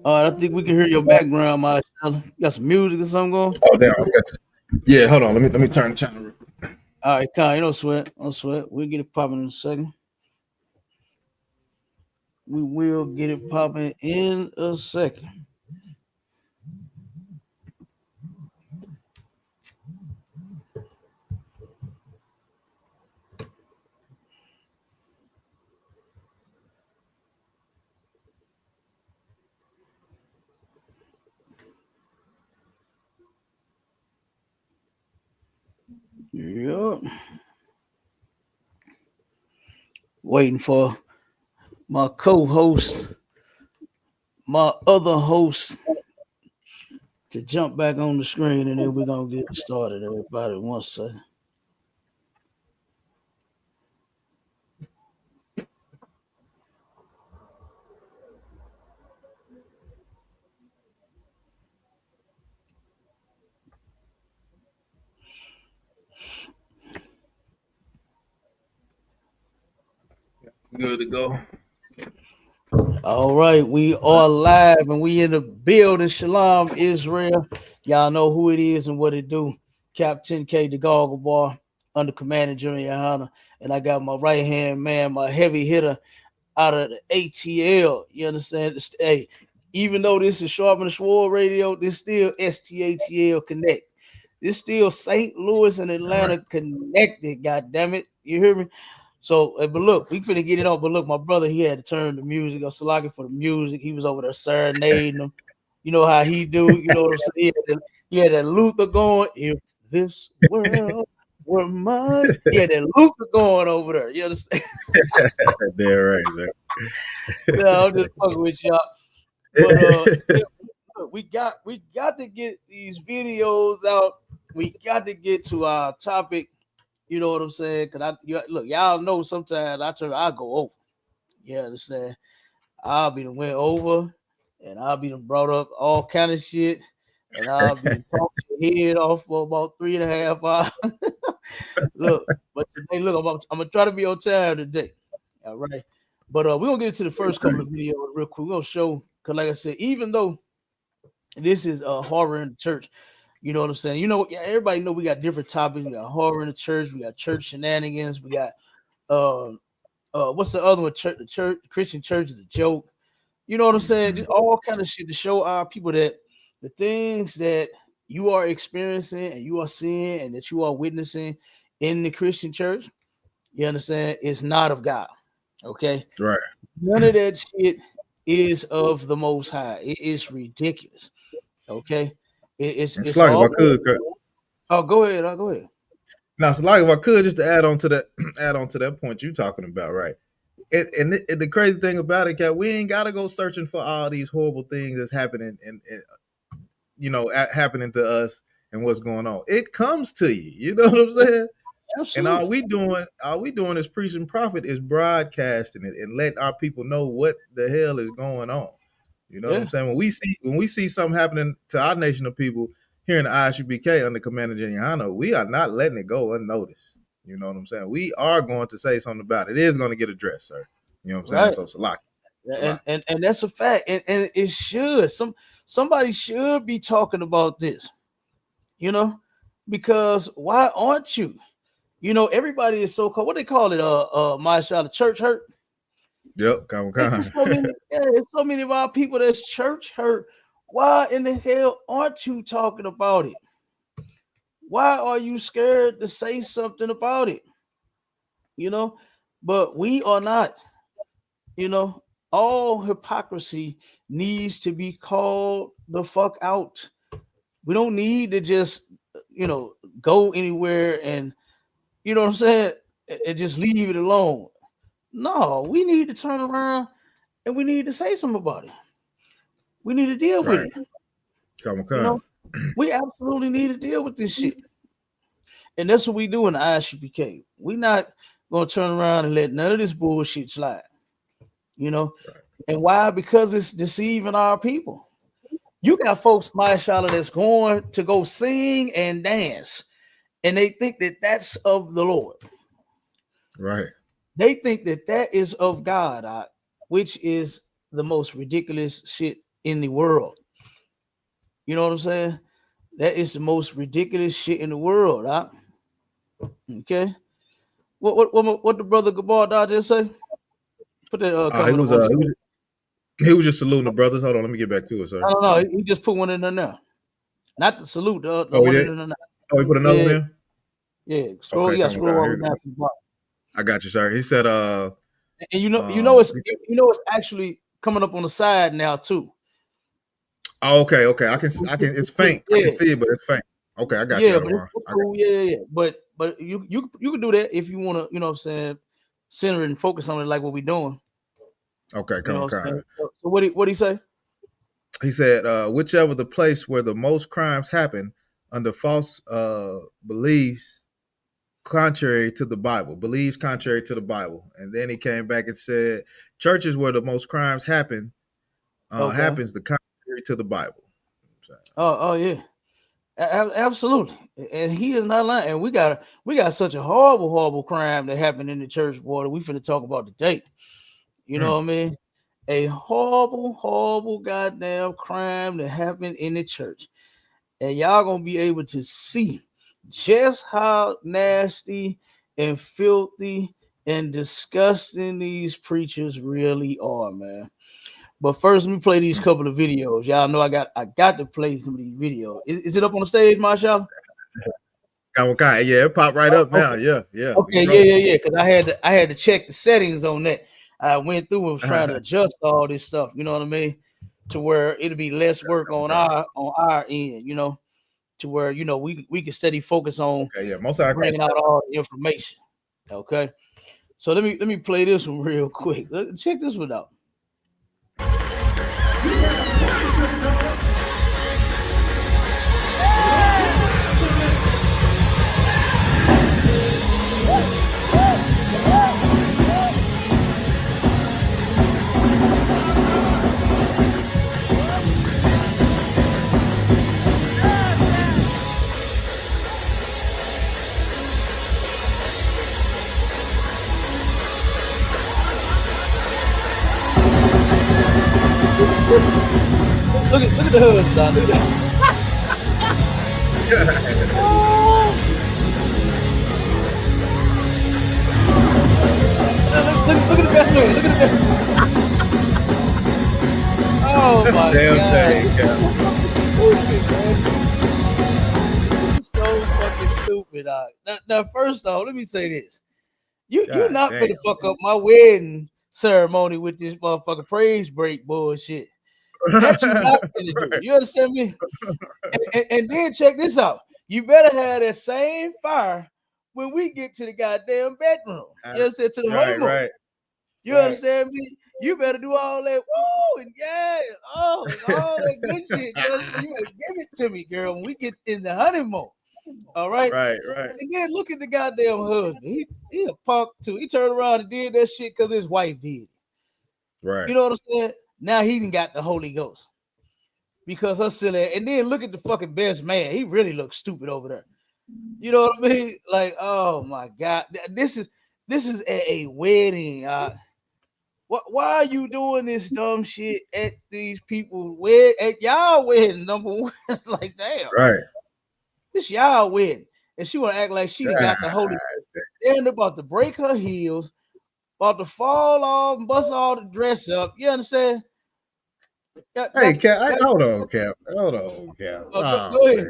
All right, I think we can hear your background, Marshall. You got some music or something going? Oh, damn. I got you. Yeah, hold on. Let me turn the channel real quick. All right, Kyle, you don't sweat. Don't sweat. We'll get it popping in a second. We will get it popping in a second. Yep. Waiting for my co-host, my other host, to jump back on the screen, and then we're gonna get started. Everybody, one second. Good to go. All right, we are live and we in the building. Shalom, Israel. Y'all know who it is and what it do. Captain K, the Goggle Bar, under Commander General YAHANNA. And I got my right hand man, my heavy hitter out of the ATL. You understand? Hey, even though this is Sharp and Sword Radio, this still STATL Connect. This still St. Louis and Atlanta connected. God damn it. You hear me? So, but look, we finna get it on. But look, my brother, he had to turn the music. I was looking for the music. He was over there serenading them. You know how he do. You know what I'm saying? He had that Luther going. If this world were mine, he had that Luther going over there. You understand? There, right there. No, I'm just fucking with y'all. But yeah, look, we got to get these videos out. We got to get to our topic. You know what I'm saying? Cause look, y'all know sometimes I go over. You understand? I'll be the went over, and I'll be brought up all kind of shit, and I'll be talking your head off for about 3.5 hours. Look, but today, look, I'm gonna try to be on time today. All right, but we're gonna get into the first couple of videos real quick. We're gonna show, cause like I said, even though this is horror in the church. You know what I'm saying? You know, everybody know we got different topics. We got horror in the church. We got church shenanigans. We got what's the other one? Church, the church, Christian church is a joke. You know what I'm saying? Just all kind of shit to show our people that the things that you are experiencing and you are seeing and that you are witnessing in the Christian church, you understand, is not of God. Okay, Right. none of that shit is of the Most High. It is ridiculous. Okay, It's it's like if I all. could. Oh, go ahead. I'll go ahead. Now, it's like if I could just to add on to that, add on to that point you talking about, right? And the crazy thing about it, Cat, we ain't got to go searching for all these horrible things that's happening and happening to us and what's going on. It comes to you. You know what I'm saying? And Absolutely. all we doing is preaching prophet is broadcasting it and letting our people know what the hell is going on. You know what Yeah. I'm saying? When we see something happening to our nation of people here in the ISUPK under Commander General YAHANNA, we are not letting it go unnoticed. You know what I'm saying? We are going to say something about it. It is going to get addressed, sir. You know what I'm saying? Right. So Salaki. And that's a fact. And it should. Somebody should be talking about this, you know, because why aren't you? You know, everybody is so called what they call it, my shot of church hurt. Yep, come It's so on. many, yeah, it's so many of our people that's church hurt. Why in the hell aren't you talking about it? Why are you scared to say something about it? You know, but we are not. You know, all hypocrisy needs to be called the fuck out. We don't need to just, go anywhere and, you know what I'm saying, and just leave it alone. No, we need to turn around and we need to say something about it. We need to deal with Right. it. Come You on. know, we absolutely need to deal with this shit. And that's what we do in the ISUPK. We're not going to turn around and let none of this bullshit slide. You know, and why? Because it's deceiving our people. You got folks, my Charlotte, that's going to go sing and dance, and they think that that's of the Lord. Right. They think that that is of God, which is the most ridiculous shit in the world. You know what I'm saying? That is the most ridiculous shit in the world. Huh? Okay. What the brother Gabar just say? Put that He comment up was on the screen. he was just saluting the brothers. Hold on, let me get back to it, sir. I don't know. He just put one in there now. Not the salute, the Oh, he one did. in there now. Oh, he put another one Yeah, in. yeah. Okay, You got to come on scroll down all the here. way down to the bottom. I got you, sir. He said, And he said, it's actually coming up on the side now too. oh, okay. It's faint. I Yeah, can see it, but it's faint. Okay, I got you, yeah, but Adamar. it's cool. Yeah. But you can do that if you want to. You know what I'm saying? Center and focus on it like what we're doing. Okay, You come know on, what I'm kind. saying? So what he say? He said, whichever the place where the most crimes happen under false beliefs contrary to the Bible, believes contrary to the Bible. And then he came back and said, churches where the most crimes Okay. happens the contrary to the Bible. Oh yeah. Absolutely, and he is not lying. And we got such a horrible crime that happened in the church, boy. That we finna talk about today. You know what I mean? A horrible goddamn crime that happened in the church, and y'all gonna be able to see just how nasty and filthy and disgusting these preachers really are, man. But first, let me play these couple of videos. Y'all know I got to play some of these videos. Is it up on the stage, Marshall? Kind. Yeah, it popped right up now. Okay. Yeah. We Okay, can go. yeah. Because I had to check the settings on that. I went through and was trying to adjust all this stuff. You know what I mean? To where it'll be less work on our end. You know, to where we can steady focus on Okay, yeah. Most of bringing out all the information. Okay, so let me play this one real quick. Check this one out. Look at the hoods, Don. Look at look at the best man. Look at the best. Oh my damn god. thing, Cap. Stupid, man. This is so fucking stupid. Now, first off, let me say this. You God not damn. gonna fuck up my wedding ceremony with this motherfucking praise break bullshit. That you not gonna do. Right. You understand me? And then check this out. You better have that same fire when we get to the goddamn bedroom. You understand? To the honeymoon. Right. You understand me? You better do all that woo and yeah, and all that good shit. You understand? You better give it to me, girl, when we get in the honeymoon. All right. Right. And then look at the goddamn husband. He a punk too. He turned around and did that shit because his wife did. Right. You know what I'm saying? Now he done got the Holy Ghost because her silly. And then look at the fucking best man. He really looks stupid over there. You know what I mean? Like, oh my god, this is a wedding. Why are you doing this dumb shit at these people's wedding? At y'all wedding, number one? Like, damn, Right. this y'all wedding, and she want to act like she done got the Holy Ghost. They're about to break her heels, about to fall off and bust all the dress up. You understand? Hey, Cap. Hold on, Cap. Go ahead.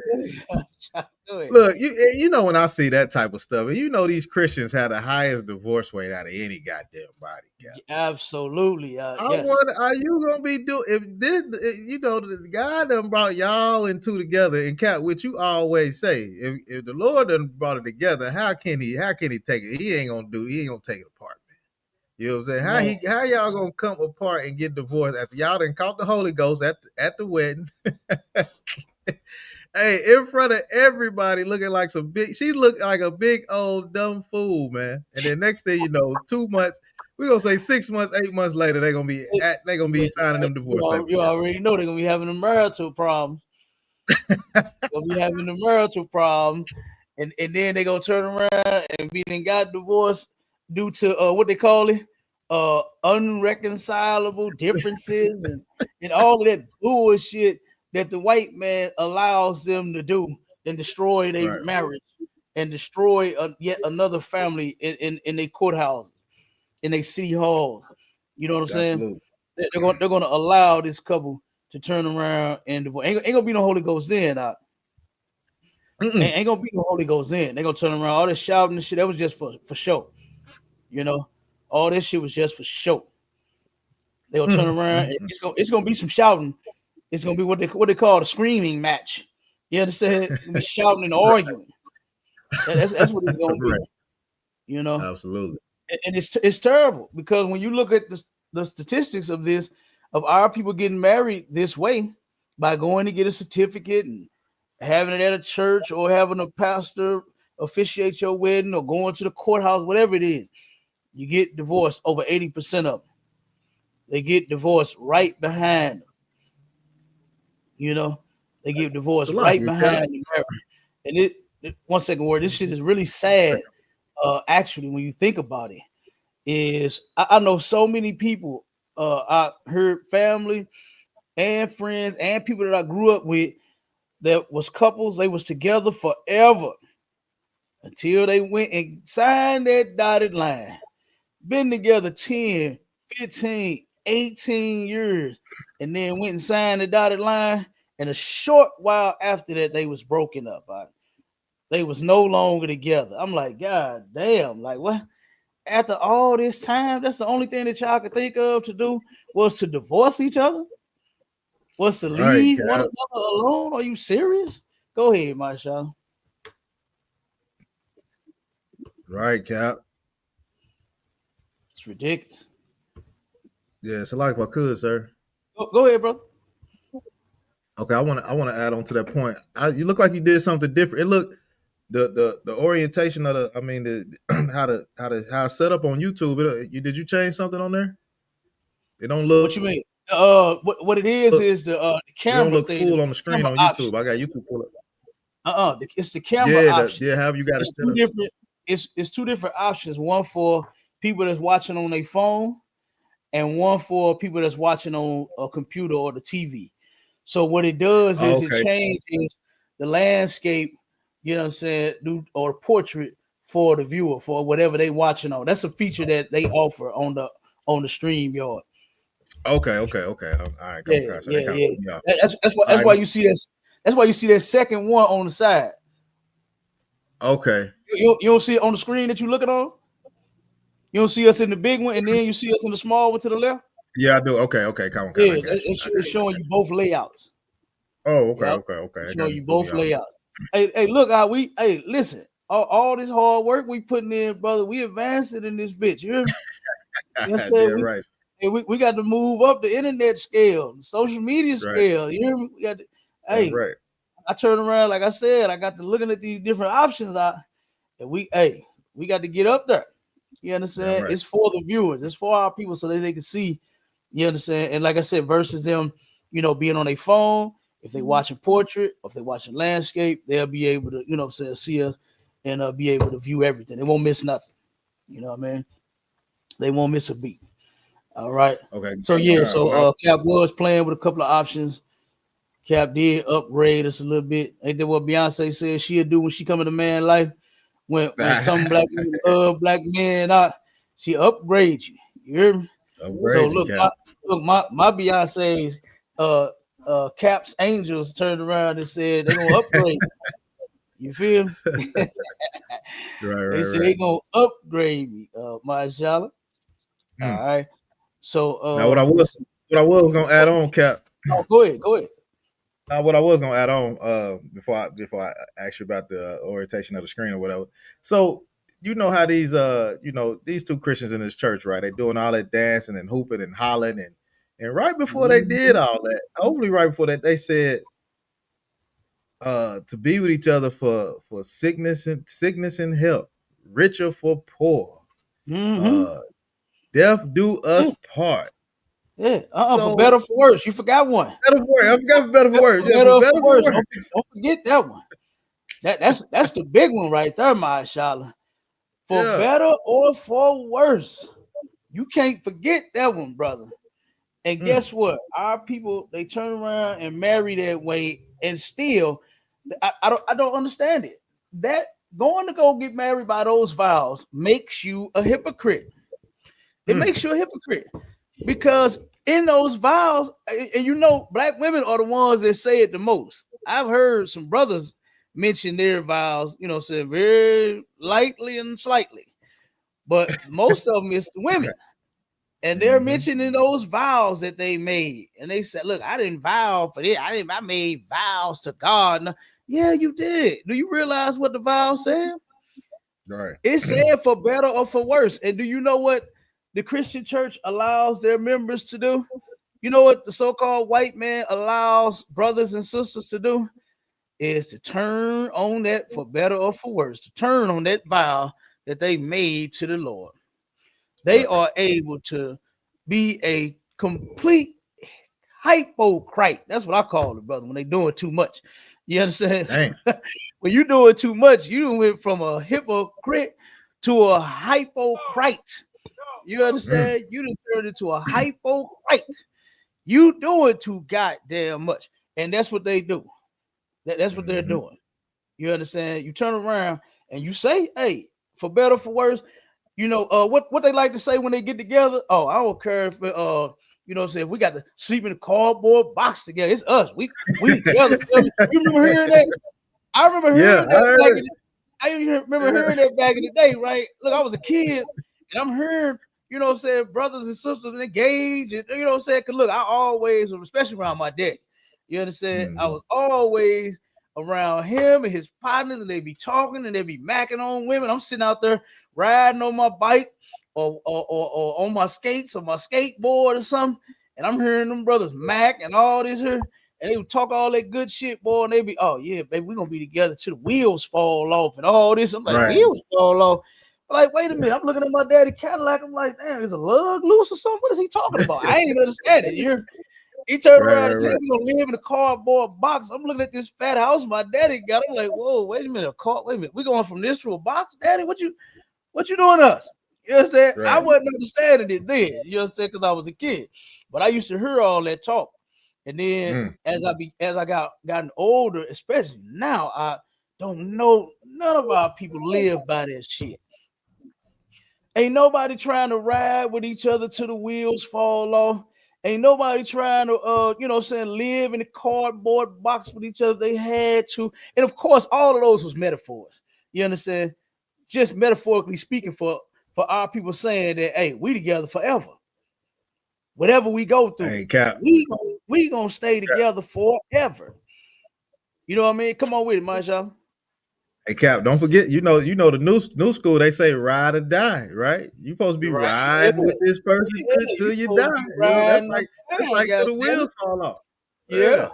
Go ahead. Look, you know when I see that type of stuff, and you know these Christians have the highest divorce rate out of any goddamn body. Cap. Absolutely. I Yes. wonder, are you gonna be doing if this? You know, the God done brought y'all and two together, and Cap, which you always say, if the Lord done brought it together, how can he take it? He ain't gonna take it apart. You know what I'm saying? How y'all gonna come apart and get divorced after y'all done caught the Holy Ghost at the wedding? Hey, in front of everybody, looking like she looked like a big old dumb fool, man. And then next thing you know, 2 months, we're gonna say 6 months, 8 months later, they're gonna be signing them divorce papers. You already know they're gonna be having the marital problems. Gonna be having the marital problems, and then they're gonna turn around and be then got divorced due to what they call it, unreconcilable differences and all of that bullshit that the white man allows them to do and destroy their Right. marriage and destroy yet another family in their courthouses, in their city halls. You know what I'm saying? Absolutely. They're going to allow this couple to turn around and divorce. Ain't gonna be no Holy Ghost then. Mm-mm. Ain't gonna be no Holy Ghost then. They're gonna turn around. All this shouting and shit, that was just for show. You know, all this shit was just for show. They're gonna turn around and Mm-mm. it's gonna be some shouting. It's gonna be what they call a screaming match. You understand? It's gonna be shouting and arguing. That's what it's gonna be. Right. You know, Absolutely. and it's terrible because when you look at the statistics of this, of our people getting married this way by going to get a certificate and having it at a church or having a pastor officiate your wedding or going to the courthouse, whatever it is, you get divorced. Over 80% of them, they get divorced right behind them. You know, they get It's a divorced lot, right you Cap. behind the marriage. And one second word, this shit is really sad. Actually, when you think about it, is I know so many people. I heard family and friends and people that I grew up with that was couples. They was together forever until they went and signed that dotted line. Been together 10, 15, 18 years, and then went and signed the dotted line. And a short while after that, they was broken up. They was no longer together. I'm like, God damn, like what? After all this time, that's the only thing that y'all could think of to do was to divorce each other, was to Right, leave one Cap. another alone. Are you serious? Go ahead, Marshall. Right, Cap. It's ridiculous. Yeah, it's a lot if I could, sir. Go ahead, bro. Okay, I want to add on to that point. You look like you did something different. It looked the orientation of the I mean the how it's set up on YouTube. Did you change something on there? It don't What look you mean? What it is the it don't camera look thing. It's full on the the screen camera on option. YouTube. I got YouTube pull up. It's the camera Yeah, option. yeah, however you got it It's set two up. different. It's two different options. One for people that's watching on their phone, and one for people that's watching on a computer or the TV. So what it does Oh, is it okay. changes the landscape, you know what I'm saying, or portrait for the viewer for whatever they watching on. That's a feature that they offer on the stream yard. Okay. All right, come Yeah, on, so yeah, they kind of yeah. put me off. All That's right, why you see that. That's why you see that second one on the side. okay. You don't see it on the screen that you're looking on. You don't see us in the big one, and then you see us in the small one to the left. Yeah, I do. Okay. Come on, Yeah, I got you. it's showing you both layouts. Oh, Yep, okay. it's I got showing you. you Put me both off. layouts. Hey, look how we. Hey, listen. All this hard work we putting in, brother. We advancing in this bitch. You hear me? You know what I'm Yeah, saying? right. We got to move up the internet scale, the social media Right. scale. You hear me? We got to, That's hey, right. I turn around, like I said, I got to looking at these different options out, and we got to get up there. You Damn understand? right. It's for the viewers, it's for our people so that they can see. You understand? And like I said, versus them, being on their phone, if they watching portrait, or if they watching landscape, they'll be able to, what I'm saying, see us and be able to view everything. They won't miss nothing. You know what I mean? They won't miss a beat. All right. Okay. So yeah, All right. so Cap was playing with a couple of options. Cap did upgrade us a little bit. Ain't that what Beyonce said she'll do when she come into man life? When some black women love black men, she upgrades you. You hear me? So Upgrade you, look, Cap. my Beyonce's Cap's Angels turned around and said they're gonna upgrade. You feel me? They said Right. they gonna upgrade me, Mashallah. Hmm. All right. So Now, let's see. what I was gonna add on, Cap. Oh, go ahead, go ahead. What I was gonna add on, before I ask you about the orientation of the screen or whatever. So you know how these two Christians in this church, right? They doing all that dancing and hooping and hollering and right before they did all that, hopefully right before that, they said to be with each other for sickness and health, richer for poor, Mm-hmm. uh, death do us Yeah, part. yeah. For So better, for worse. You forgot one. better for worse. I forgot for better for worse. For Yeah, better, for or better for for worse. worse. Don't forget that one. That's the big one right there, Mashallah. For Yeah. better or for worse. You can't forget that one, brother. And guess what? Our people, they turn around and marry that way, and still, I don't understand it. That going to go get married by those vows makes you a hypocrite. It makes you a hypocrite because in those vows, and you know, black women are the ones that say it the most. I've heard some brothers mention their vows, you know, said very lightly and slightly, but most of them is the women. And they're mentioning those vows that they made. And they said, look, I didn't vow for this. I made vows to God. No, yeah, you did. Do you realize what the vow said? Right. It said for better or for worse. And do you know what the Christian church allows their members to do? You know what the so-called white man allows brothers and sisters to do? Is to turn on that for better or for worse, to turn on that vow that they made to the Lord. They are able to be a complete hypocrite. That's what I call it, brother, when they doing too much. You understand? When you doing too much, you went from a hypocrite to a hypocrite. You understand? You done turned into a hypocrite. You doing too goddamn much. And that's what they do. That's what they're doing. You understand? You turn around and you say, hey, for better, for worse, you know, what they like to say when they get together. Oh, I don't care if you know what I'm saying, we got to sleep in a cardboard box together. It's us. We together. You remember hearing that? I remember hearing that remember hearing that back in the day, right? Look, I was a kid and I'm hearing, you know what I'm saying, brothers and sisters engaged, and you know what I'm saying? Cause look, I always, especially around my dad, you understand, I was always around him and his partners, and they be talking and they be macking on women. I'm sitting out there riding on my bike or on my skates or my skateboard or something, and I'm hearing them brothers mac and all this here, and they would talk all that good shit, boy, and they be, oh yeah, baby, we're gonna be together till the wheels fall off and all this. I'm like, wheels fall off. I'm like, wait a minute, I'm looking at my daddy Cadillac. I'm like, damn, is a lug loose or something? What is he talking about? I ain't even understand it. He turned around and said, we're gonna live in a cardboard box. I'm looking at this fat house my daddy got. I'm like, whoa, wait a minute, wait a minute. We're going from this to a box, daddy. What you doing to us? You understand? I wasn't understanding it then, you understand, because I was a kid. But I used to hear all that talk. And then as I gotten older, especially now, I don't know, none of our people live by that shit. Ain't nobody trying to ride with each other till the wheels fall off. Ain't nobody trying to, you know what I'm saying, live in a cardboard box with each other. They had to. And of course, all of those was metaphors. You understand? Just metaphorically speaking for our people saying that, hey, we together forever. Whatever we go through, we gonna stay together forever. You know what I mean? Come on with it, Marshall. Hey Cap, don't forget, you know the new school, they say ride or die, right? You supposed to be riding with this person till you die. You know, that's like till the wheels fall off. Yeah,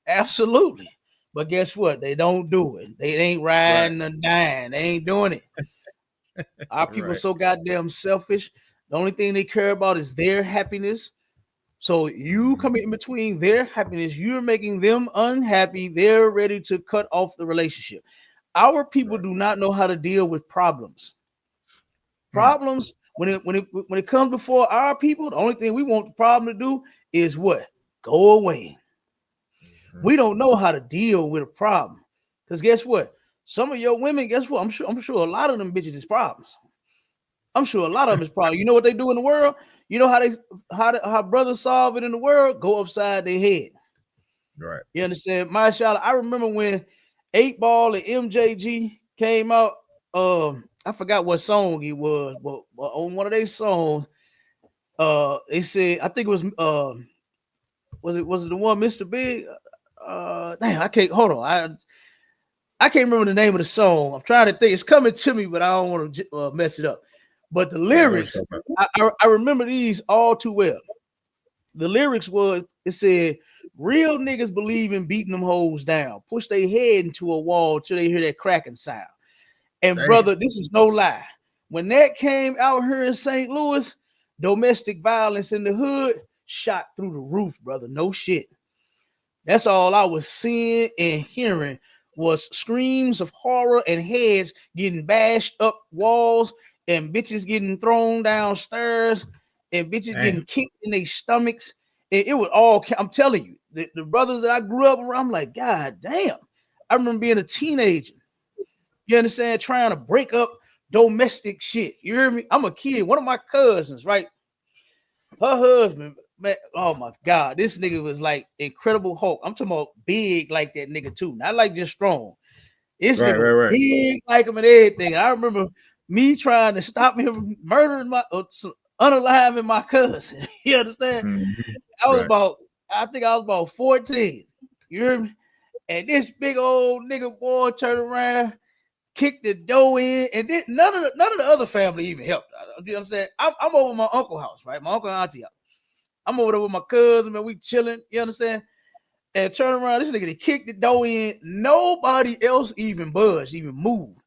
absolutely. But guess what? They don't do it. They ain't riding or dying. They ain't doing it. Our people are so goddamn selfish. The only thing they care about is their happiness. So you come in between their happiness, you're making them unhappy. They're ready to cut off the relationship. Our people do not know how to deal with problems. Problems, when it comes before our people, the only thing we want the problem to do is what? Go away. We don't know how to deal with a problem. Because guess what? Some of your women, guess what? I'm sure a lot of them bitches is problems. I'm sure a lot of them is problems. You know what they do in the world? You know how brothers solve it in the world? Go upside their head. Right. You understand? Mashallah, I remember when 8 Ball and MJG came out. I forgot what song it was, but on one of their songs, they said, I think it was it the one Mr. Big? Damn, I can't hold on. I can't remember the name of the song. I'm trying to think. It's coming to me, but I don't want to mess it up. But the lyrics, I remember these all too well. The lyrics was, it said, real niggas believe in beating them hoes down, push their head into a wall till they hear that cracking sound. And brother, this is no lie. When that came out here in St. Louis, domestic violence in the hood shot through the roof, brother. No shit. That's all I was seeing and hearing was screams of horror and heads getting bashed up walls and bitches getting thrown downstairs, and bitches Damn. getting kicked in their stomachs. It was all, I'm telling you, the brothers that I grew up around, I'm like, God damn. I remember being a teenager. You understand? Trying to break up domestic shit. You hear me? I'm a kid. One of my cousins, right? Her husband, man, oh my God, this nigga was like Incredible Hulk. I'm talking about big like that nigga too, not like just strong. This Right, nigga right, was right. big like him and everything. I remember me trying to stop him from murdering my, unaliving my cousin. You understand? Mhm. I was Right. about, I think I was about 14. You hear me? And this big old nigga boy turned around, kicked the door in, and then none of the other family even helped. You understand? I'm over my uncle's house, right? My uncle and auntie house. I'm over there with my cousin, man. We chilling. You understand? And turn around, this nigga they kicked the door in. Nobody else even budged, even moved.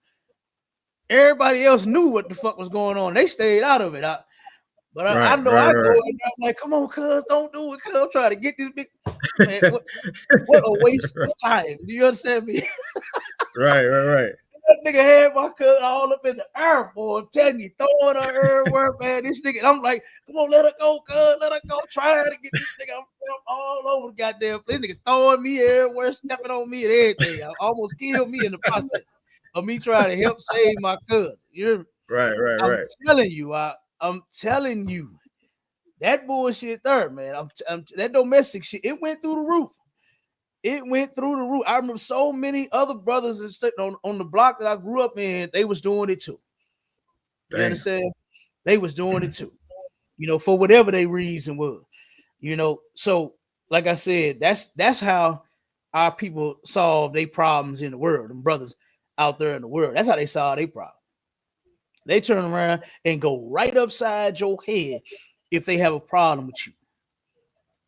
Everybody else knew what the fuck was going on. They stayed out of it. I Right, know right, I right, go in there, I'm like, come on, cuz, don't do it, cuz. I'm trying to get this big man. What a waste right. of time. Do you understand me? Right, right, right. That nigga had my cousin all up in the air, boy. I'm telling you, throwing her everywhere, man. This nigga, I'm like, come on, let her go, cuz, let her go. Trying to get this nigga I'm all over the goddamn place. This nigga throwing me everywhere, stepping on me and everything. I almost killed me in the process of me trying to help save my cousin. Right, right, I'm right. telling you, I'm telling you, that bullshit there, man. That domestic shit, it went through the roof. It went through the roof. I remember so many other brothers on the block that I grew up in, they was doing it too. You Damn. understand? They was doing it too. For whatever their reason was. So like I said, that's how our people solve their problems in the world. Them brothers out there in the world. That's how they solve their problem. They turn around and go right upside your head if they have a problem with you.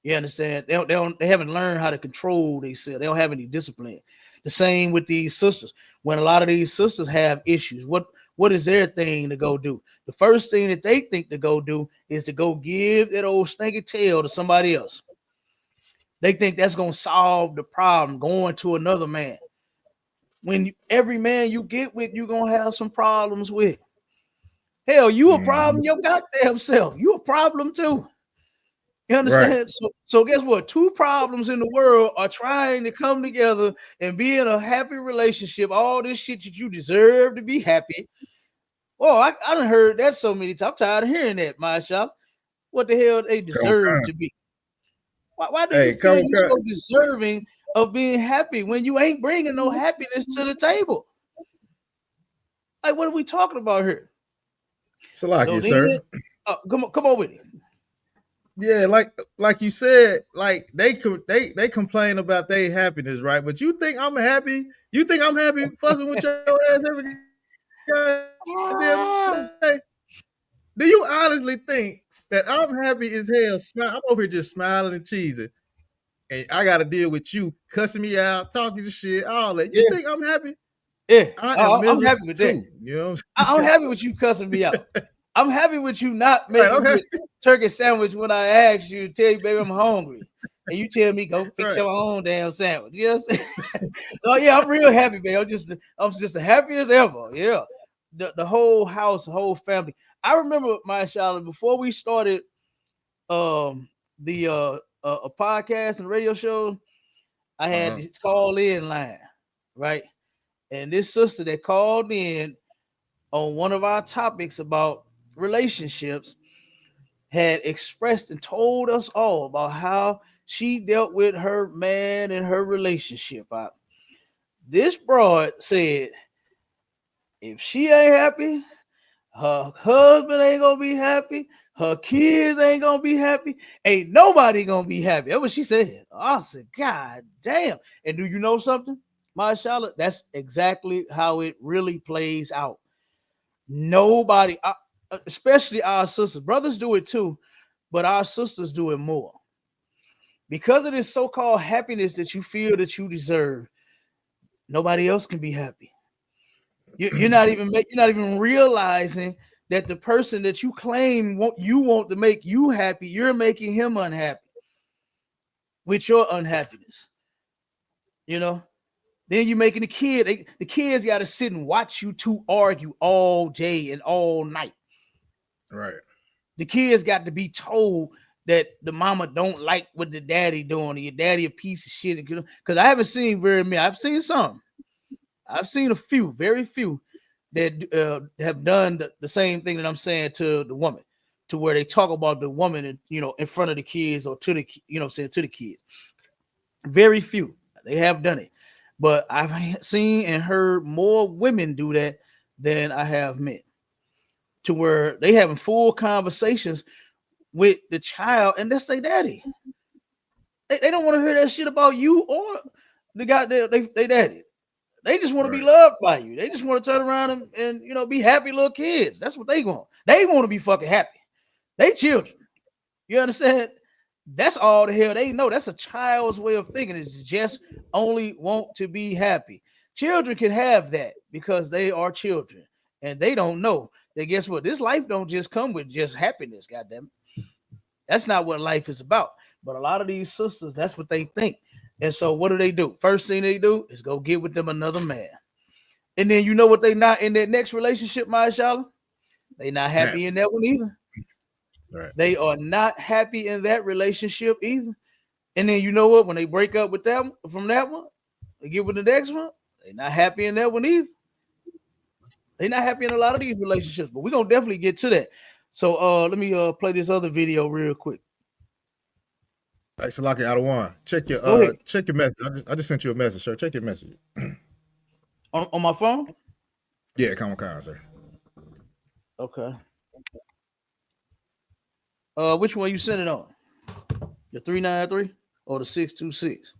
You understand? They haven't learned how to control themselves. They don't have any discipline. The same with these sisters. When a lot of these sisters have issues, what is their thing to go do? The first thing that they think to go do is to go give that old stinky tail to somebody else. They think that's gonna solve the problem going to another man. When every man you get with, you're gonna have some problems with. Hell, you a Mhm. problem your goddamn self. You a problem too. You Right. understand? So guess what? Two problems in the world are trying to come together and be in a happy relationship. All this shit that you deserve to be happy. Oh, I done heard that so many times. I'm tired of hearing that, my shop. What the hell they Come, deserve come. to be? Why do you Hey, feel come, you come. so deserving of being happy when you ain't bringing no happiness to the table? Like, what are we talking about here? So Salaki, then, sir. come on with it. Yeah, like you said, like they complain about their happiness, right? But you think I'm happy? You think I'm happy fussing with your ass every goddamn day? Do you honestly think that I'm happy as hell? I'm over here just smiling and cheesing, and I got to deal with you cussing me out, talking shit, all that. You Yeah, think I'm happy? yeah. I am I'm miserable happy with that. too. You know what I'm happy with you cussing me out. I'm happy with you not I'm saying? making me Right? a turkey sandwich when I ask you to tell you, baby, I'm hungry. And you tell me go fix Right. your own damn sandwich. Yes. Oh yeah, I'm real happy, man. I'm just the happiest ever. Yeah. The whole house, the whole family. I remember my Charlotte before we started the a podcast and radio show, I had Uh-huh. this call in line, right? And this sister that called in on one of our topics about relationships had expressed and told us all about how she dealt with her man and her relationship. This broad said if she ain't happy, her husband ain't gonna be happy, her kids ain't gonna be happy, ain't nobody gonna be happy. That's what she said. I said, God damn. And do you know something, my Charlotte? That's exactly how it really plays out. Nobody, especially our sisters, brothers do it too, but our sisters do it more because of this so-called happiness that you feel that you deserve. Nobody else can be happy. You're not even realizing that the person that you claim you want to make you happy, you're making him unhappy with your unhappiness. You know, Then you making the kids got to sit and watch you two argue all day and all night. Right. The kids got to be told that the mama don't like what the daddy doing, or your daddy a piece of shit. Because I haven't seen very many. I've seen some. I've seen a few, very few, that have done the same thing that I'm saying to the woman, to where they talk about the woman, and in front of the kids, or to the saying to the kids. Very few. They have done it. But I've seen and heard more women do that than I have men, to where they having full conversations with the child, and that's their daddy. They don't want to hear that shit about you or the guy they daddy. They just want to be loved by you. They just want to turn around and be happy little kids. That's what they want. They want to be fucking happy. They children. You understand? That's all the hell they know. That's a child's way of thinking. It's just only want to be happy. Children can have that because they are children, and they don't know that. Guess what? This life don't just come with just happiness. Goddamn it. That's not what life is about. But a lot of these sisters, that's what they think. And so what do? First thing they do is go get with them another man. And then you know what they not in that next relationship, mashallah? They not happy in that one either. Right. They are not happy in that relationship either. And then you know what? When they break up with that from that one, they get with the next one, they're not happy in that one either. They're not happy in a lot of these relationships, but we're gonna definitely get to that. So let me play this other video real quick. Hey, Salaki, out of one. Check your message. I just sent you a message, sir. Check your message. on my phone? Yeah, come on, sir. Okay. Which one you sent it on? The 393 or the 626?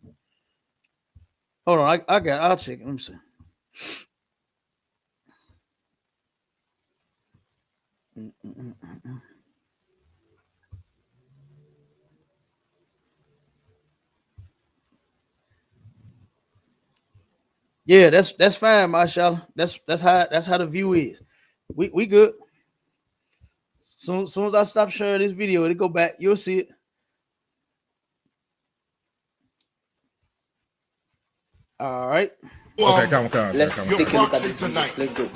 Hold on, I'll check it. Let me see. Yeah, that's fine, mashallah. That's how the view is. We good. Soon as I stop sharing this video, it'll go back. You'll see it. All right. Okay, come on. Let's take a look at it tonight. Let's go.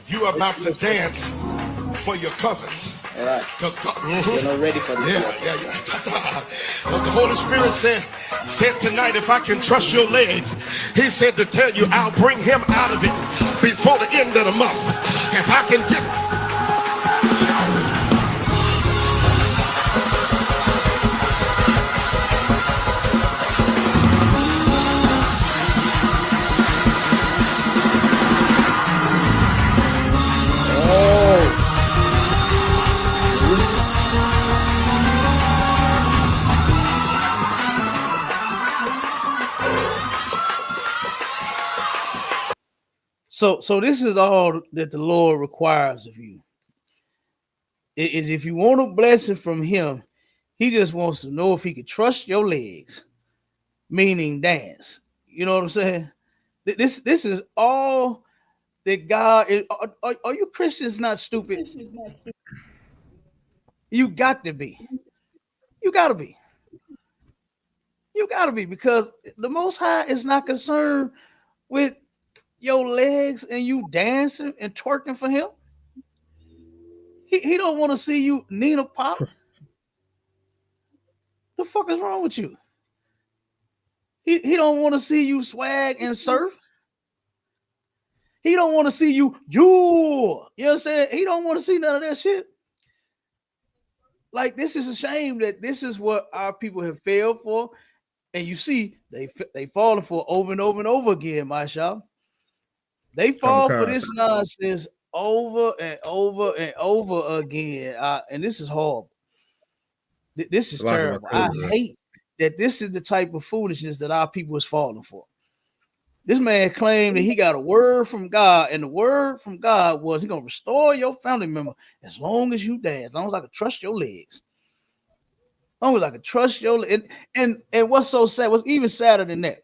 You are about to dance for your cousins. All right. Because you're not ready for this. Yeah. But the Holy Spirit said tonight, if I can trust your legs, he said to tell you, I'll bring him out of it before the end of the month. If I can get... So this is all that the Lord requires of you. Is if you want a blessing from him, he just wants to know if he can trust your legs, meaning dance. You know what I'm saying? This is all that God is. Are you Christians not stupid? You got to be. You got to be. You got to be, because the Most High is not concerned with your legs and you dancing and twerking for him. He don't want to see you Nina pop. The fuck is wrong with you? He don't want to see you swag and surf. He don't want to see you. You know what I'm saying? He don't want to see none of that shit. Like, this is a shame that this is what our people have failed for. And you see, they falling for over and over and over again, mashallah. They fall for this nonsense over and over and over again. And this is horrible. This is terrible. I hate that this is the type of foolishness that our people is falling for. This man claimed that he got a word from God, and the word from God was he's going to restore your family member as long as you dance, as long as I can trust your legs. As long as I can trust your legs. And what's so sad, what's even sadder than that,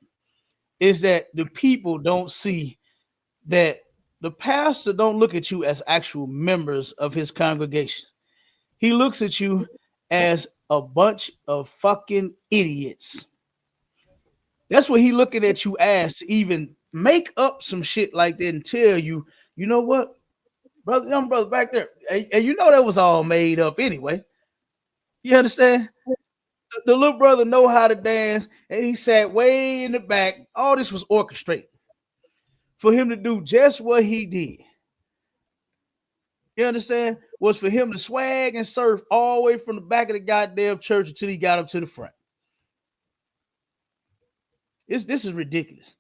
is that the people don't see that the pastor don't look at you as actual members of his congregation. He looks at you as a bunch of fucking idiots. That's what he looking at you as to even make up some shit like that and tell you, you know what, brother, young brother back there, and you know that was all made up anyway. You understand? The little brother know how to dance, and he sat way in the back. All this was orchestrated for him to do just what he did. You understand? Was for him to swag and surf all the way from the back of the goddamn church until he got up to the front. This is ridiculous.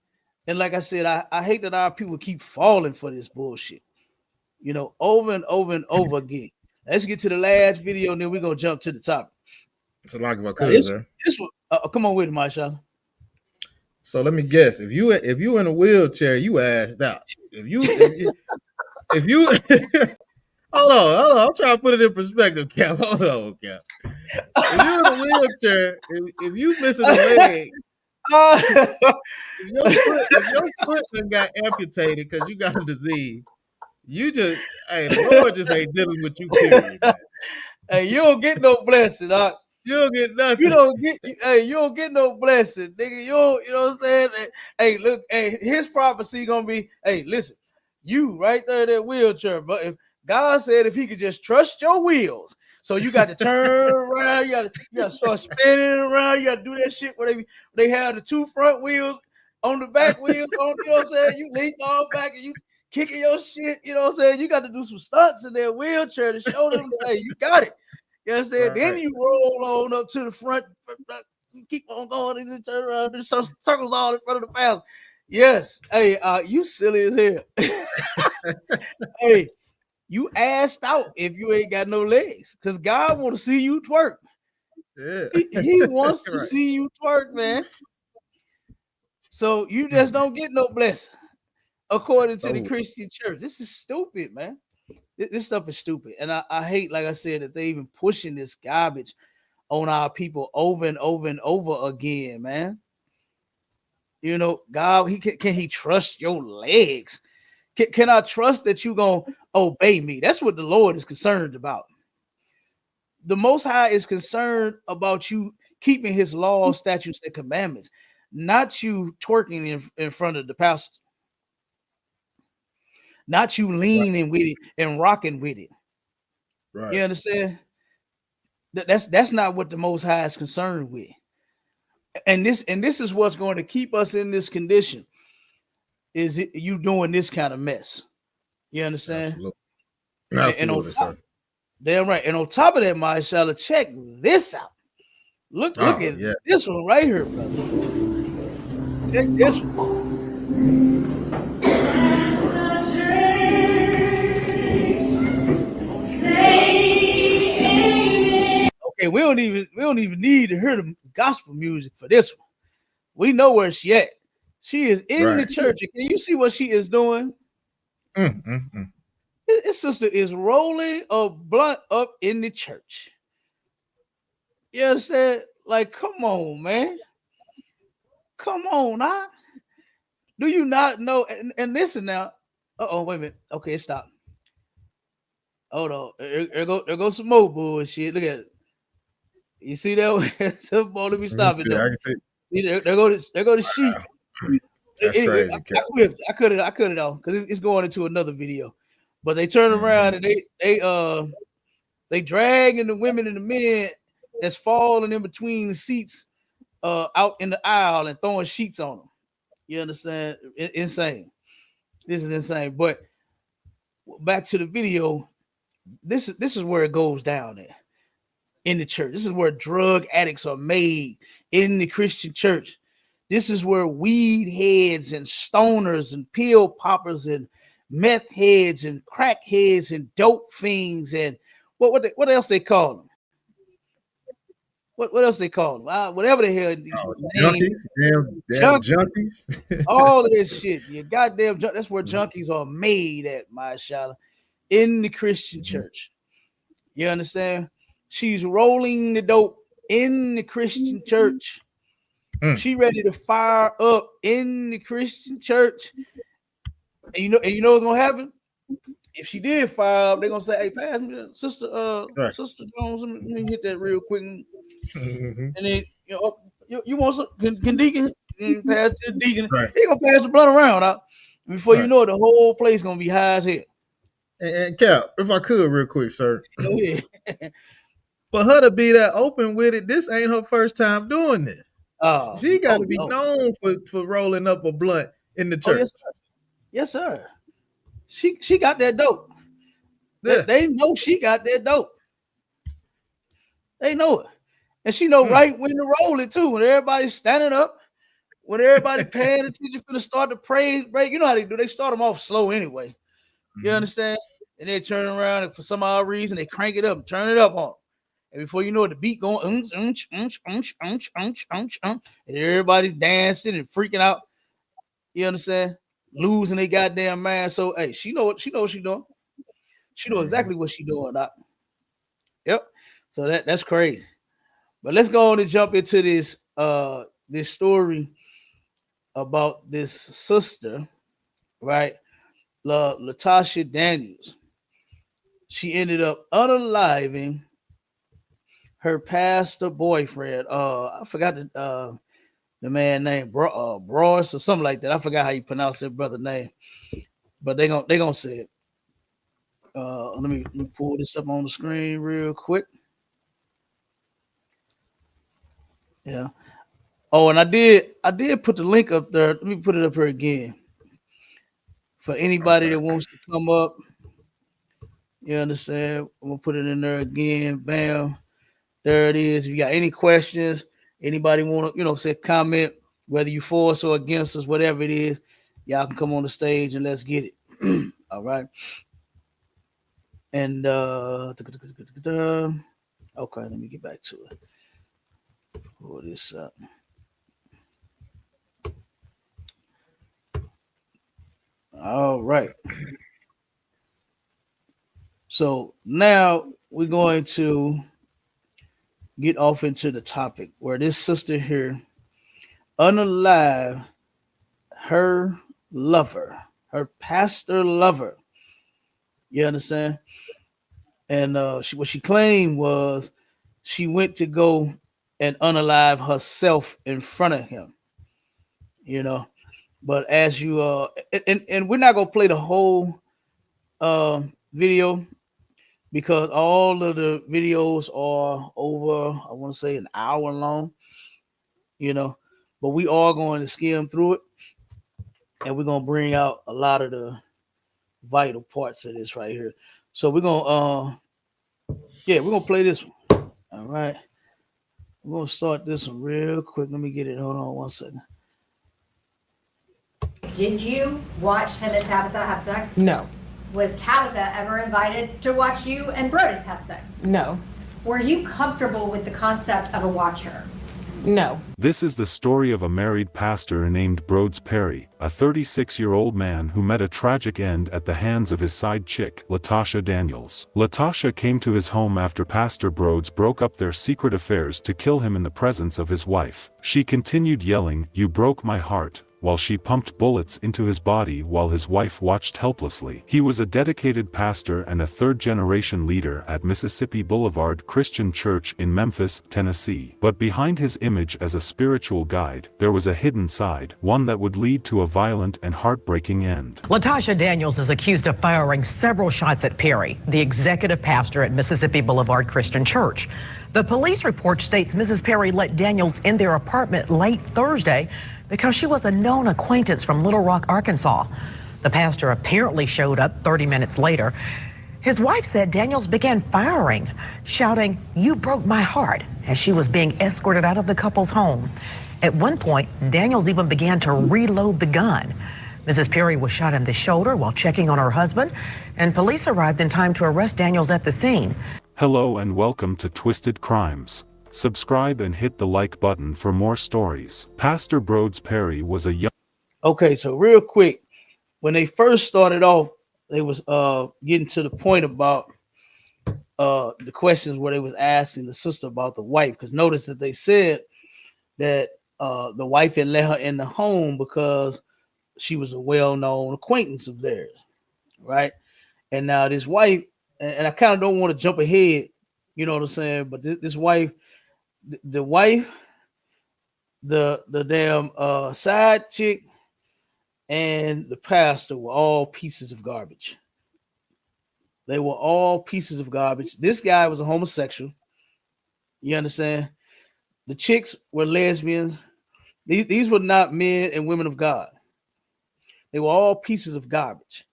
And like I said, I hate that our people keep falling for this bullshit. You know, over and over and over again. Let's get to the last video, and then we're gonna jump to the topic. It's a lot of our could, sir. This one, come on with it, Marshawn. So let me guess. If you in a wheelchair, you asked out. If you hold on. I'm trying to put it in perspective, Cap. Hold on, Cap. If you're in a wheelchair, if you missing a leg, if your foot got amputated because you got a disease, you just, hey, the Lord just ain't dealing with you, period, man. Hey, you don't get no blessing, dog. You don't get nothing. You don't get no blessing, nigga. You know what I'm saying? Hey, look, hey, his prophecy gonna be, hey, listen, you right there in that wheelchair, but if God said if he could just trust your wheels, so you got to turn around, you gotta start spinning around, you gotta do that shit where they have the two front wheels on the back wheels, on, you know what I'm saying? You lean on back and you kicking your shit, you know what I'm saying? You got to do some stunts in their wheelchair to show them that, hey, you got it. You know what I'm saying? Right. Then you roll on up to the front, you keep on going and then turn around, do some circles all in front of the fast. Yes. Hey, you silly as hell. Hey, you asked out if you ain't got no legs, because God want to see you twerk. Yeah. He wants to see you twerk, man. So you just don't get no blessing according to the Christian church. This is stupid, man. This stuff is stupid. And I hate, like I said, that they even pushing this garbage on our people over and over and over again, man. You know, God, can he trust your legs? Can I trust that you gonna obey me? That's what the Lord is concerned about. The Most High is concerned about you keeping his laws, statutes, and commandments, not you twerking in front of the pastor. Not you leaning with it and rocking with it. Right. You understand? That's not what the Most High is concerned with. And this is what's going to keep us in this condition. Is it you doing this kind of mess? You understand? Absolutely, sir. Damn right. And on top of that, Mashallah, check this out. Look at this one right here, brother. Check this one. Okay, we don't even need to hear the gospel music for this one. We know where she at. She is in the church. Can you see what she is doing? His sister is rolling a blunt up in the church. You understand? Like, come on, man. Come on, now. Do you not know? And listen now. Wait a minute. Okay, stop. Hold on. There goes some more bullshit. Look at it. You see that? Boy, let me stop it. See, there go the sheep. Anyway, crazy, I cut it off because it's going into another video. But they turn around and they dragging the women and the men that's falling in between the seats out in the aisle and throwing sheets on them. You understand? Insane. This is insane. But back to the video. This is where it goes down there in the church. This is where drug addicts are made in the Christian church. This is where weed heads and stoners and pill poppers and meth heads and crack heads and dope fiends and what else they call them? What else they call them? Whatever the hell. Junkies. All of this shit. You goddamn junk. That's where junkies are made at, mashallah, in the Christian church. You understand? She's rolling the dope in the Christian church. She ready to fire up in the Christian church. And you know what's gonna happen? If she did fire up, they're gonna say, "Hey, pass me that, Sister Jones. Let me hit that real quick." And then you want some? Can Deacon pass the deacon. Right. He gonna pass the blunt around out. Before you Right. know it, the whole place gonna be high as hell. And Cap, if I could, real quick, sir. Go ahead. For her to be that open with it, this ain't her first time doing this. She got to be no. known for rolling up a blunt in the Oh, church. yes, sir. She got that dope. Yeah. They know she got that dope. They know it. And she know right when to roll it too. When everybody's standing up, when everybody paying attention for the start the praise break. You know how they do. They start them off slow anyway. You understand? And they turn around and for some odd reason they crank it up and turn it up on. And before you know it, the beat going and everybody dancing and freaking out. You understand? Losing their goddamn mind. So hey, she know what she's doing. She know exactly what she's doing. Yep. So that's crazy. But let's go on and jump into this story about this sister, right? Latasha Daniels. She ended up unaliving her pastor boyfriend. I forgot the man name, Bross or something like that. I forgot how you pronounce that brother name, but they gonna say it. Let me pull this up on the screen real quick. Yeah. Oh, and I did put the link up there. Let me put it up here again for anybody that wants to come up. You understand? I'm gonna put it in there again. Bam. There it is. If you got any questions, anybody want to, say comment, whether you for us or against us, whatever it is, y'all can come on the stage and let's get it. All right. And okay, let me get back to it. Pull this up. All right. So now we're going to get off into the topic where this sister here unalive her lover, her pastor lover. You understand? And what she claimed was she went to go and unalive herself in front of him. But as you and we're not gonna play the whole video because all of the videos are over, I want to say an hour long, but we are going to skim through it and we're going to bring out a lot of the vital parts of this right here. So we're going to play this one. All right. We're going to start this one real quick. Let me get it. Hold on one second. Did you watch him and Tabitha have sex? No. Was Tabitha ever invited to watch you and Brodus have sex? No. Were you comfortable with the concept of a watcher? No. This is the story of a married pastor named Broads Perry, a 36-year-old man who met a tragic end at the hands of his side chick, Latasha Daniels. Latasha came to his home after Pastor Broads broke up their secret affairs to kill him in the presence of his wife. She continued yelling, "You broke my heart," while she pumped bullets into his body while his wife watched helplessly. He was a dedicated pastor and a third-generation leader at Mississippi Boulevard Christian Church in Memphis, Tennessee. But behind his image as a spiritual guide, there was a hidden side, one that would lead to a violent and heartbreaking end. Latasha Daniels is accused of firing several shots at Perry, the executive pastor at Mississippi Boulevard Christian Church. The police report states Mrs. Perry let Daniels in their apartment late Thursday because she was a known acquaintance from Little Rock, Arkansas. The pastor apparently showed up 30 minutes later. His wife said Daniels began firing, shouting, "You broke my heart," as she was being escorted out of the couple's home. At one point, Daniels even began to reload the gun. Mrs. Perry was shot in the shoulder while checking on her husband, and police arrived in time to arrest Daniels at the scene. Hello and welcome to Twisted Crimes. Subscribe and hit the like button for more stories. Pastor Broads Perry was a young... Okay, so real quick, when they first started off, they was getting to the point about the questions where they was asking the sister about the wife, because notice that they said that the wife had let her in the home because she was a well-known acquaintance of theirs, right? And now this wife, and I kind of don't want to jump ahead, you know what I'm saying? But this wife, the wife the damn side chick and the pastor were all pieces of garbage. They were all pieces of garbage. This guy was a homosexual. You understand? The chicks were lesbians. These were not men and women of God. They were all pieces of garbage.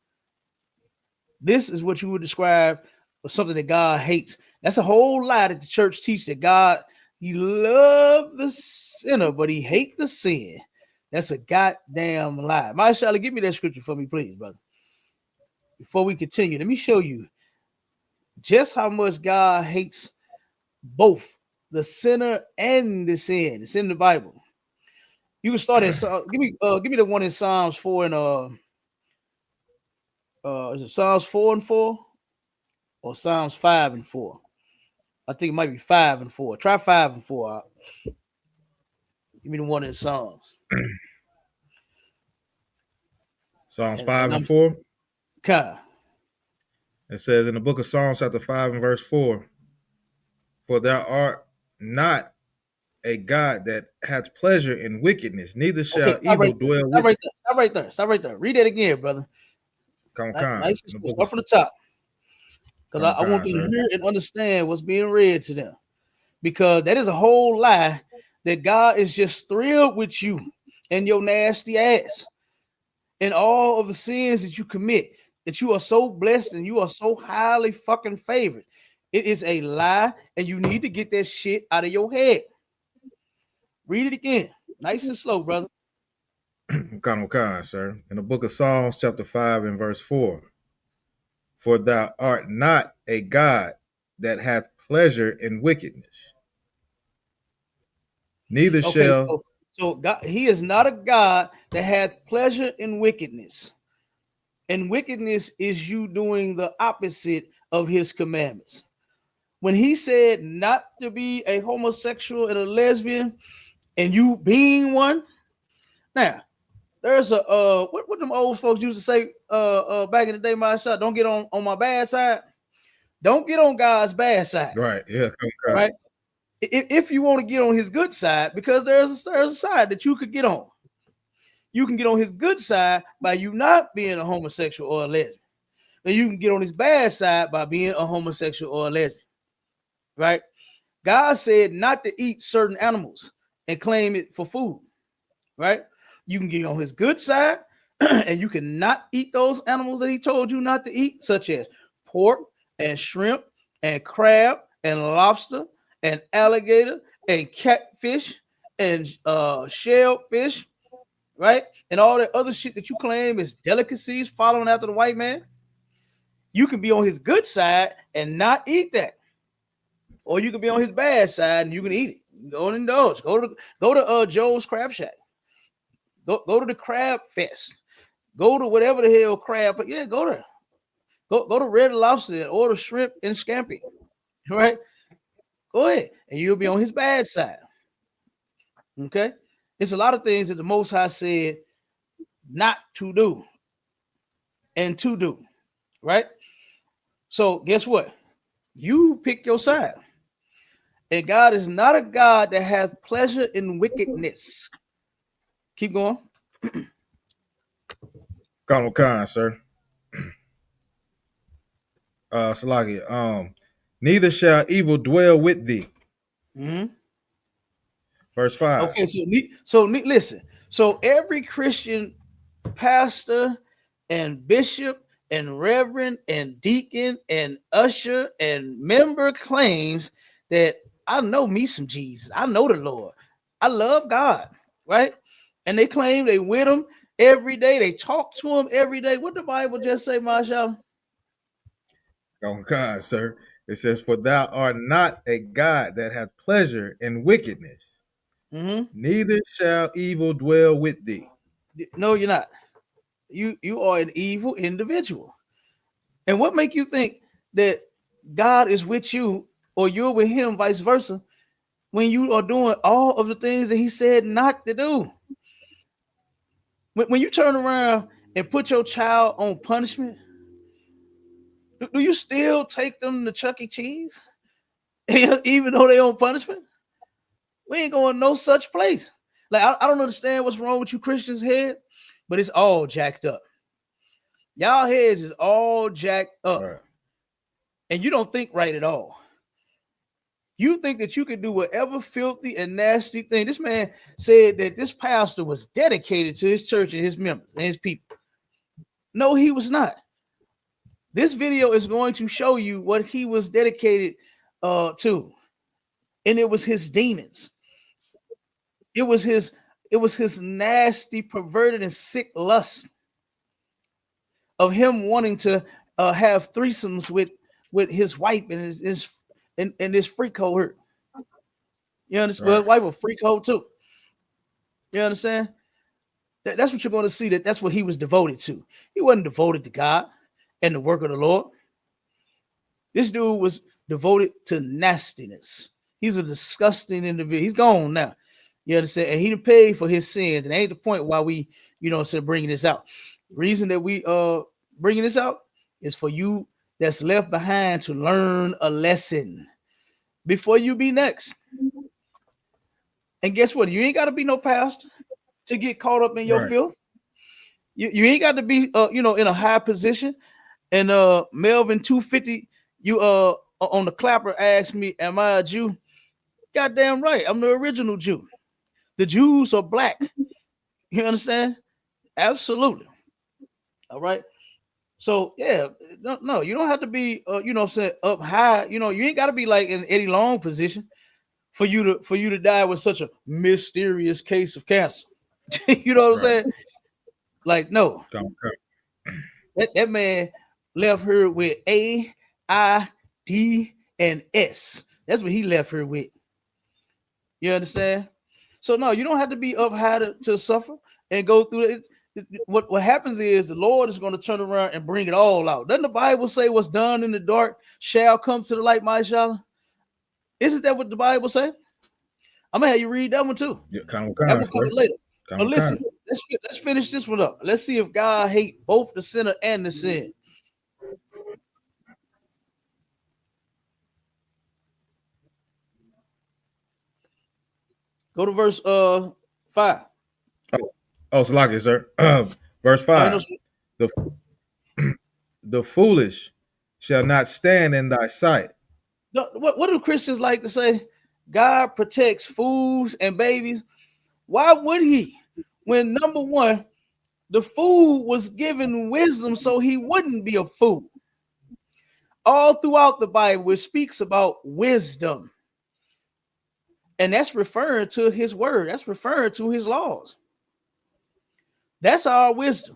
This is what you would describe as something that God hates. That's a whole lie that the church teaches, that God, he loves the sinner, but he hates the sin. That's a goddamn lie. Mashallah, give me that scripture for me, please, brother. Before we continue, let me show you just how much God hates both the sinner and the sin. It's in the Bible. You can start at give me the one in Psalms 4 and is it Psalms 4 and 4 or Psalms 5 and 4? I think it might be 5 and 4. Try 5 and 4 out. Give me the one in Psalms. Psalms 5 and 4. Okay. It says in the book of Psalms, chapter 5 and verse 4, for thou art not a God that hath pleasure in wickedness, neither shall evil dwell with thee. Stop right there. Read that again, brother. Nice. Start from the top. Because I want them to hear and understand what's being read to them. Because that is a whole lie that God is just thrilled with you and your nasty ass and all of the sins that you commit, that you are so blessed and you are so highly fucking favored. It is a lie, and you need to get that shit out of your head. Read it again. Nice and slow, brother. Sir. In the book of Psalms, chapter 5 and verse 4, for thou art not a God that hath pleasure in wickedness, neither shall. So God, he is not a God that hath pleasure in wickedness. And wickedness is you doing the opposite of his commandments. When he said not to be a homosexual and a lesbian, and you being one, now there's a what them old folks used to say back in the day, my shot, don't get on my bad side. Don't get on God's bad side. Right. Yeah. Right. If you want to get on his good side, because there's a side that you could get on. You can get on his good side by you not being a homosexual or a lesbian. And you can get on his bad side by being a homosexual or a lesbian. Right? God said not to eat certain animals and claim it for food. Right? You can get on his good side and you cannot eat those animals that he told you not to eat, such as pork and shrimp and crab and lobster and alligator and catfish and shellfish, right? And all that other shit that you claim is delicacies following after the white man. You can be on his good side and not eat that. Or you can be on his bad side and you can eat it. Go and indulge. Go to Joe's Crab Shack. Go to the Crab Fest. Go to whatever the hell crab. But yeah, go there. Go to Red Lobster and order shrimp and scampi. Right? Go ahead. And you'll be on his bad side. Okay? It's a lot of things that the Most High said not to do and to do. Right? So guess what? You pick your side. And God is not a God that has pleasure in wickedness. Keep going. Sir. Salaki, neither shall evil dwell with thee. Mm-hmm. Verse 5. Okay, so listen. So every Christian pastor and bishop and reverend and deacon and usher and member claims that I know me some Jesus. I know the Lord. I love God, right? And they claim they with him every day. They talk to him every day. What the Bible just say, Mashallah? Sir. It says, for thou art not a God that hath pleasure in wickedness, neither shall evil dwell with thee. No, you're not. You are an evil individual. And what make you think that God is with you or you're with him, vice versa, when you are doing all of the things that he said not to do? When you turn around and put your child on punishment, do you still take them to Chuck E. Cheese? Even though they're on punishment? We ain't going no such place. Like, I don't understand what's wrong with you Christians' head, but it's all jacked up. Y'all heads is all jacked up. Right. And you don't think right at all. You think that you can do whatever filthy and nasty thing. This man said that this pastor was dedicated to his church and his members and his people. No, he was not. This video is going to show you what he was dedicated to. And it was his demons. It was his nasty, perverted, and sick lust of him wanting to have threesomes with his wife and his freak cohort. You understand? Right. Wife a freak hoe too. You understand? That's what you're going to see. That's what he was devoted to. He wasn't devoted to God and the work of the Lord. This dude was devoted to nastiness. He's a disgusting individual. He's gone now. You understand? And he didn't pay for his sins. And ain't the point why we, bringing this out. The reason that we bringing this out is for you that's left behind to learn a lesson before you be next. And guess what? You ain't got to be no pastor to get caught up in your filth. You ain't got to be in a high position. And Melvin 250, you on the clapper asked me, am I a Jew? Goddamn right, I'm the original Jew. The Jews are black. You understand? Absolutely. All right. So yeah, no, you don't have to be up high. You ain't got to be like in Eddie Long position for you to die with such a mysterious case of cancer. You know what I'm saying? Like, no. That man left her with A, I, D, and S. That's what he left her with. You understand? So no, you don't have to be up high to suffer and go through it. What happens is the Lord is going to turn around and bring it all out. Doesn't the Bible say what's done in the dark shall come to the light, my child? Isn't that what the Bible say? I'm gonna have you read that one too. Yeah, come later. But listen, let's finish this one up. Let's see if God hate both the sinner and the sin. Go to verse 5. Oh, Salaki, sir. Verse 5. The foolish shall not stand in thy sight. What do Christians like to say? God protects fools and babies. Why would he? When number one, the fool was given wisdom so he wouldn't be a fool. All throughout the Bible, it speaks about wisdom. And that's referring to his word. That's referring to his laws. That's our wisdom.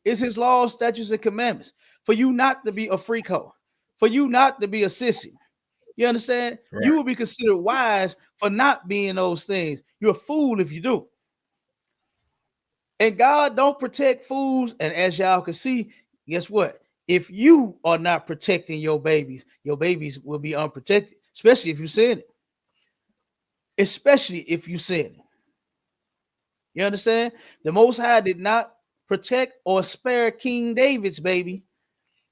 It's his laws, statutes, and commandments. For you not to be a freak hoe. For you not to be a sissy. You understand? Right. You will be considered wise for not being those things. You're a fool if you do. And God don't protect fools. And as y'all can see, guess what? If you are not protecting your babies will be unprotected, especially if you sin it. Especially if you sin it. You understand? The Most High did not protect or spare King David's baby.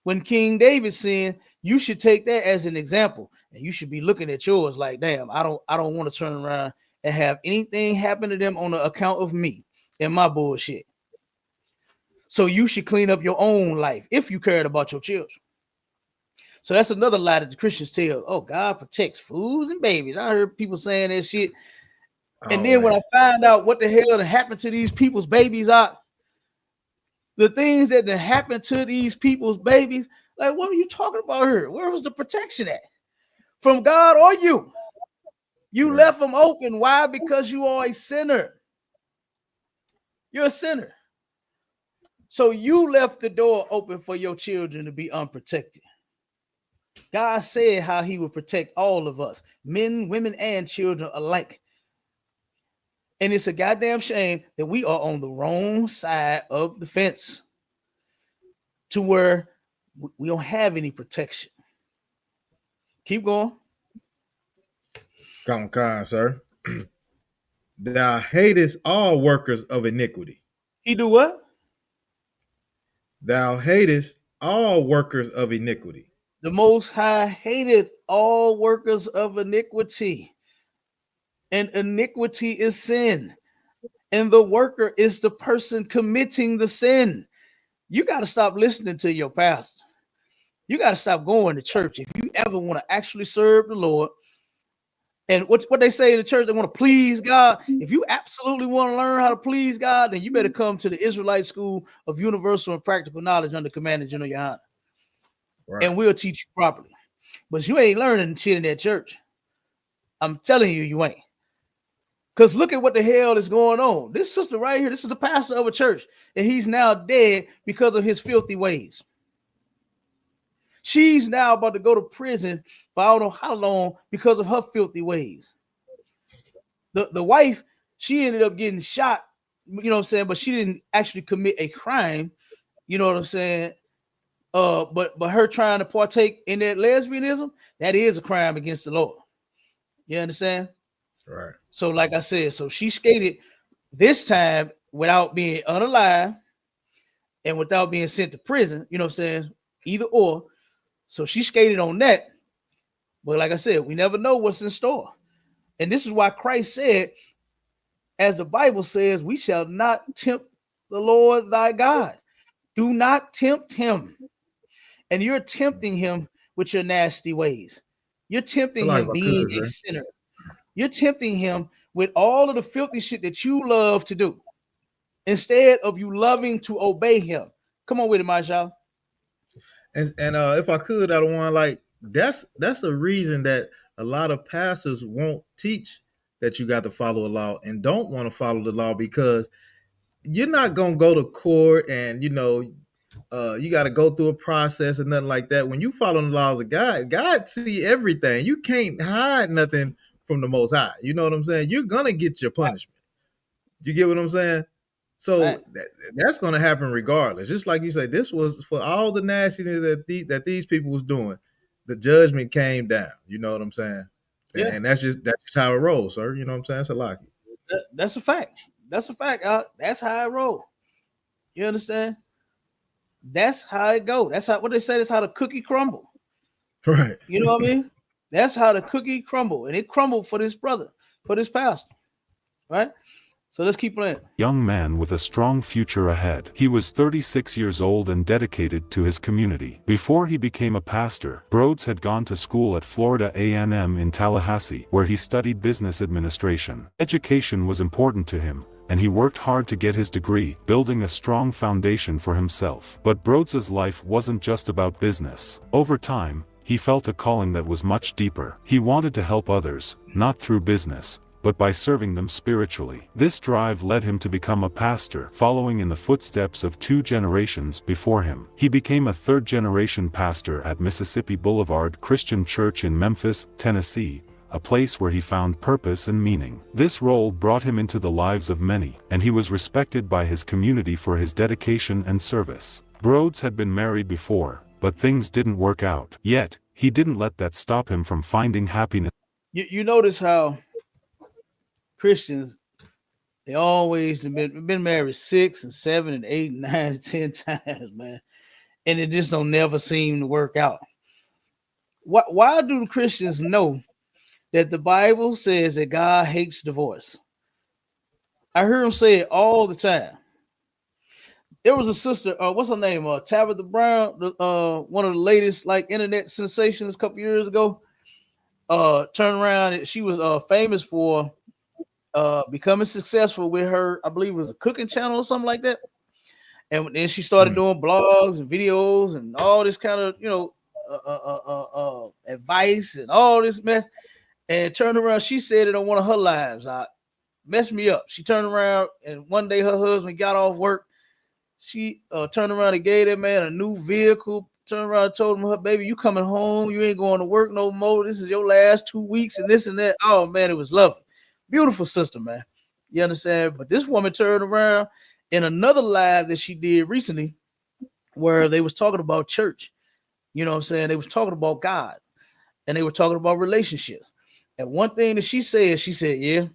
When King David sinned, you should take that as an example. And you should be looking at yours like, damn, I don't want to turn around and have anything happen to them on the account of me and my bullshit. So you should clean up your own life if you cared about your children. So that's another lie that the Christians tell. Oh, God protects fools and babies. I heard people saying that shit. And then when I find out what the hell happened to these people's babies, the things that happened to these people's babies, like, what are you talking about here? Where was the protection at? From God or you? You left them open. Why? Because you are a sinner. You're a sinner. So you left the door open for your children to be unprotected. God said how he would protect all of us, men, women, and children alike. And it's a goddamn shame that we are on the wrong side of the fence to where we don't have any protection. Keep going. Come on, sir. Thou hatest all workers of iniquity. He do what? Thou hatest all workers of iniquity. The Most High hated all workers of iniquity. And iniquity is sin. and the worker is the person committing the sin. You got to stop listening to your pastor. You got to stop going to church if you ever want to actually serve the Lord. And what they say in the church, they want to please God. If you absolutely want to learn how to please God, then you better come to the Israelite School of Universal and Practical Knowledge under Commander General YAHANNA. Right. And we'll teach you properly. But you ain't learning shit in that church. I'm telling you, you ain't. Because look at what the hell is going on. This sister right here, this is a pastor of a church, and he's now dead because of his filthy ways. She's now about to go to prison for I don't know how long because of her filthy ways. The wife, she ended up getting shot, you know what I'm saying, but she didn't actually commit a crime, you know what I'm saying? But her trying to partake in that lesbianism, that is a crime against the Lord. You understand? Right. So like I said, so she skated this time without being unalive and without being sent to prison, you know what I'm saying? Either or. So she skated on that. But like I said, we never know what's in store. And this is why Christ said, as the Bible says, we shall not tempt the Lord thy God. Do not tempt him. And you're tempting him with your nasty ways. You're tempting him being a sinner. You're tempting him with all of the filthy shit that you love to do instead of you loving to obey him. Come on with it, Marshall. And if I could, I don't want like that's a reason that a lot of pastors won't teach that you got to follow a law and don't want to follow the law because you're not gonna go to court and you got to go through a process and nothing like that. When you follow the laws of God, God see everything. You can't hide nothing from the Most High. You know what I'm saying? You're gonna get your punishment. You get what I'm saying? So that's going to happen regardless. Just like you say, this was for all the nastiness that these people was doing. The judgment came down. You know what I'm saying? Yeah. And that's just how it rolls, sir. You know what I'm saying? That's a lock. That's a fact. That's a fact. That's how it rolls. You understand? That's how it go. That's how what they say. That's how the cookie crumble. Right. You know what I mean? That's how the cookie crumble, and it crumbled for this brother, for this pastor, right? So let's keep playing. Young man with a strong future ahead. He was 36 years old and dedicated to his community. Before he became a pastor, Broads had gone to school at Florida A&M in Tallahassee, where he studied business administration. Education was important to him, and he worked hard to get his degree, building a strong foundation for himself. But Broads's life wasn't just about business. Over time, he felt a calling that was much deeper. He wanted to help others, not through business, but by serving them spiritually. This drive led him to become a pastor, following in the footsteps of 2 generations before him. He became a 3rd-generation pastor at Mississippi Boulevard Christian Church in Memphis, Tennessee, a place where he found purpose and meaning. This role brought him into the lives of many, and he was respected by his community for his dedication and service. Broads had been married before, but things didn't work out. Yet, he didn't let that stop him from finding happiness. You notice how Christians, they always been married 6 and 7 and 8 and 9 and 10 times, man. And it just don't never seem to work out. Why do the Christians know that the Bible says that God hates divorce? I hear them say it all the time. There was a sister, what's her name? Tabitha Brown, one of the latest like internet sensations a couple years ago. Turned around, she was famous for becoming successful with her, I believe it was a cooking channel or something like that. And then she started doing blogs and videos and all this kind of, advice and all this mess. And turned around, she said it on one of her lives. Messed me up. She turned around and one day her husband got off work. She turned around and gave that man a new vehicle. Turned around and told him, her baby, you coming home. You ain't going to work no more. This is your last 2 weeks and this and that. Oh, man, it was lovely. Beautiful sister, man. You understand? But this woman turned around in another live that she did recently where they was talking about church. You know what I'm saying? They was talking about God and they were talking about relationships. And one thing that she said, yeah,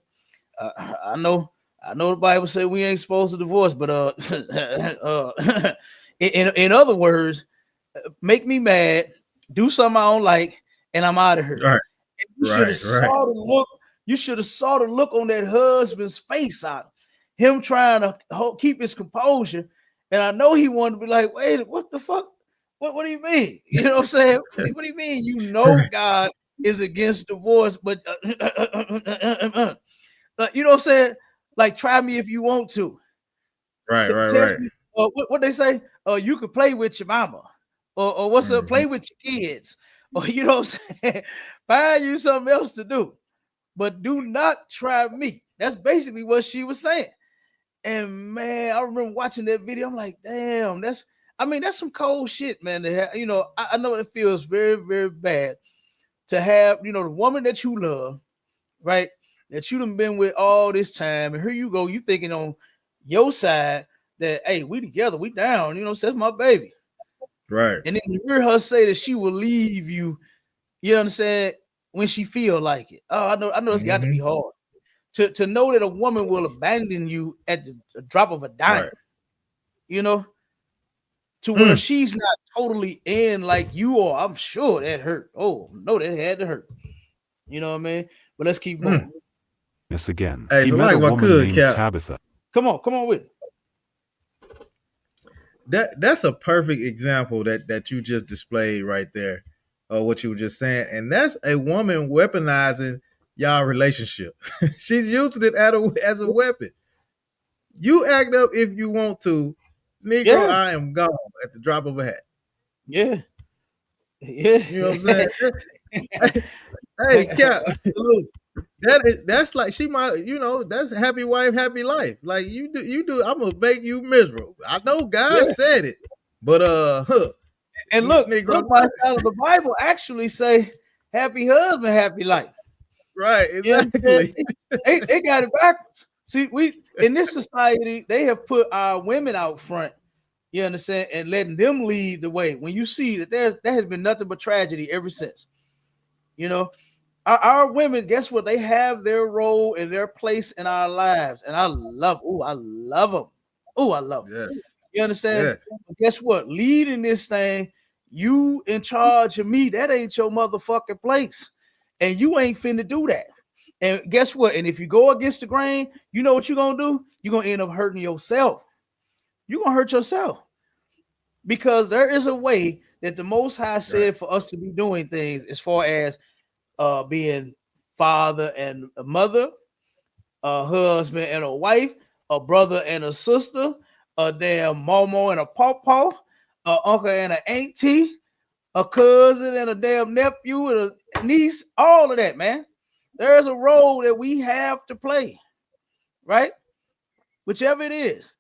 I know the Bible said we ain't supposed to divorce, but in other words, make me mad, do something I don't like, and I'm out of here. Right. You should have saw the look. You should have saw the look on that husband's face out. him trying to keep his composure. And I know he wanted to be like, wait, what the fuck? What do you mean? You know what I'm saying? What do you mean? You know God is against divorce, but you know what I'm saying? Like, try me if you want to. Tell me, what they say? You could play with your mama, or what's up? Play with your kids, or you know what I'm saying? Find you something else to do, but do not try me. That's basically what she was saying. And man, I remember watching that video. I'm like, damn, that's some cold shit, man. To have, you know, I know it feels very, very bad to have, you know, the woman that you love, right? That you done been with all this time, and here you go, you thinking on your side that, hey, we together, we down, you know, that's my baby. Right. And then you hear her say that she will leave you, you understand, when she feel like it. Oh, I know it's got to be hard. To know that a woman will abandon you at the drop of a dime, you know, to where she's not totally in like you are. I'm sure that hurt. Oh, no, that had to hurt. You know what I mean? But let's keep going. Yes, again. Hey, He so met like a woman named Tabitha. Come on with it. That's a perfect example that you just displayed right there, of what you were just saying. And that's a woman weaponizing y'all relationship. She's using it as a weapon. You act up if you want to, Negro. I am gone at the drop of a hat. Yeah. You know what I'm saying? Hey, Cap. That's like she might, you know, that's happy wife, happy life. Like you do. I'm gonna make you miserable. I know God said it, but and look, my side of the Bible actually say happy husband, happy life. Right, exactly. They got it backwards. See, we in this society, they have put our women out front, you understand, and letting them lead the way. When you see that there has been nothing but tragedy ever since. You know, our women, guess what? They have their role and their place in our lives. And I love them. Oh, I love them. Yeah. You understand? Yeah. Guess what? Leading this thing, you in charge of me, that ain't your motherfucking place. And you ain't finna do that. And guess what? And if you go against the grain, you know what you're gonna do? You're gonna end up hurting yourself. You're gonna hurt yourself. Because there is a way that the Most High said for us to be doing things, as far as being father and a mother, a husband and a wife, a brother and a sister, a damn momo and a pawpaw, a uncle and an auntie, a cousin and a damn nephew and a niece, all of that, man. There's a role that we have to play, right? Whichever it is.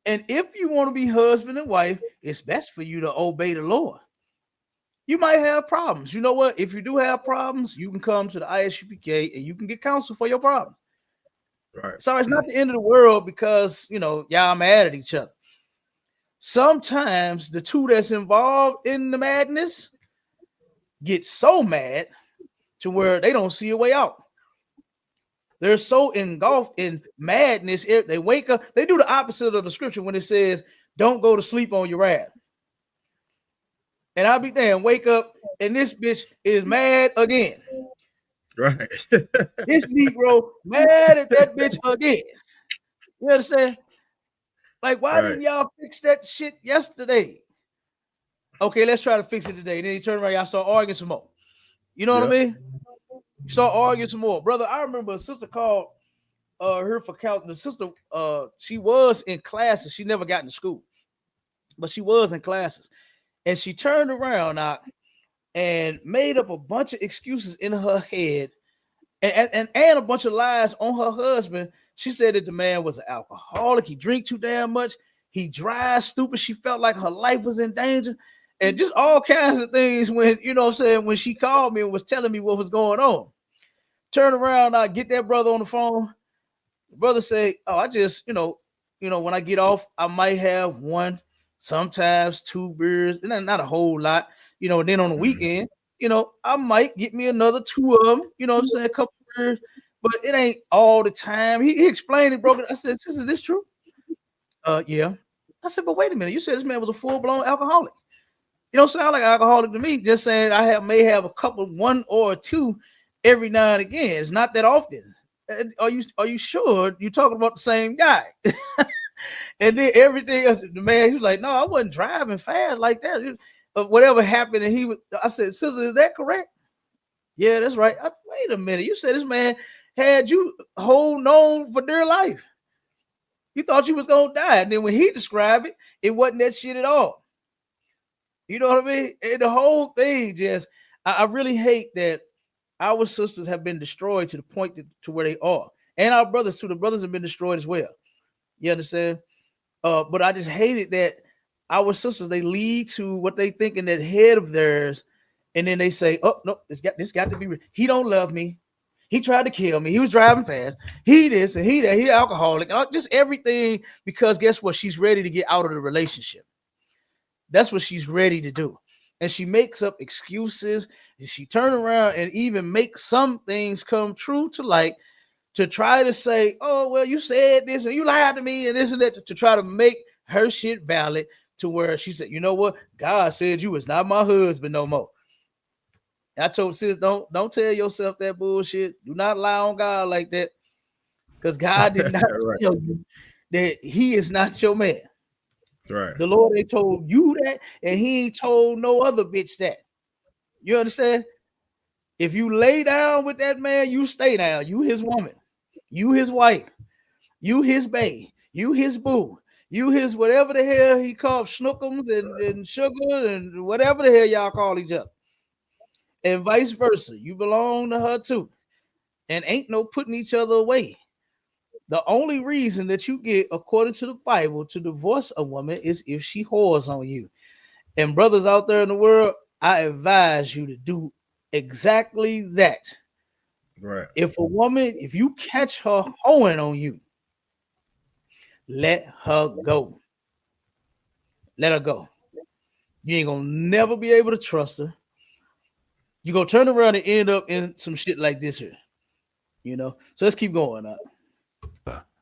And if you want to be husband and wife, it's best for you to obey the Lord. You might have problems. You know what? If you do have problems, you can come to the ISUPK and you can get counsel for your problem. Right. So it's not the end of the world because, you know, y'all mad at each other. Sometimes the two that's involved in the madness get so mad to where they don't see a way out. They're so engulfed in madness. They wake up. They do the opposite of the scripture when it says, don't go to sleep on your wrath. And I'll be damn, wake up, and this bitch is mad again. Right. This Negro mad at that bitch again. You understand? Like, why didn't y'all fix that shit yesterday? Okay, let's try to fix it today. Then you turn around, y'all start arguing some more. You know what I mean? You start arguing some more. Brother, I remember a sister called her for counting. The sister, she was in classes. She never got into school, but she was in classes. And she turned around now and made up a bunch of excuses in her head and a bunch of lies on her husband. She said that the man was an alcoholic. He drank too damn much. He drives stupid. She felt like her life was in danger. And just all kinds of things when, you know what I'm saying, when she called me and was telling me what was going on. Turn around, I get that brother on the phone. The brother say, oh, I just, you know, when I get off, I might have one, sometimes two beers, and not a whole lot, you know, and then on the weekend, you know, I might get me another two of them, you know what I'm saying, a couple beers, but it ain't all the time. He explained it, broken. I said, is this true? Yeah. I said, but wait a minute, you said this man was a full-blown alcoholic. You don't sound like an alcoholic to me. Just saying I may have a couple, one or two every now and again. It's not that often. Are you sure you talking about the same guy? And then everything else, the man, he was like, no, I wasn't driving fast like that. Whatever happened, and I said, sister, is that correct? Yeah, that's right. Wait a minute. You said this man had you holding on for dear life. You thought you was gonna die. And then when he described it, it wasn't that shit at all. You know what I mean? And the whole thing just, I really hate that our sisters have been destroyed to the point to where they are. And our brothers too. The brothers have been destroyed as well. You understand? But I just hated that our sisters, they lead to what they think in that head of theirs, and then they say, oh no, this got to be real. He don't love me. He tried to kill me. He was driving fast. He this and he that. He alcoholic. Just everything, because guess what? She's ready to get out of the relationship. That's what she's ready to do. And she makes up excuses. And she turn around and even makes some things come true to light, to try to say, oh, well, you said this and you lied to me and this and that, to try to make her shit valid, to where she said, you know what? God said you was not my husband no more. I told sis, don't tell yourself that bullshit. Do not lie on God like that, because God did not Right. tell you that he is not your man. Right. The Lord ain't told you that, and he ain't told no other bitch that. You understand? If you lay down with that man, you stay down. You his woman. You his wife. You his bae. You his boo. You his whatever the hell he called schnookums and sugar and whatever the hell y'all call each other. And vice versa. You belong to her too. And ain't no putting each other away. The only reason that you get, according to the Bible, to divorce a woman is if she whores on you. And brothers out there in the world, I advise you to do exactly that. Right. If you catch her hoeing on you, let her go. Let her go. You ain't gonna never be able to trust her. You're gonna turn around and end up in some shit like this here. You know? So let's keep going up.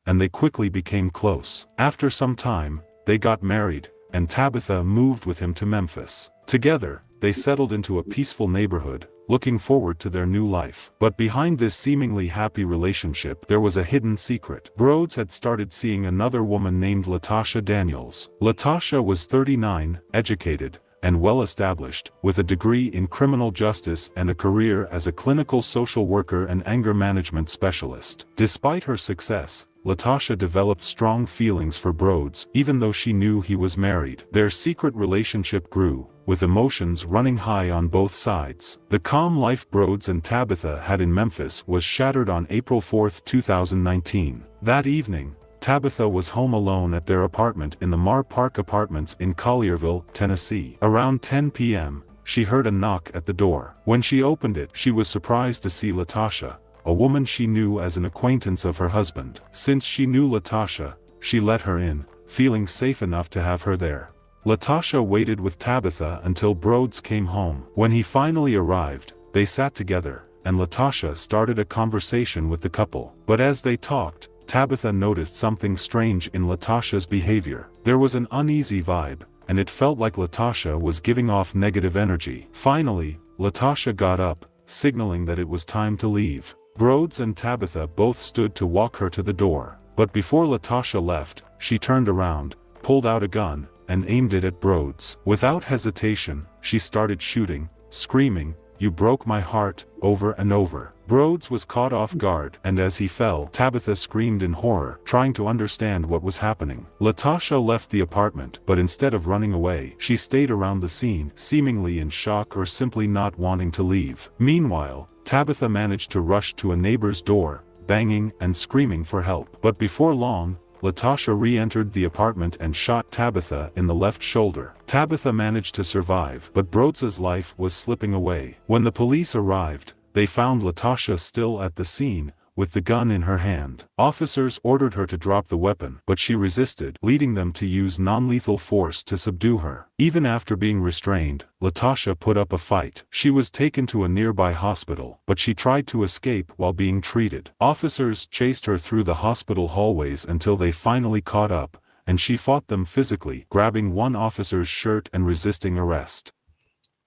And they quickly became close. After some time, they got married, and Tabitha moved with him to Memphis. Together, they settled into a peaceful neighborhood, looking forward to their new life. But behind this seemingly happy relationship, there was a hidden secret. Rhodes had started seeing another woman named Latasha Daniels. Latasha was 39, educated, and well-established, with a degree in criminal justice and a career as a clinical social worker and anger management specialist. Despite her success, Latasha developed strong feelings for Rhodes, even though she knew he was married. Their secret relationship grew, with emotions running high on both sides. The calm life Rhodes and Tabitha had in Memphis was shattered on April 4, 2019. That evening, Tabitha was home alone at their apartment in the Mar Park Apartments in Collierville, Tennessee. Around 10 p.m., she heard a knock at the door. When she opened it, she was surprised to see Latasha, a woman she knew as an acquaintance of her husband. Since she knew Latasha, she let her in, feeling safe enough to have her there. Latasha waited with Tabitha until Rhodes came home. When he finally arrived, they sat together, and Latasha started a conversation with the couple. But as they talked, Tabitha noticed something strange in Latasha's behavior. There was an uneasy vibe, and it felt like Latasha was giving off negative energy. Finally, Latasha got up, signaling that it was time to leave. Rhodes and Tabitha both stood to walk her to the door. But before Latasha left, she turned around, pulled out a gun, and aimed it at Rhodes. Without hesitation, she started shooting, screaming, "You broke my heart," over and over. Rhodes was caught off guard, and as he fell, Tabitha screamed in horror, trying to understand what was happening. Latasha left the apartment, but instead of running away, she stayed around the scene, seemingly in shock or simply not wanting to leave. Meanwhile, Tabitha managed to rush to a neighbor's door, banging and screaming for help. But before long, Latasha re-entered the apartment and shot Tabitha in the left shoulder. Tabitha managed to survive, but Rhodes's life was slipping away. When the police arrived, they found Latasha still at the scene, with the gun in her hand. Officers ordered her to drop the weapon, but she resisted, leading them to use non-lethal force to subdue her. Even after being restrained, Latasha put up a fight. She was taken to a nearby hospital, but she tried to escape while being treated. Officers chased her through the hospital hallways until they finally caught up, and she fought them physically, grabbing one officer's shirt and resisting arrest.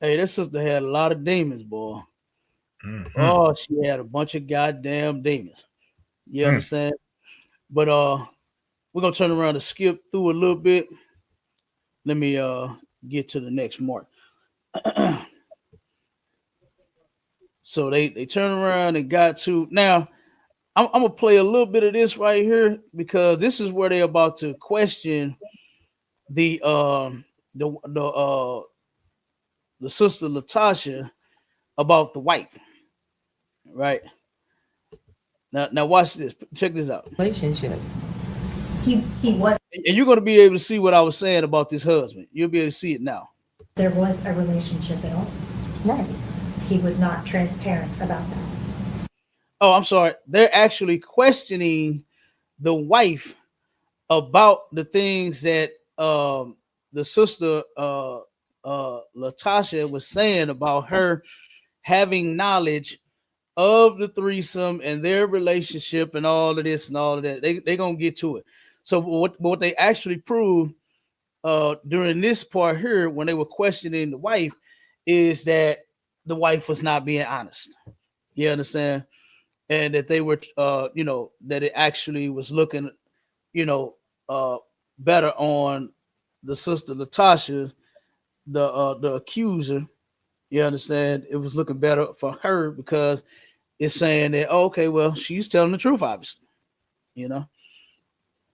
Hey, this sister had a lot of demons, boy. Mhm. Oh, she had a bunch of goddamn demons. You understand? But we're gonna turn around and skip through a little bit. Let me get to the next mark. So they turn around and got to now. I'm gonna play a little bit of this right here because this is where they're about to question the the sister Latasha about the wife. Right now, watch this. Check this out. Relationship. He was. And you're gonna be able to see what I was saying about this husband. You'll be able to see it now. There was a relationship at all. Right. He was not transparent about that. Oh, I'm sorry. They're actually questioning the wife about the things that the sister Latasha was saying about her having knowledge of the threesome and their relationship and all of this and all of that. They're gonna get to it. So what they actually proved during this part here when they were questioning the wife is that the wife was not being honest. You understand? And that they were that it actually was looking better on the sister Latasha, the accuser. You understand? It was looking better for her because it's saying that, oh, okay, well, she's telling the truth, obviously.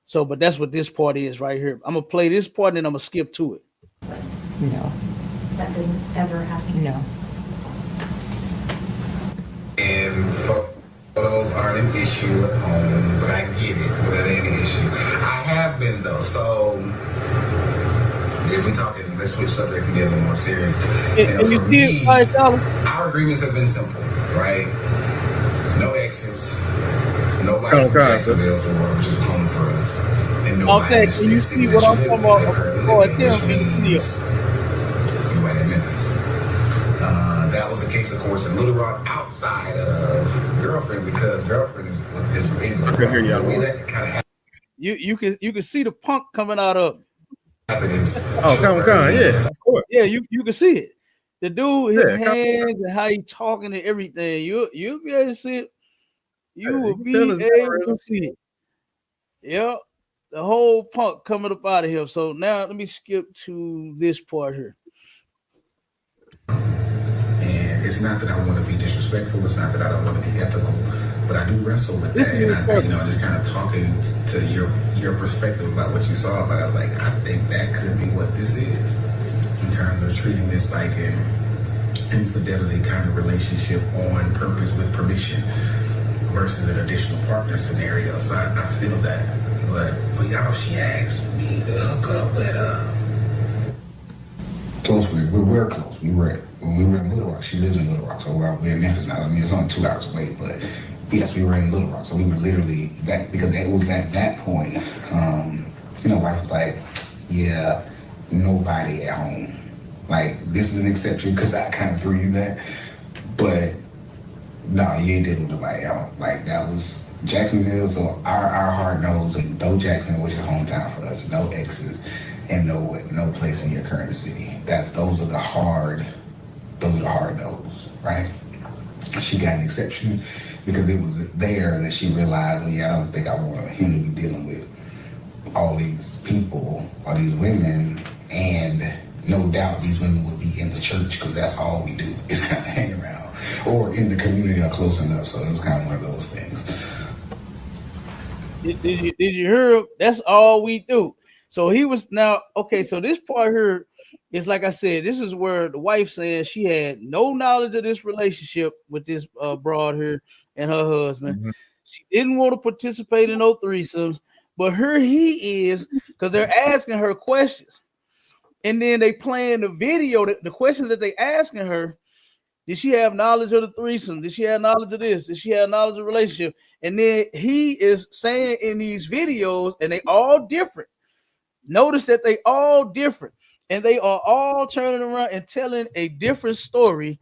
So, but that's what this part is right here. I'm gonna play this part and then I'm gonna skip to it. No. That didn't ever happen. No. And photos aren't an issue at home, but I get it, but it ain't an issue. I have been though, so if we're talking, let's switch subject and get a little more serious. For me, our agreements have been simple, right? No exes, nobody from Jacksonville for work, which is home for us. And nobody in the can you see what I'm talking about? That was the case, of course, in Little Rock, outside of girlfriend, because girlfriend is in Little Rock. We let it kind of happen. You can see the punk coming out of. Oh, come on, yeah, of course. Yeah, you can see it. The dude, his hands and how he talking and everything. You'll be able to see it. You will be able to see it. Yep, the whole punk coming up out of here. So now let me skip to this part here. It's not that I want to be disrespectful. It's not that I don't want to be ethical, but I do wrestle with that. And I just kind of talking to your perspective about what you saw. But I was like, I think that could be what this is in terms of treating this like an infidelity kind of relationship on purpose with permission versus an additional partner scenario. So I feel that. But y'all, she asked me to hook up with close. We're close. When we were in Little Rock, she lives in Little Rock, so we're in Memphis now. I mean, it's only 2 hours away, but yes, we were in Little Rock, so we were literally because it was at that point. Wife was like, "Yeah, nobody at home. Like this is an exception because I kind of threw you that, but no, you ain't dealing with nobody at home. Like that was Jacksonville, so our heart knows, and though Jacksonville, which is hometown for us, no exes, and no place in your current city. Those are the hard no's, right? She got an exception because it was there that she realized, well, yeah, I don't think I want him to be dealing with all these people, all these women, and no doubt these women would be in the church because that's all we do is kind of hang around, or in the community or close enough. So it was kind of one of those things. Did you hear? That's all we do. So he was now okay. So this part here is like I said. This is where the wife saying she had no knowledge of this relationship with this broad here and her husband. Mm-hmm. She didn't want to participate in no threesomes, but here he is because they're asking her questions, and then they playing the video. The questions that they asking her. Did she have knowledge of the threesome? Did she have knowledge of this? Did she have knowledge of the relationship? And then he is saying in these videos, and they all different. Notice that they all different, and they are all turning around and telling a different story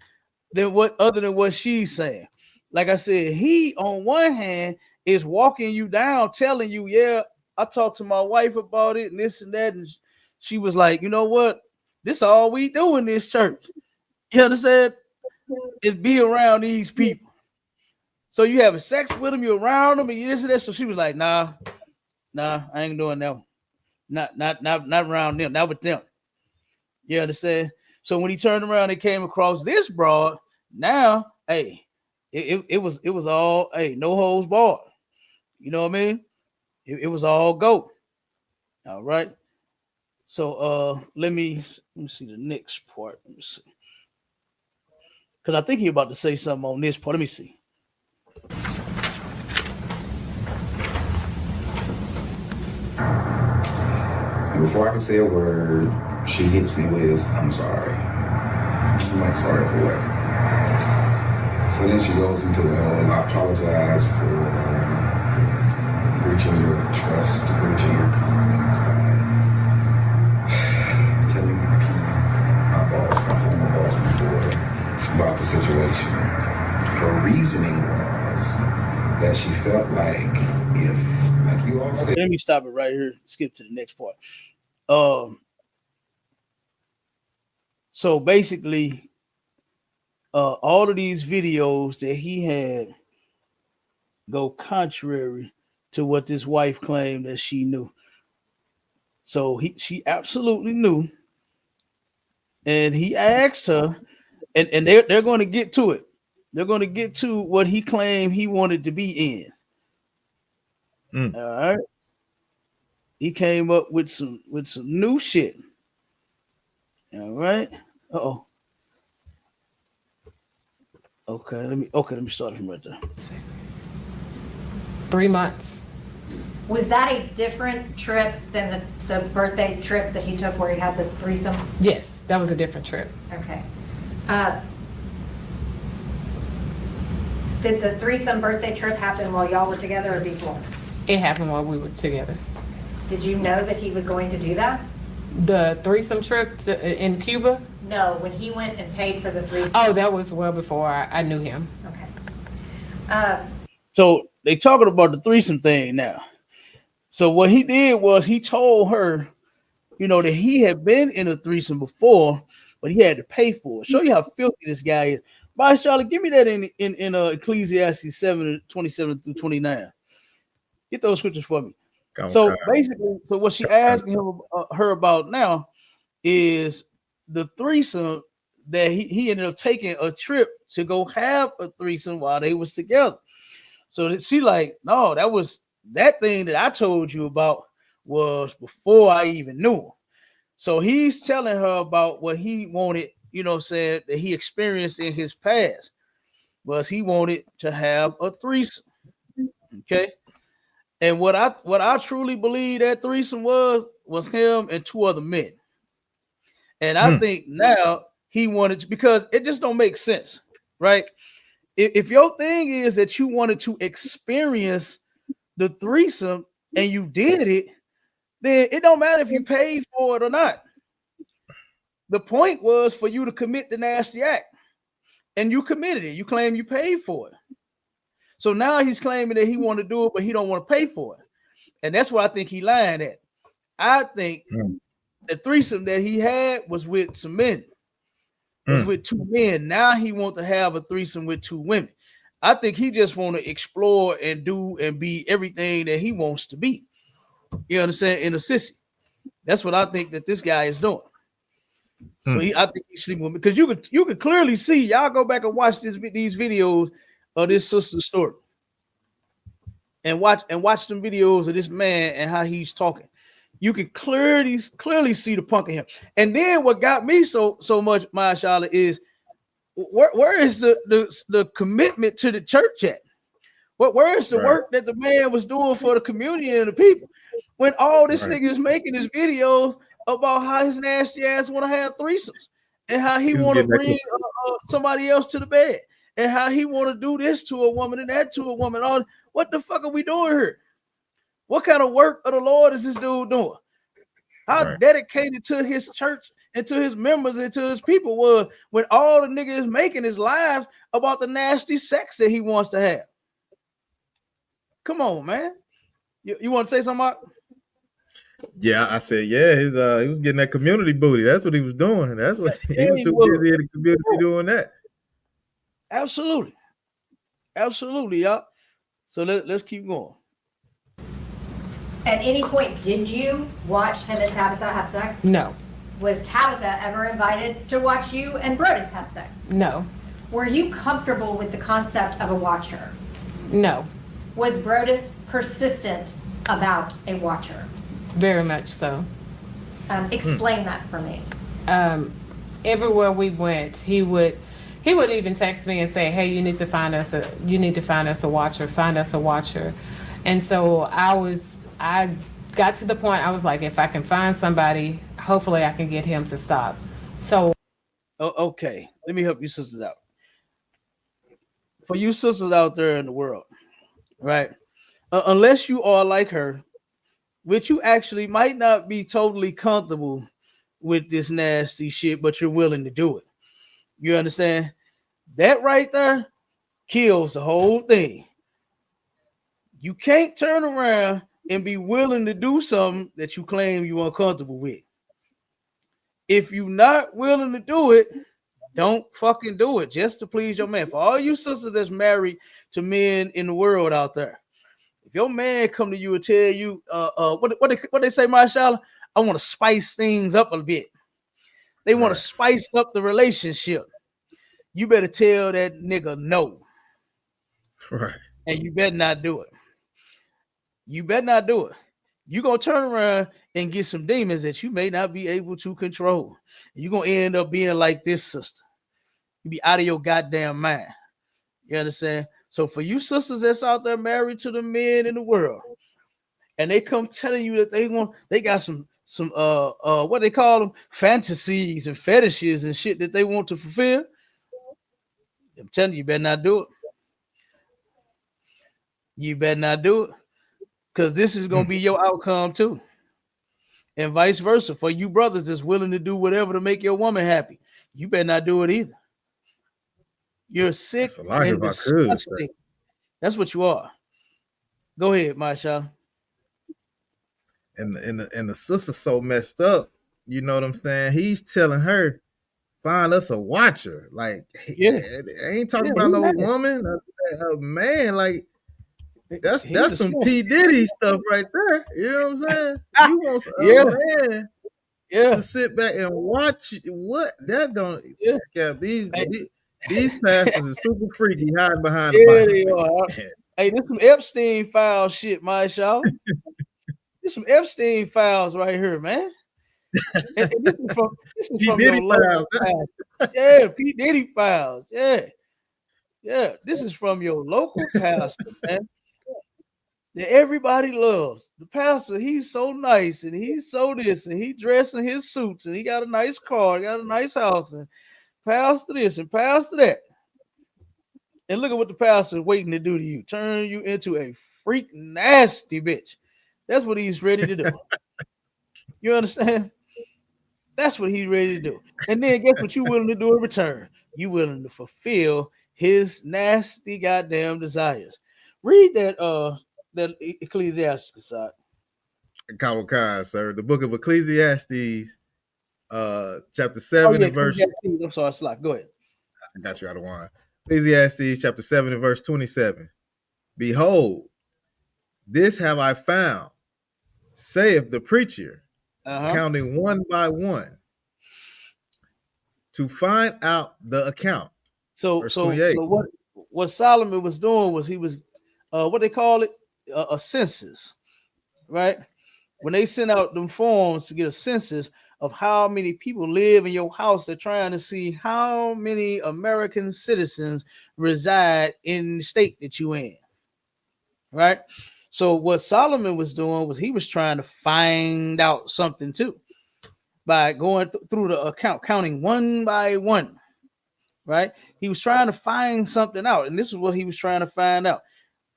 than what she's saying. Like I said, he on one hand is walking you down, telling you, yeah, I talked to my wife about it and this and that, and she was like, you know what? This all we do in this church. You understand? Is be around these people. So you having sex with him, you around him, and you this and that. So she was like, nah, I ain't doing that one. Not around them, not with them. You understand? So when he turned around and came across this broad, now, hey, it was all, hey, no holds barred. You know what I mean? It was all go. All right. So let me see the next part. Let me see. Because I think he's about to say something on this part. Let me see. Before I can say a word, she hits me with, I'm sorry. I'm like, sorry for what? So then she goes into the whole, I apologize for breaching your trust, breaching your confidence by telling my boss, my former boss before, about the situation. Her reasoning was that she felt like if, like you all said. Okay, let me stop it right here. Skip to the next part. So basically, all of these videos that he had go contrary to what this wife claimed that she knew. So she absolutely knew, and he asked her, and they're going to get to it. They're going to get to what he claimed he wanted to be in. All right. He came up with some new shit. All right. Uh-oh. Okay, let me start from right there. 3 months. Was that a different trip than the birthday trip that he took where he had the threesome? Yes, that was a different trip. Okay. Did the threesome birthday trip happen while y'all were together or before? It happened while we were together. Did you know that he was going to do that? The threesome trip in Cuba? No, when he went and paid for the threesome. Oh, that was well before I knew him. Okay. So they talking about the threesome thing now. So what he did was he told her, that he had been in a threesome before, but he had to pay for it. Show you how filthy this guy is. Bye, Charlotte, give me that in Ecclesiastes 7:27-29. Get those scriptures for me. So basically, what she asking her about now is the threesome that he ended up taking a trip to go have a threesome while they was together. So she like, no, that thing that I told you about was before I even knew him. So he's telling her about what he wanted, said that he experienced in his past was he wanted to have a threesome. Okay. And what I truly believe that threesome was him and two other men. And I think now he wanted to, because it just don't make sense, right? If your thing is that you wanted to experience the threesome and you did it, then it don't matter if you paid for it or not. The point was for you to commit the nasty act, and you committed it. You claim you paid for it. So now he's claiming that he want to do it, but he don't want to pay for it. And that's what I think he lying at. I think the threesome that he had was with some men. Was with two men. Now he wants to have a threesome with two women. I think he just want to explore and do and be everything that he wants to be. You understand? In a sissy. That's what I think that this guy is doing. So I think he's sleeping with me, because you could clearly see. Y'all go back and watch these videos of this sister's story, and watch them videos of this man and how he's talking. You can clearly see the punk in him. And then what got me so much, mashallah, is where is the commitment to the church at? Where is the work that the man was doing for the community and the people? When all this nigga is making his videos about how his nasty ass want to have threesomes and how he want to bring somebody else to the bed and how he want to do this to a woman and that to a woman. All what the fuck are we doing here? What kind of work of the Lord is this dude doing? How dedicated to his church and to his members and to his people was when all the nigga is making his lives about the nasty sex that he wants to have. Come on, man. You want to say something, Mark? Yeah, I said, he was getting that community booty. That's what he was doing. That's what he was too busy in the community doing that. Absolutely. Absolutely, y'all. So let's keep going. At any point, did you watch him and Tabitha have sex? No. Was Tabitha ever invited to watch you and Brodus have sex? No. Were you comfortable with the concept of a watcher? No. Was Brodus persistent about a watcher? Very much so. Explain that for me. Everywhere we went, he would even text me and say, "Hey, you need to find us a watcher. Find us a watcher." And so I got to the point I was like, if I can find somebody, hopefully I can get him to stop. So Okay, let me help you sisters out. For you sisters out there in the world, right? Unless you are like her, which you actually might not be totally comfortable with this nasty shit, but you're willing to do it. You understand? That right there kills the whole thing. You can't turn around and be willing to do something that you claim you're uncomfortable with. If you're not willing to do it, don't fucking do it just to please your man. For all you sisters that's married to men in the world out there, if your man come to you and tell you, what they say, Mashallah, I want to spice things up a bit. They want to spice up the relationship. You better tell that nigga no. Right. And you better not do it. You better not do it. You're going to turn around and get some demons that you may not be able to control. You're going to end up being like this sister. You be out of your goddamn mind. You understand? So for you sisters that's out there married to the men in the world, and they come telling you that they got some what they call them, fantasies and fetishes and shit that they want to fulfill, I'm telling you, you better not do it. You better not do it. Because this is going to be your outcome too. And vice versa. For you brothers that's willing to do whatever to make your woman happy, you better not do it either. You're sick and disgusting. That's what you are. Go ahead, Masha. And the sister's so messed up. You know what I'm saying? He's telling her, find us a watcher. Like, yeah, I ain't talking about no woman, a man. Like, that's some P. Diddy stuff right there. You know what I'm saying? You want a man to sit back and watch what that don't. Yeah, these pastors are super freaky, hiding behind the Bible. They are. Hey, this some Epstein file shit, Masha. This some Epstein files right here, man. And this is from your local files. Yeah, P. Diddy files. Yeah. This is from your local pastor, man. That everybody loves. The pastor, he's so nice and he's so this and he dressed in his suits and he got a nice car, got a nice house, and pastor this and pastor that. And look at what the pastor is waiting to do to you. Turn you into a freak nasty bitch. That's what he's ready to do. You understand? That's what he's ready to do. And then guess what you willing to do in return? You willing to fulfill his nasty goddamn desires. Read that Ecclesiastes side. Khan, sir. The book of Ecclesiastes, chapter 7 and verse. I'm sorry, Slack. Go ahead. I got you out of line. Ecclesiastes chapter 7 and verse 27. Behold, this have I found, saith the preacher, counting one by one, to find out the account. So what Solomon was doing was he was what they call it, a census, right? When they send out them forms to get a census of how many people live in your house, they're trying to see how many American citizens reside in the state that you in, right? So what Solomon was doing was he was trying to find out something too by going through the account, counting one by one, right? He was trying to find something out, and this is what he was trying to find out.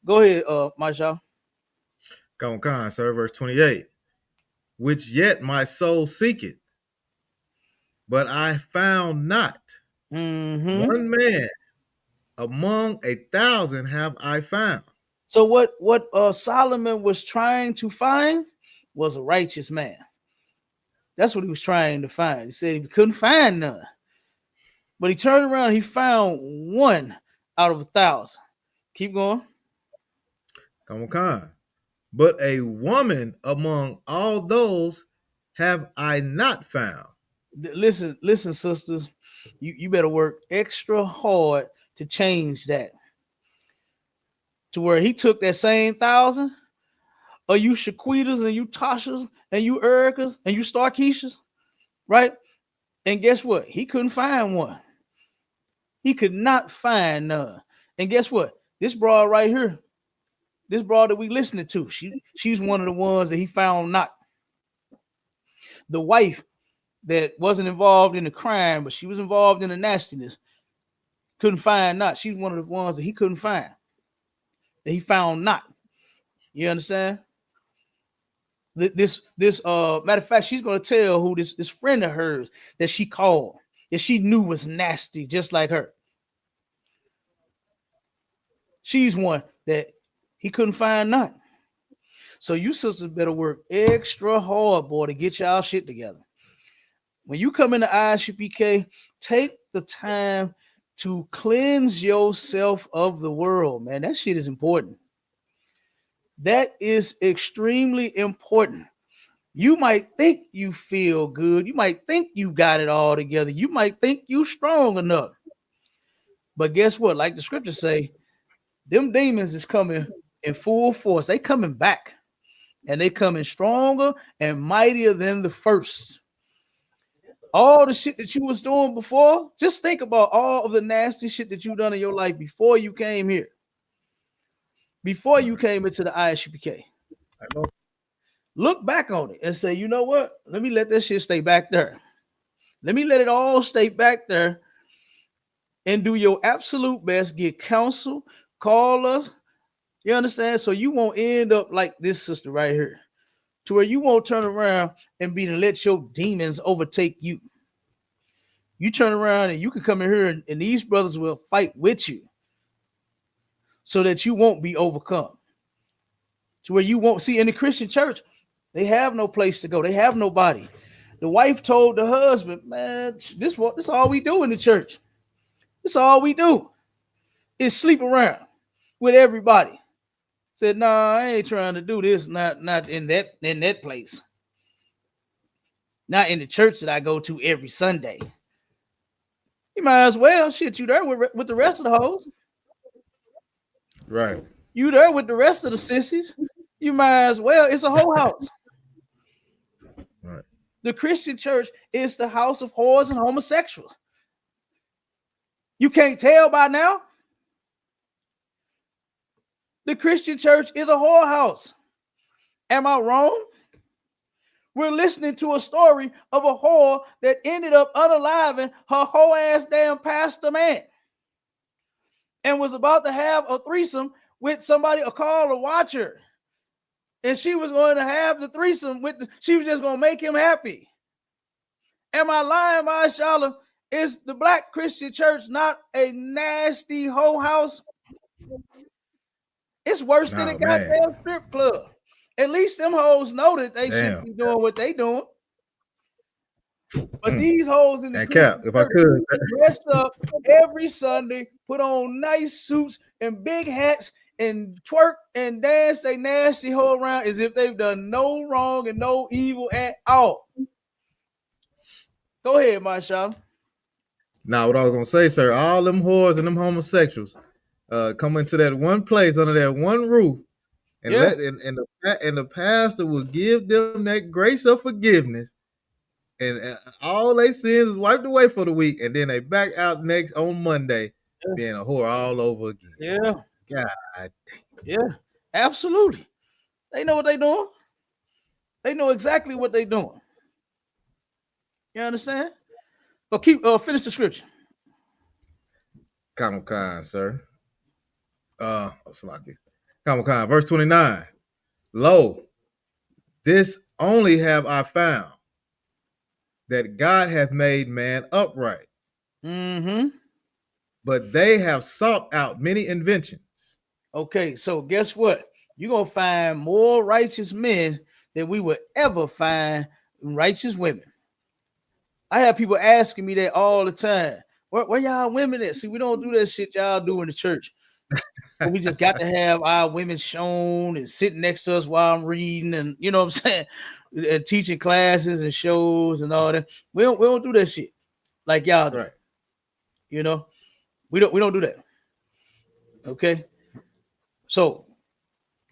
Go ahead, Masha. Khan, sir, verse 28. Which yet my soul seeketh, but I found not. One man among 1,000 have I found. So what Solomon was trying to find was a righteous man. That's what he was trying to find. He said he couldn't find none. But he turned around, he found one out of 1,000. Keep going. Come on. But a woman among all those have I not found. Listen, sisters. You better work extra hard to change that. To where he took that same 1,000, or you Shaquitas and you Tashas and you Ericas and you Starkeishas, right? And guess what? He couldn't find one. He could not find none. And guess what? This broad right here, this broad that we listening to, she's one of the ones that he found not. The wife that wasn't involved in the crime, but she was involved in the nastiness, couldn't find not. She's one of the ones that he couldn't find, that he found not. You understand? This matter of fact, she's gonna tell who this friend of hers that she called, that she knew was nasty, just like her. She's one that he couldn't find not. So you sisters better work extra hard, boy, to get y'all shit together. When you come into ISUPK, take the time to cleanse yourself of the world, man. That shit is important. That is extremely important. You might think you feel good. You might think you got it all together. You might think you strong enough. But guess what? Like the scriptures say, them demons is coming in full force. They coming back. And they coming stronger and mightier than the first. All the shit that you was doing before, just think about all of the nasty shit that you done in your life before you came here. Before you came into the ISUPK. Look back on it and say, you know what? Let me let that shit stay back there. Let me let it all stay back there and do your absolute best. Get counsel, call us. You understand? So you won't end up like this sister right here, to where you won't turn around and be to let your demons overtake you. You turn around and you can come in here and these brothers will fight with you so that you won't be overcome. To where you won't see in the Christian church, they have no place to go. They have nobody. The wife told the husband, man, this all we do in the church. This all we do is sleep around with everybody. Said, no, I ain't trying to do this. Not in that place. Not in the church that I go to every Sunday. You might as well shit you there with the rest of the hoes. Right. You there with the rest of the sissies. You might as well. It's a whole house. Right. The Christian church is the house of whores and homosexuals. You can't tell by now. The Christian church is a whorehouse. Am I wrong? We're listening to a story of a whore that ended up unaliving her whole ass damn pastor man and was about to have a threesome with somebody, a caller watcher. And she was going to have the threesome she was just going to make him happy. Am I lying, my Shala? Is the Black Christian church not a nasty whole house? It's worse than a goddamn strip club. At least them hoes know that they shouldn't be doing what they doing. But these hoes in the Cap, if I could, dress up every Sunday, put on nice suits and big hats and twerk and dance they nasty hoe around as if they've done no wrong and no evil at all. Go ahead, my shop. Now, what I was gonna say, sir, all them whores and them homosexuals come into that one place under that one roof, and the pastor will give them that grace of forgiveness, and all they sins is wiped away for the week, and then they back out next on Monday, being a whore all over again. Yeah. God damn. Yeah, absolutely. They know what they doing. They know exactly what they doing. You understand? But finish the scripture. Khan, sir. Salaki. Khan, verse 29. Lo, this only have I found, that God hath made man upright. Mm-hmm. But they have sought out many inventions. Okay, so guess what? You're going to find more righteous men than we would ever find righteous women. I have people asking me that all the time. Where y'all women at? See, we don't do that shit y'all do in the church. But we just got to have our women shown and sitting next to us while I'm reading, and you know what I'm saying, and teaching classes and shows and all that. We don't do that shit like y'all do. Right. You know, we don't do that. Okay, so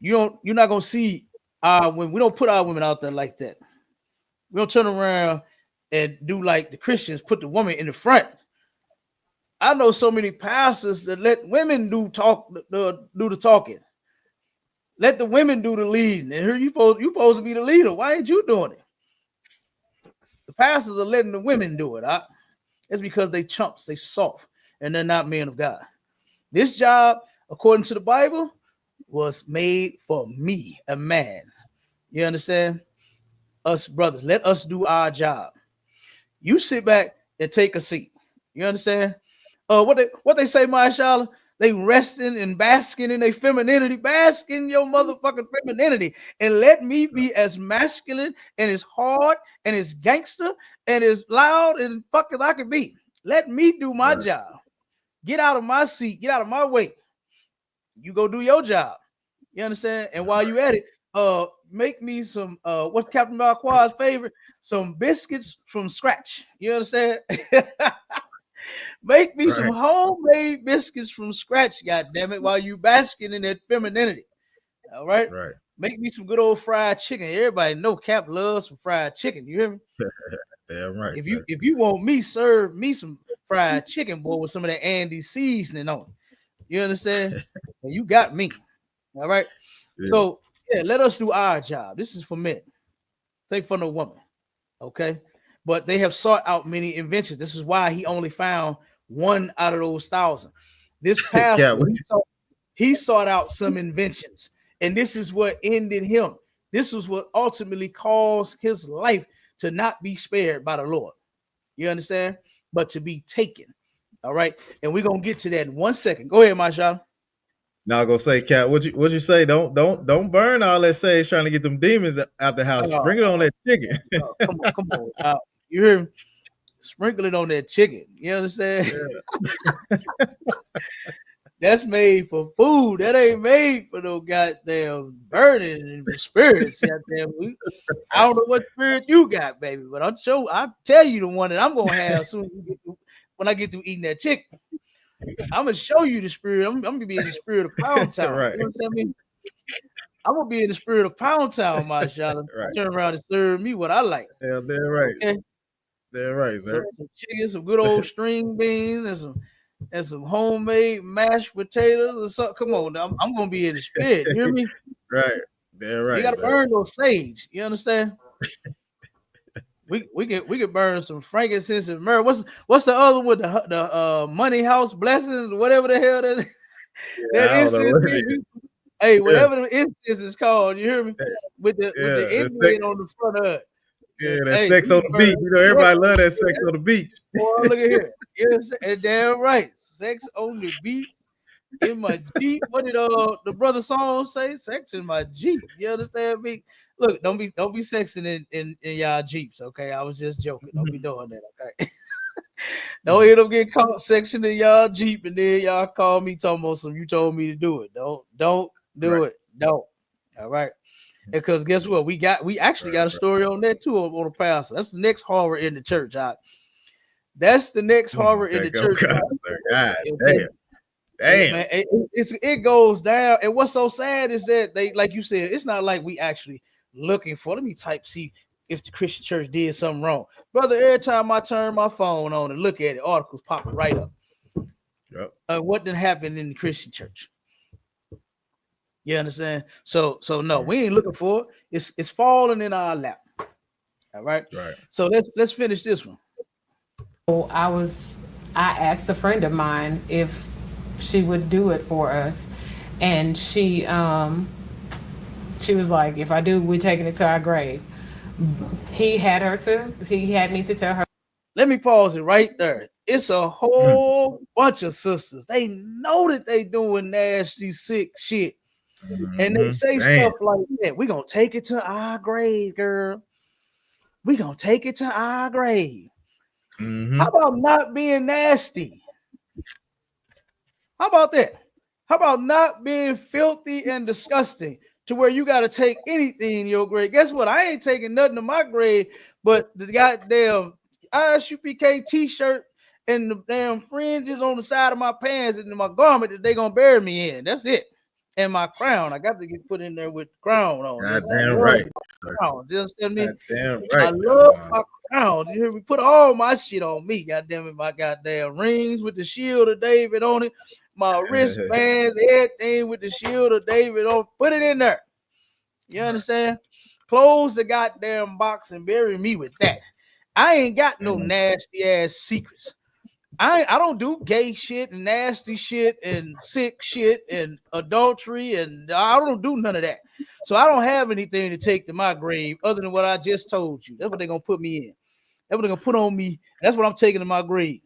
you're not gonna see when we don't put our women out there like that. We don't turn around and do like the Christians, put the woman in the front. I know so many pastors that let women do the talking. Let the women do the leading. And here you supposed to be the leader. Why ain't you doing it? The pastors are letting the women do it. It's because they chumps, they soft, and they're not men of God. This job, according to the Bible, was made for me, a man. You understand? Us brothers, let us do our job. You sit back and take a seat. You understand? What they say, Mashallah, they resting and basking in their femininity, basking your motherfucking femininity, and let me be as masculine and as hard and as gangster and as loud and fucking I can be. Let me do my job. Get out of my seat. Get out of my way. You go do your job. You understand? And while you at it, make me some what's Captain Malqua's favorite? Some biscuits from scratch. You understand? Make me some homemade biscuits from scratch, goddammit, while you basking in that femininity. All right? Right. Make me some good old fried chicken. Everybody know Cap loves some fried chicken. You hear me? Damn right. If you want me, serve me some fried chicken, boy, with some of that Andy seasoning on it. You understand? And you got me. All right. Yeah. So yeah, let us do our job. This is for men. Take for no woman. Okay. But they have sought out many inventions. This is why he only found one out of those 1,000. This pastor, he sought out some inventions, and this is what ended him. This was what ultimately caused his life to not be spared by the Lord. You understand? But to be taken. All right. And we're gonna get to that in 1 second. Go ahead, Masha. Now I'm gonna say, Cat, what you say? Don't burn all that sage trying to get them demons out the house. Bring it on that chicken. Come on. You hear me? Sprinkle it on that chicken. You understand? Yeah. That's made for food. That ain't made for no goddamn burning and spirits. Goddamn. I don't know what spirit you got, baby, but I'll tell you the one that I'm gonna have soon when I get through eating that chicken. I'm gonna show you the spirit. I'm gonna be in the spirit of Pound Town. Right. You know what I mean? I'm gonna be in the spirit of Pound Town, my shot. Right. Turn around and serve me what I like. Yeah, they're right. Okay? They're right, sir. Some chicken, some good old string beans, and some homemade mashed potatoes or something. Come on, I'm gonna be in the spirit. You hear me? Right. They're right. You gotta burn those sage. You understand? We can burn some frankincense and myrrh. What's the other one? The money house blessings, whatever the hell that incense. Hey, whatever the incense is called, you hear me? With the Indian on the front of it. Yeah, that sex on the beach. You know, everybody love that sex on the beach. Boy, look at here. Yes, damn right. Sex on the beach in my Jeep. What did the brother song say? Sex in my Jeep. You understand me? Look, don't be sexing in y'all Jeeps, okay? I was just joking. Don't be doing that, okay? Don't end up getting caught sexing in y'all Jeep and then y'all call me talking about some you told me to do it. Don't do it. Don't. All right. Because guess what? We actually got a story on that too on the pastor. That's the next horror in the church. That's the next horror in the church. God damn. Man, it goes down. And what's so sad is that they, like you said, it's not like we actually looking for. Let me see if the Christian church did something wrong, brother. Every time I turn my phone on and look at it, articles popping right up. Yep. What did happen in the Christian church? You understand? So no, we ain't looking for it. It's falling in our lap. All right. Right. So let's finish this one. I asked a friend of mine if she would do it for us, and she was like, if I do, we're taking it to our grave. He had me to tell her. Let me pause it right there. It's a whole bunch of sisters. They know that they doing nasty, sick shit. And they say stuff like that. We're going to take it to our grave, girl. We're going to take it to our grave. How about not being nasty? How about that? How about not being filthy and disgusting to where you got to take anything in your grave? Guess what? I ain't taking nothing to my grave but the goddamn ISUPK t-shirt and the damn fringes on the side of my pants and my garment that they gonna bury me in. That's it. And my crown. I got to get put in there with the crown on. Goddamn right. Crown. You understand me? Goddamn I right. love my crown. You hear me? Put all my shit on me. Goddamn it, my goddamn rings with the shield of David on it, my wristbands, everything with the shield of David on. Put it in there. You understand? Close the goddamn box and bury me with that. I ain't got no nasty ass secrets. I don't do gay shit and nasty shit and sick shit and adultery, and I don't do none of that. So I don't have anything to take to my grave other than what I just told you. That's what they're gonna put me in. That's what they're gonna put on me. That's what I'm taking to my grave.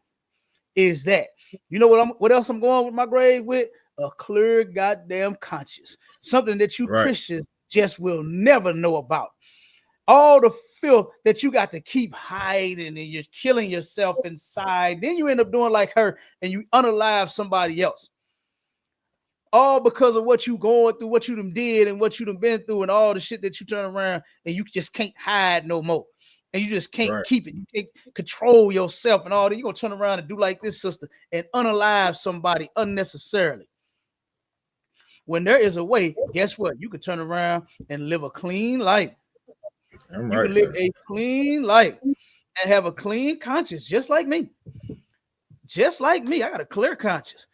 Is that, you know what else I'm going with my grave with? A clear goddamn conscience. Something that you Christians just will never know about. All the filth that you got to keep hiding and you're killing yourself inside. Then you end up doing like her and you unalive somebody else. All because of what you going through, what you done did and what you done been through and all the shit that you turn around and you just can't hide no more. And you just can't keep it. You can't control yourself and all that. You're going to turn around and do like this, sister, and unalive somebody unnecessarily. When there is a way, guess what? You can turn around and live a clean life. You can live a clean life and have a clean conscience, just like me. Just like me. I got a clear conscience.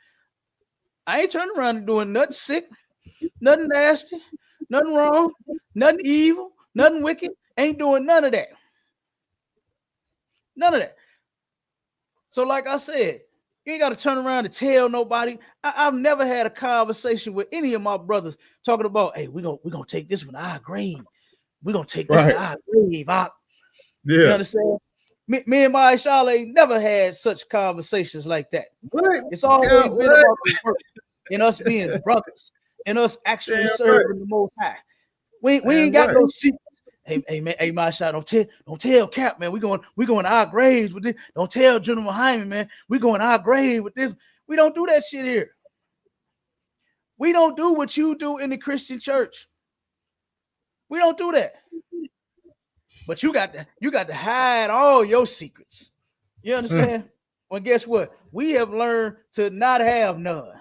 I ain't turning around and doing nothing sick, nothing nasty, nothing wrong, nothing evil, nothing wicked. Ain't doing none of that. None of that. So like I said, you ain't got to turn around and tell nobody. I've never had a conversation with any of my brothers talking about, hey, we're gonna take this one to our grave. We're gonna take this to our grave. You understand? Me and my Shale ain't never had such conversations like that. It's always been about the work and us being brothers and us actually serving the Most High. We ain't got no secrets. Hey man, hey my shot. Don't tell Cap, man. We going to our graves with this. Don't tell General Hyman, man. We going to our grave with this. We don't do that shit here. We don't do what you do in the Christian church. We don't do that. But you got to hide all your secrets. You understand? Well, guess what? We have learned to not have none.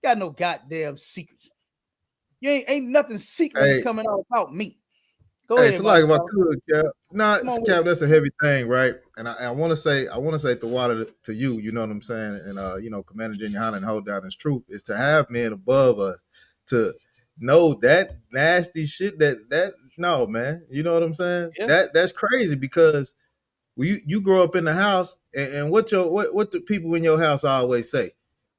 Got no goddamn secrets. You ain't nothing secretly coming out about me. Go ahead. So like if I could, Cap. Cap, that's a heavy thing, right? And I want to say the water to you, you know what I'm saying? And you know, Commander YAHANNA and hold down his truth is to have men above us to know that nasty shit that no, man. You know what I'm saying? Yeah. That's crazy because you grow up in the house and what the people in your house always say?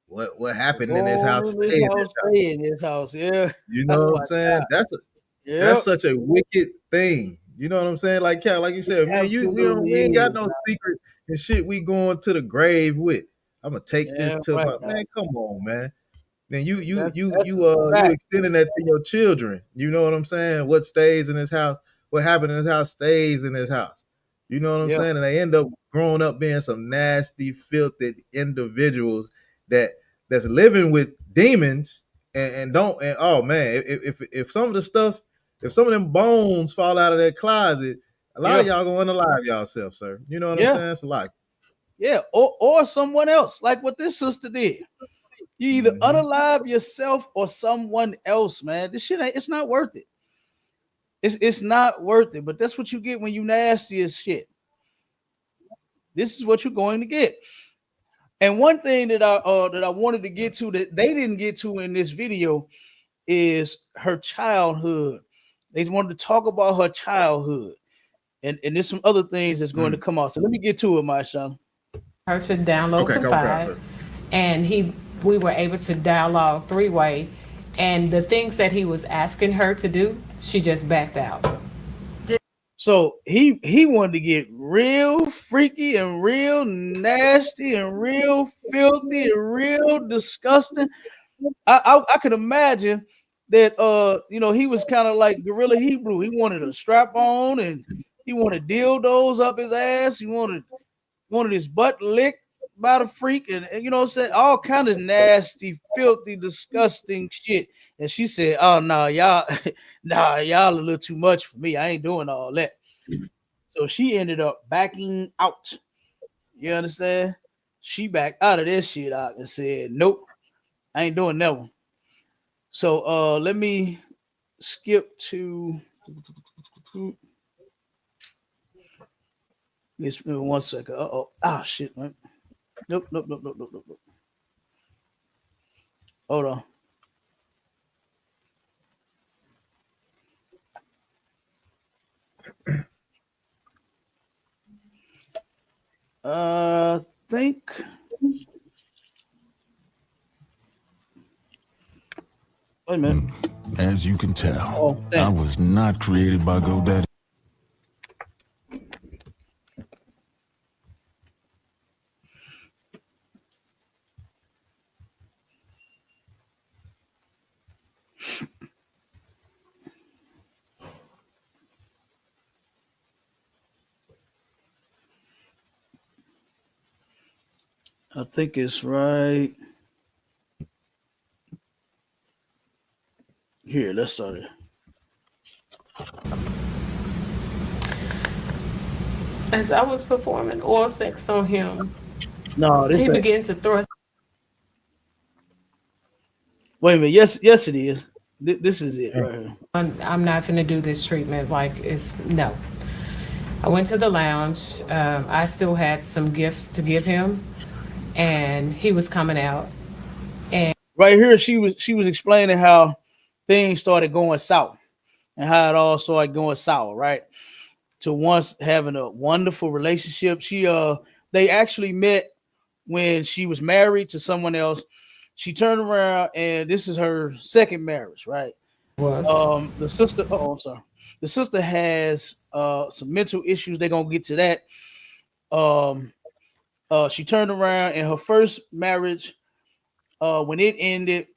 What happened in this house? Stay in this house. Yeah. You know what I'm saying? God. That's such a wicked thing. You know what I'm saying? Like Cal, like you said, man, we ain't got no secret and shit we going to the grave with. I'm gonna take this to my man. Come on, man. Then you extending that to your children. You know what I'm saying? What stays in his house, what happened in his house stays in his house. You know what I'm saying? And they end up growing up being some nasty, filthy individuals that's living with demons and oh man, if some of the stuff, if some of them bones fall out of that closet, a lot of y'all gonna unalive yourself, sir. You know what I'm saying? It's a lot. Yeah, or someone else, like what this sister did. You either unalive yourself or someone else, man. This shit it's not worth it. It's not worth it, but that's what you get when you nasty as shit. This is what you're going to get. And one thing that I wanted to get to that they didn't get to in this video is her childhood. They wanted to talk about her childhood. And there's some other things that's going to come out. So let me get to it, Marshawn. Her to download Confide, and we were able to dialogue three-way, and the things that he was asking her to do, she just backed out. So he wanted to get real freaky and real nasty and real filthy and real disgusting. I could imagine that he was kind of like Gorilla Hebrew. He wanted a strap on and he wanted dildos up his ass. He wanted his butt licked by the freak, and you know what I'm saying, all kind of nasty, filthy, disgusting shit. And she said, "Oh no, y'all, nah, y'all a little too much for me. I ain't doing all that." So she ended up backing out. You understand? She backed out of this shit out and said, "Nope, I ain't doing that one." So let me skip to this 1 second. Oh shit, man. Nope. Hold on. Think. Wait a minute. As you can tell, Oh, I damn. was not created by GoDaddy. I think it's right here. Let's start it. As I was performing oral sex on him, No, this he ain't. began to thrust. Wait a minute. Yes, it is. This is it right here. I'm not going to do this treatment. Like, it's no. I went to the lounge. I still had some gifts to give him, and he was coming out. And Right here, she was explaining how things started going south and how it all started going sour. Right, to once having a wonderful relationship. They actually met when she was married to someone else. She turned around and this is her second marriage. Right. was The sister. Oh, I'm sorry. The sister has some mental issues. They're gonna get to that. Um, she turned around in her first marriage. When it ended,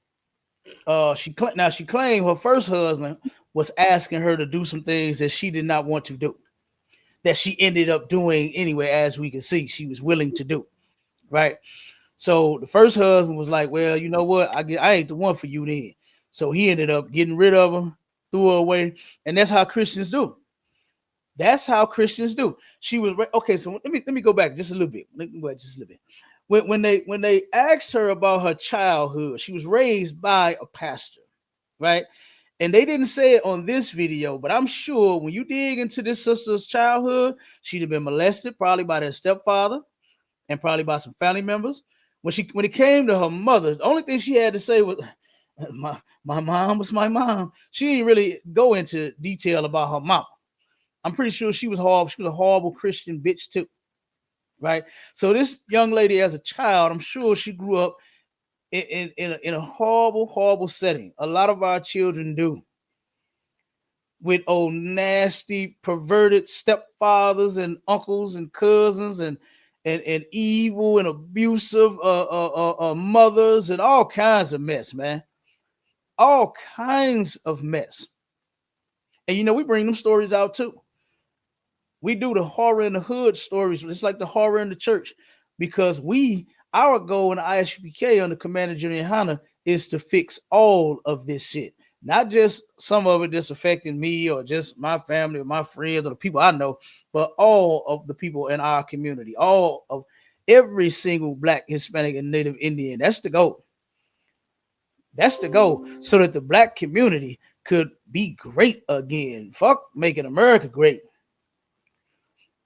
she claimed her first husband was asking her to do some things that she did not want to do. That she ended up doing anyway, as we can see, she was willing to do. Right. So the first husband was like, "Well, you know what? I ain't the one for you then." So he ended up getting rid of her, threw her away, and that's how Christians do. That's how Christians do. She was okay. So let me go back just a little bit. Let me go back just a little bit. When they asked her about her childhood, she was raised by a pastor, right? And they didn't say it on this video, but I'm sure when you dig into this sister's childhood, she'd have been molested probably by their stepfather and probably by some family members. When it came to her mother, the only thing she had to say was my mom was my mom. She didn't really go into detail about her mom. I'm pretty sure she was horrible. She was a horrible Christian bitch too, right? So this young lady, as a child, I'm sure she grew up in a horrible setting. A lot of our children do, with old nasty, perverted stepfathers and uncles and cousins and evil and abusive mothers and all kinds of mess, man. All kinds of mess. And we bring them stories out too. We do the horror in the hood stories. It's like the horror in the church, because our goal in the ISUPK under Commander Junior YAHANNA is to fix all of this shit, not just some of it that's affecting me or just my family or my friends or the people I know, but all of the people in our community, all of every single Black, Hispanic, and Native Indian. That's the goal. That's the goal, so that the Black community could be great again. Fuck making America great.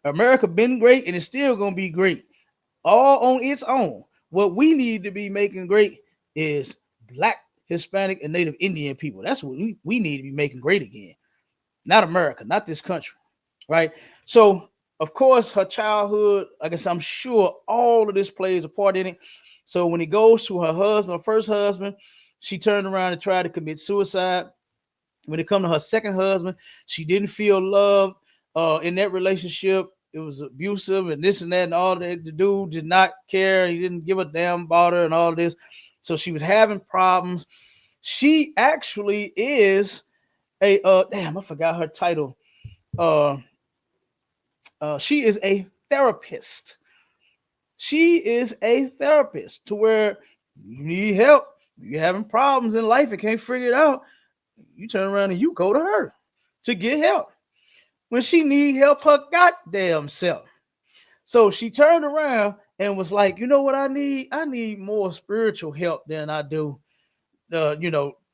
America been great and it's still gonna be great, all on its own. What we need to be making great is Black, Hispanic, and Native Indian people. That's what we need to be making great again. Not America, not this country, right? So, of course, her childhood, I guess I'm sure all of this plays a part in it. So when it goes to her husband, her first husband, she turned around and tried to commit suicide. When it comes to her second husband, she didn't feel love in that relationship. It was abusive and this and that and all that. The dude did not care. He didn't give a damn about her and all this. So she was having problems. She actually is a damn, I forgot her title. She is a therapist. She is a therapist to where you need help, you're having problems in life and can't figure it out. You turn around and you go to her to get help when she need help her goddamn self. So she turned around and was like, you know what I need? I need more spiritual help than I do,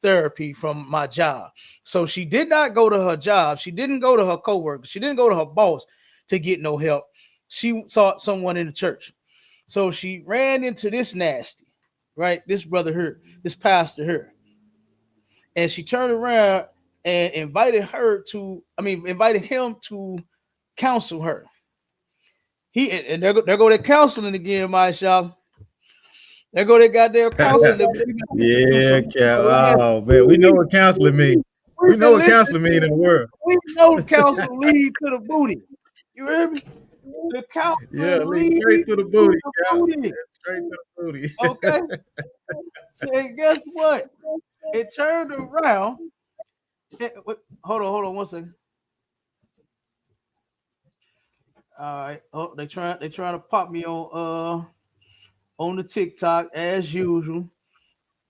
therapy from my job. So she did not go to her job. She didn't go to her coworker. She didn't go to her boss to get no help. She sought someone in the church. So she ran into this nasty, right? This brother here, this pastor here. And she turned around and invited him to counsel her. And there go that counseling again, my shop. There go that goddamn counseling. Yeah, oh man, we know what counseling means. We know what counseling means in the world. We know counsel lead to the booty. You hear me? The counsel lead straight to the booty. Straight to the booty. Okay. So guess what? It turned around. Hold on 1 second. All right. Oh, they trying to pop me on the TikTok as usual.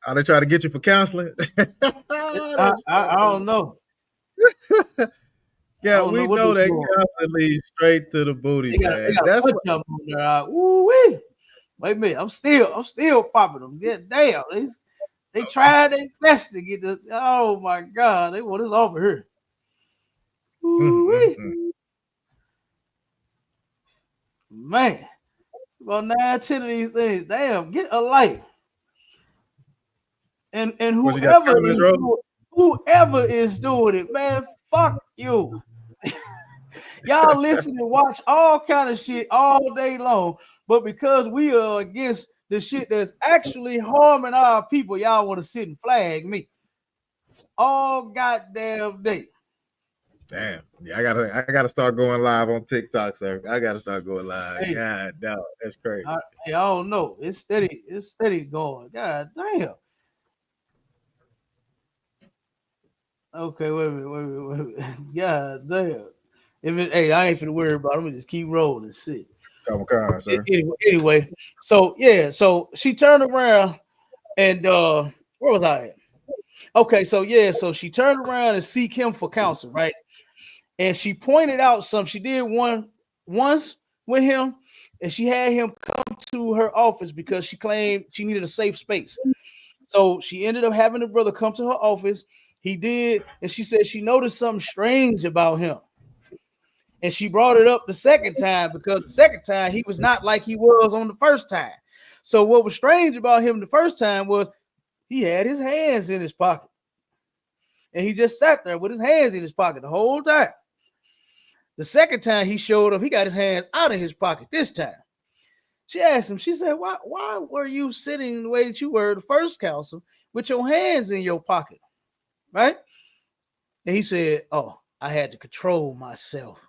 Are they trying to get you for counseling? I don't know. Yeah, we know that counseling leads straight to the booty, man. That's what up on there. Wait a minute. I'm still popping them. Yeah, damn. They tried their best to get this. Oh my God, they want us over here. Man, about 9, 10 of these things. Damn, get a life. And whoever is doing it, man, fuck you. Y'all listen and watch all kind of shit all day long, but because we are against the shit that's actually harming our people, y'all want to sit and flag me all goddamn day. Damn. Yeah, I gotta start going live on TikTok, sir. I gotta start going live. Hey, God, no, that's crazy. I don't know. It's steady going. God damn. Okay, wait a minute. God damn. I ain't finna worry about it. I'm gonna just keep rolling. Shit. Come on, sir. Anyway, so she turned around and where was I at? Okay, so she turned around and seek him for counsel, right? And she pointed out something. She did once with him, and she had him come to her office because she claimed she needed a safe space. So she ended up having the brother come to her office. He did, and she said she noticed something strange about him. And she brought it up the second time because the second time he was not like he was on the first time. So what was strange about him the first time was he had his hands in his pocket. And he just sat there with his hands in his pocket the whole time. The second time he showed up, he got his hands out of his pocket this time. She asked him, she said, why were you sitting the way that you were the first counsel with your hands in your pocket? Right? And he said, oh, I had to control myself.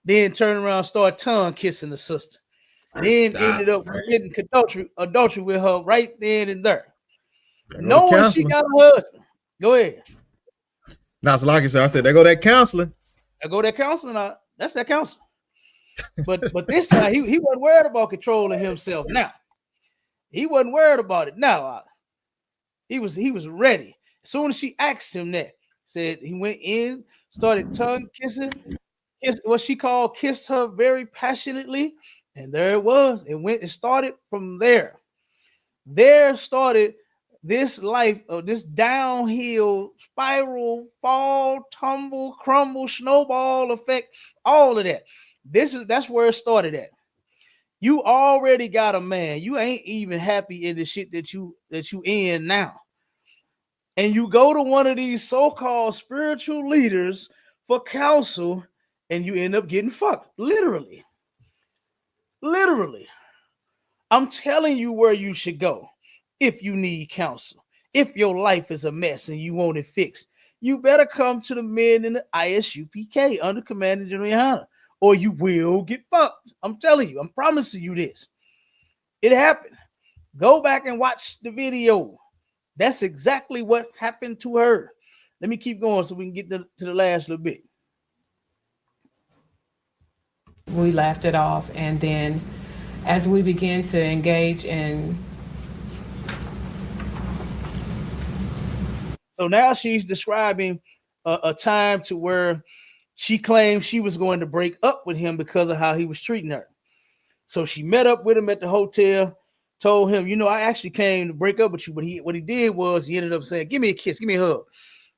Then turned around, started tongue kissing the sister. Then ended up getting adultery with her right then and there. Knowing she got a husband. Go ahead. Now, so like I said, there go that counseling. That's that counseling. But this time he wasn't worried about controlling himself. Now he wasn't worried about it. Now he was ready. As soon as she asked him that, said he went in, started tongue kissing. What she called kissed her very passionately, and there it was. It started from there. There started this life of this downhill spiral, fall, tumble, crumble, snowball effect, all of that. That's where it started at. You already got a man. You ain't even happy in the shit that you in now. And you go to one of these so-called spiritual leaders for counsel, and you end up getting fucked. Literally. I'm telling you where you should go if you need counsel. If your life is a mess and you want it fixed, you better come to the men in the ISUPK under Commander General YAHANNA, or you will get fucked. I'm telling you. I'm promising you this. It happened. Go back and watch the video. That's exactly what happened to her. Let me keep going so we can get to the last little bit. We laughed it off, and then as we begin to engage in. So now she's describing a time to where she claimed she was going to break up with him because of how he was treating her. So she met up with him at the hotel, told him, you know, I actually came to break up with you. But what he did was he ended up saying, give me a kiss, give me a hug.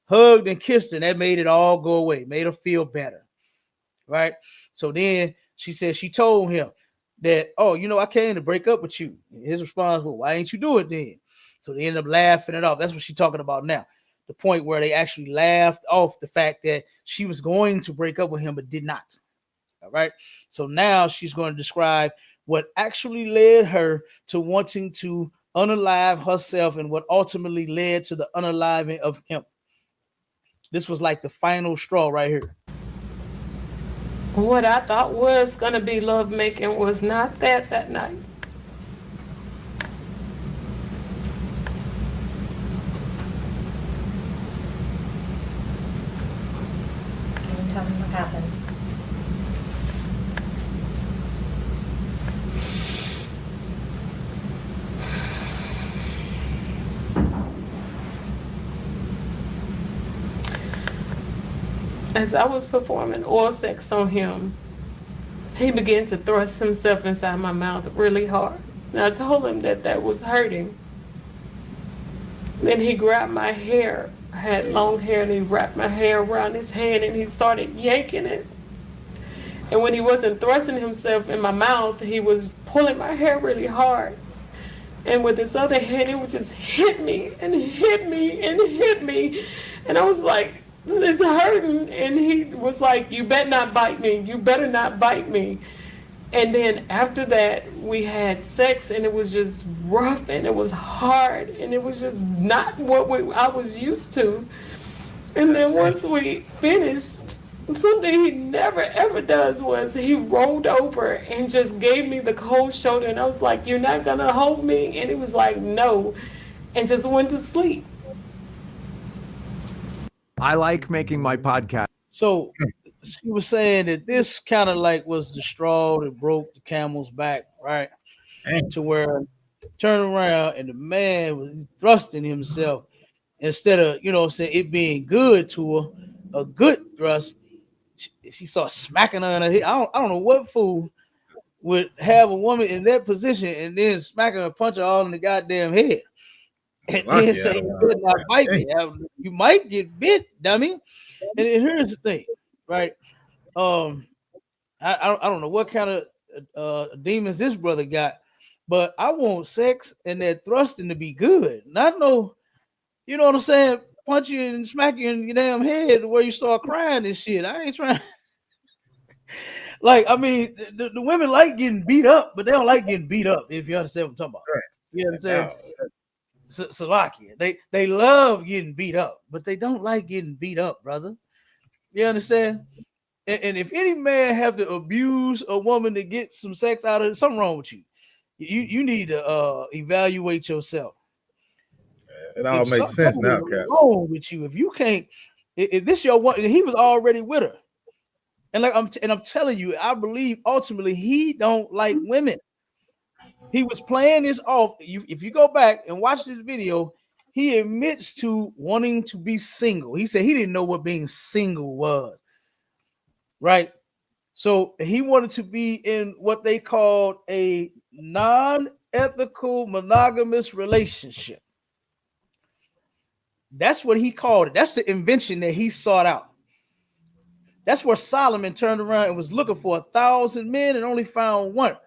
Hugged and kissed her, and that made it all go away, made her feel better. Right? So then she said she told him that, oh, you know, I came to break up with you. His response was, why ain't you do it then? So they ended up laughing it off. That's what she's talking about now. The point where they actually laughed off the fact that she was going to break up with him, but did not. All right. So now she's going to describe what actually led her to wanting to unalive herself and what ultimately led to the unaliving of him. This was like the final straw right here. What I thought was going to be lovemaking was not that night. Can you tell me what happened? As I was performing oral sex on him, he began to thrust himself inside my mouth really hard. And I told him that that was hurting. Then he grabbed my hair. I had long hair, and he wrapped my hair around his hand and he started yanking it. And when he wasn't thrusting himself in my mouth, he was pulling my hair really hard. And with his other hand, he would just hit me and hit me and hit me. And I was like, it's hurting. And he was like, you better not bite me. You better not bite me. And then after that, we had sex, and it was just rough, and it was hard, and it was just not what I was used to. And then once we finished, something he never ever does was he rolled over and just gave me the cold shoulder, and I was like, you're not gonna hold me? And he was like, no, and just went to sleep. I like making my podcast. So she was saying that this kind of like was the straw that broke the camel's back, right? To where turn around and the man was thrusting himself instead of, you know, saying it being good to her, a good thrust. She started smacking her in her head. I don't know what fool would have a woman in that position and then smack her and punch her all in the goddamn head. And then say, you better not bite me. You might get bit, dummy. And here's the thing, right? I don't know what kind of demons this brother got, but I want sex and that thrusting to be good. Not no, you know what I'm saying? Punch you and smack you in your damn head where you start crying and shit. I ain't trying. Like, I mean, the women like getting beat up, but they don't like getting beat up, if you understand what I'm talking about. Right. You understand? Salakia. They love getting beat up, but they don't like getting beat up, brother. You understand? And if any man have to abuse a woman to get some sex out of it, something wrong with you. You need to evaluate yourself. It all makes sense now, Cap. Wrong with you if you can't. If this your one, he was already with her, and like I'm telling you, I believe ultimately he don't like women. He was playing this off. If you go back and watch this video, he admits to wanting to be single. He said he didn't know what being single was. Right. So he wanted to be in what they called a non-ethical monogamous relationship. That's what he called it. That's the invention that he sought out. That's where Solomon turned around and was looking for 1,000 men and only found one.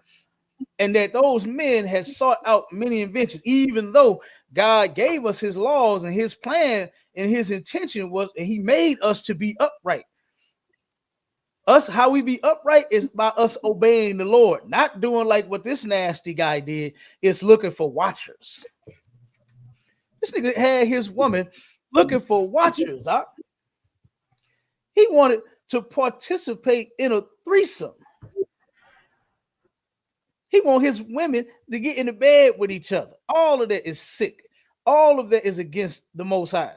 And that those men had sought out many inventions, even though God gave us his laws and his plan and his intention was, and he made us to be upright. Us, how we be upright is by us obeying the Lord, not doing like what this nasty guy did, is looking for watchers. This nigga had his woman looking for watchers. Huh? He wanted to participate in a threesome. He want his women to get in the bed with each other. All of that is sick. All of that is against the Most High.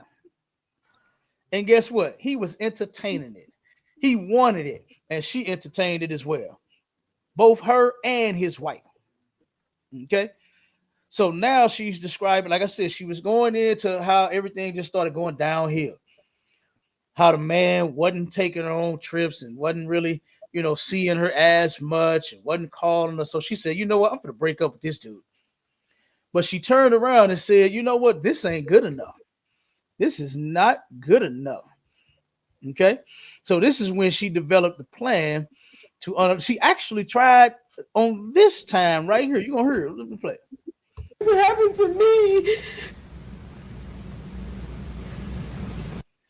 And guess what? He was entertaining it. He wanted it, and she entertained it as well. Both her and his wife. Okay. So now she's describing, like I said, she was going into how everything just started going downhill. How the man wasn't taking her on trips and wasn't really, seeing her as much and wasn't calling her. So she said, you know what? I'm going to break up with this dude. But she turned around and said, you know what? This ain't good enough. This is not good enough. Okay. So this is when she developed the plan to, she actually tried on this time right here. You're going to hear it. Let me play it. This happened to me.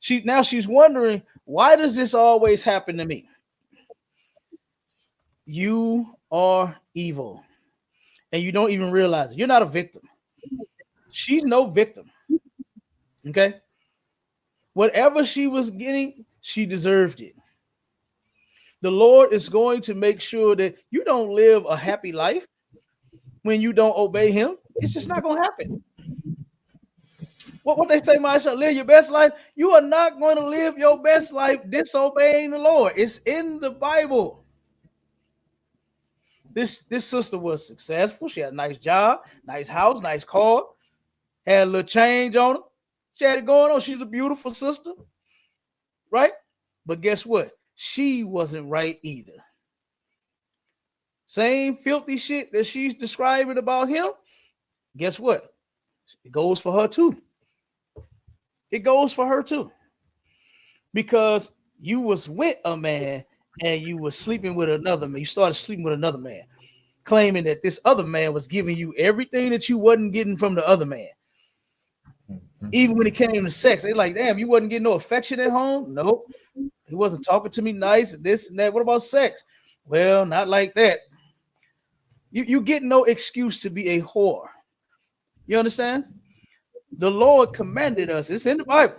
She's wondering, why does this always happen to me? You are evil and you don't even realize it. You're not a victim. She's no victim. Okay. Whatever she was getting, she deserved it. The Lord is going to make sure that you don't live a happy life when you don't obey him. It's just not going to happen. What they say, Marsha, live your best life. You are not going to live your best life disobeying the Lord. It's in the Bible. This sister was successful. She had a nice job, nice house, nice car, had a little change on her. She had it going on. She's a beautiful sister, right? But guess what? She wasn't right either. Same filthy shit that she's describing about him. Guess what? It goes for her too. It goes for her too. Because you was with a man and you were sleeping with another man. You started sleeping with another man, claiming that this other man was giving you everything that you wasn't getting from the other man. Even when it came to sex, they like, damn, you wasn't getting no affection at home? Nope. He wasn't talking to me nice and this and that. What about sex? Well, not like that. You get no excuse to be a whore. You understand? The Lord commanded us. It's in the Bible.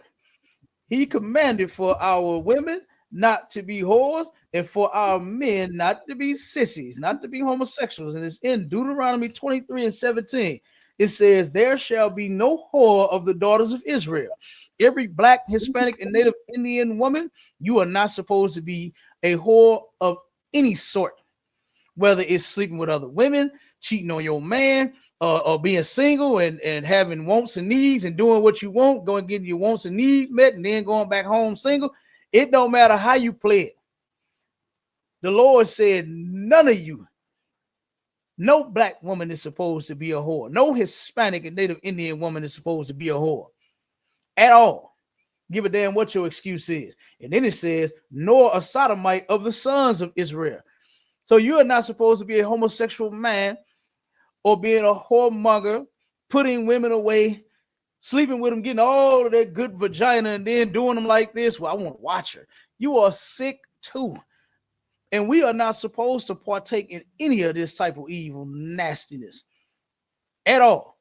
He commanded for our women not to be whores and for our men not to be sissies, not to be homosexuals. And it's in Deuteronomy 23:17. It says, there shall be no whore of the daughters of Israel. Every Black, Hispanic, and Native Indian woman, you are not supposed to be a whore of any sort, whether it's sleeping with other women, cheating on your man, or being single and having wants and needs and doing what you want, going and getting your wants and needs met, and then going back home single. It don't matter how you play it. The Lord said, none of you, no Black woman is supposed to be a whore. No Hispanic and Native Indian woman is supposed to be a whore at all. Give a damn what your excuse is. And then it says, nor a sodomite of the sons of Israel. So you are not supposed to be a homosexual man or being a whoremonger, putting women away, sleeping with them, getting all of that good vagina and then doing them like this. Well, I want to watch her. You are sick too. And we are not supposed to partake in any of this type of evil nastiness at all.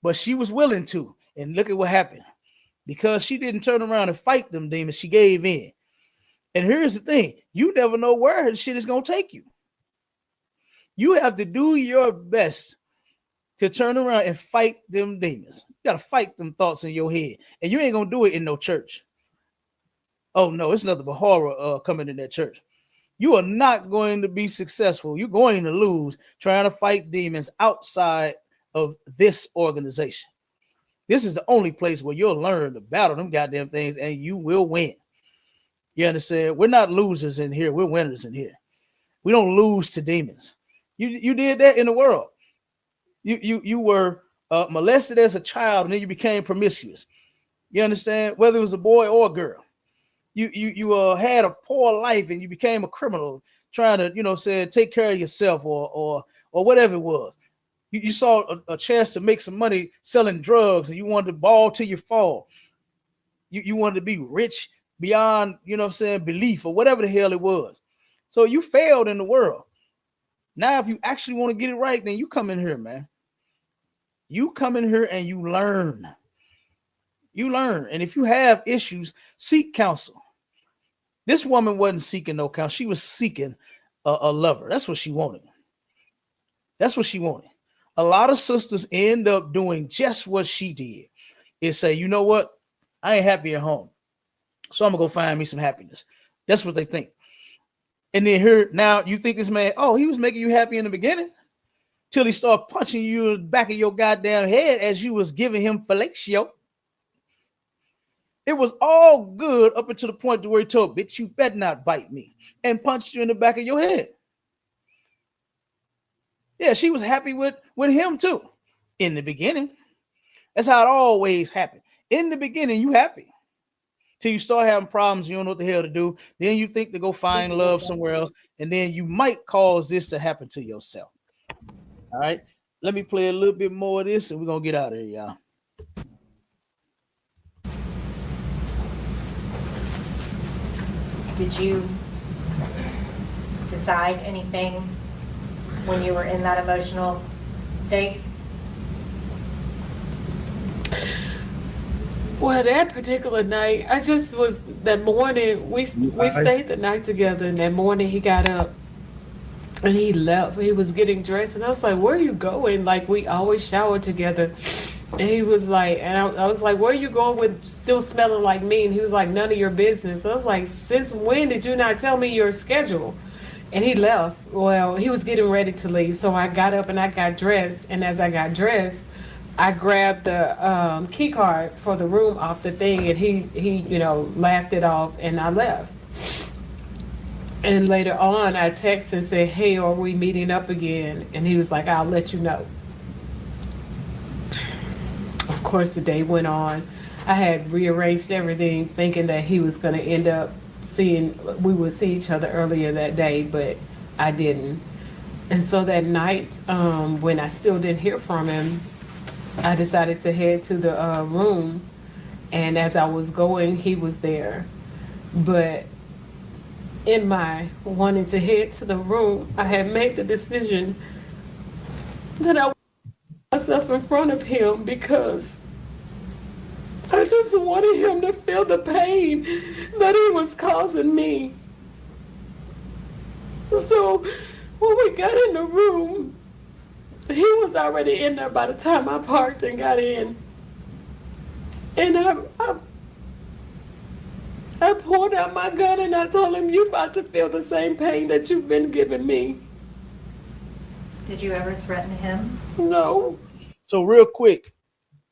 But she was willing to. And look at what happened. Because she didn't turn around and fight them demons, she gave in. And here's the thing. You never know where her shit is going to take you. You have to do your best to turn around and fight them demons. You got to fight them thoughts in your head. And you ain't going to do it in no church. Oh, no, it's nothing but horror coming in that church. You are not going to be successful. You're going to lose trying to fight demons outside of this organization. This is the only place where you'll learn to battle them goddamn things and you will win. You understand? We're not losers in here. We're winners in here. We don't lose to demons. You did that in the world. You were molested as a child and then you became promiscuous. You understand? Whether it was a boy or a girl. You had a poor life and you became a criminal trying to, take care of yourself or whatever it was. You saw a chance to make some money selling drugs and you wanted to ball till you fall. You wanted to be rich beyond, belief or whatever the hell it was. So you failed in the world. Now, if you actually want to get it right, then you come in here, man. You come in here and you learn. You learn. And if you have issues, seek counsel. This woman wasn't seeking no counsel. She was seeking a lover. That's what she wanted. That's what she wanted. A lot of sisters end up doing just what she did. Is say, you know what? I ain't happy at home. So I'm going to go find me some happiness. That's what they think. And then here, now you think this man, oh, he was making you happy in the beginning. till he started punching you in the back of your goddamn head as you was giving him fellatio. It was all good up until the point to where he told, bitch, you better not bite me, and punched you in the back of your head. Yeah, she was happy with him too. In the beginning. That's how it always happened. In the beginning, you happy. Till you start having problems, you don't know what the hell to do. Then you think to go find love somewhere else, and then you might cause this to happen to yourself. All right. Let me play a little bit more of this, and we're gonna get out of here, y'all. Did you decide anything when you were in that emotional state? Well, that particular night, I just was, that morning, we stayed the night together, and that morning he got up and he left. He was getting dressed, and I was like, where are you going? Like, we always shower together. And he was like, and I was like, where are you going with still smelling like me? And he was like, none of your business. I was like, since when did you not tell me your schedule? And he left. Well, he was getting ready to leave. So I got up and I got dressed. And as I got dressed, I grabbed the key card for the room off the thing. And he laughed it off, and I left. And later on, I texted and said, hey, are we meeting up again? And he was like, I'll let you know. Of course, the day went on. I had rearranged everything, thinking that he was going to end up we would see each other earlier that day, but I didn't. And so that night, when I still didn't hear from him, I decided to head to the room. And as I was going, he was there. But in my wanting to head to the room, I had made the decision that I would put myself in front of him, because I just wanted him to feel the pain that he was causing me. So when we got in the room, he was already in there by the time I parked and got in. And I pulled out my gun and I told him, you about to feel the same pain that you've been giving me. Did you ever threaten him? No. So real quick,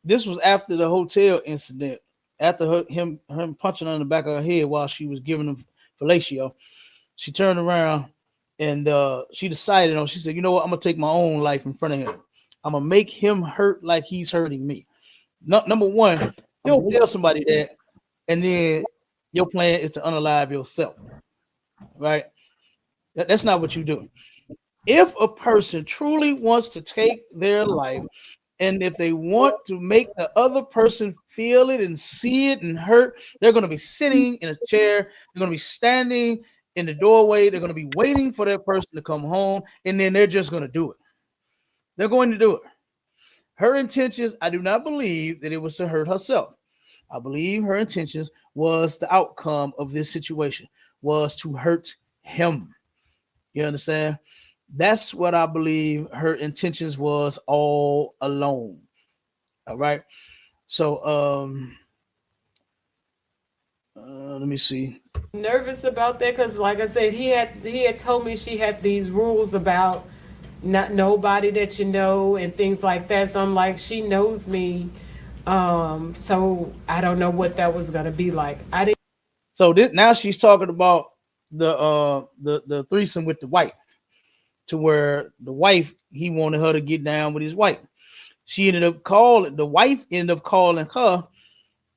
this was after the hotel incident, after him punching her in the back of her head while she was giving him fellatio. She turned around and she decided, she said, you know what, I'm going to take my own life in front of him. I'm going to make him hurt like he's hurting me. Number one, you don't tell somebody that, and then your plan is to unalive yourself, right? That's not what you're doing. If a person truly wants to take their life, and if they want to make the other person feel it and see it and hurt, they're going to be sitting in a chair. They're going to be standing in the doorway. They're going to be waiting for that person to come home, and then they're just going to do it. They're going to do it. Her intentions, I do not believe that it was to hurt herself. I believe her intentions was the outcome of this situation, was to hurt him. You understand? That's what I believe her intentions was all along. All right. So let me see. Nervous about that because, like I said, he had told me she had these rules about not nobody that you know and things like that. So I'm like, she knows me. So I don't know what that was gonna be like. I didn't. So now she's talking about the threesome with the wife, to where the wife, he wanted her to get down with his wife. The wife ended up calling her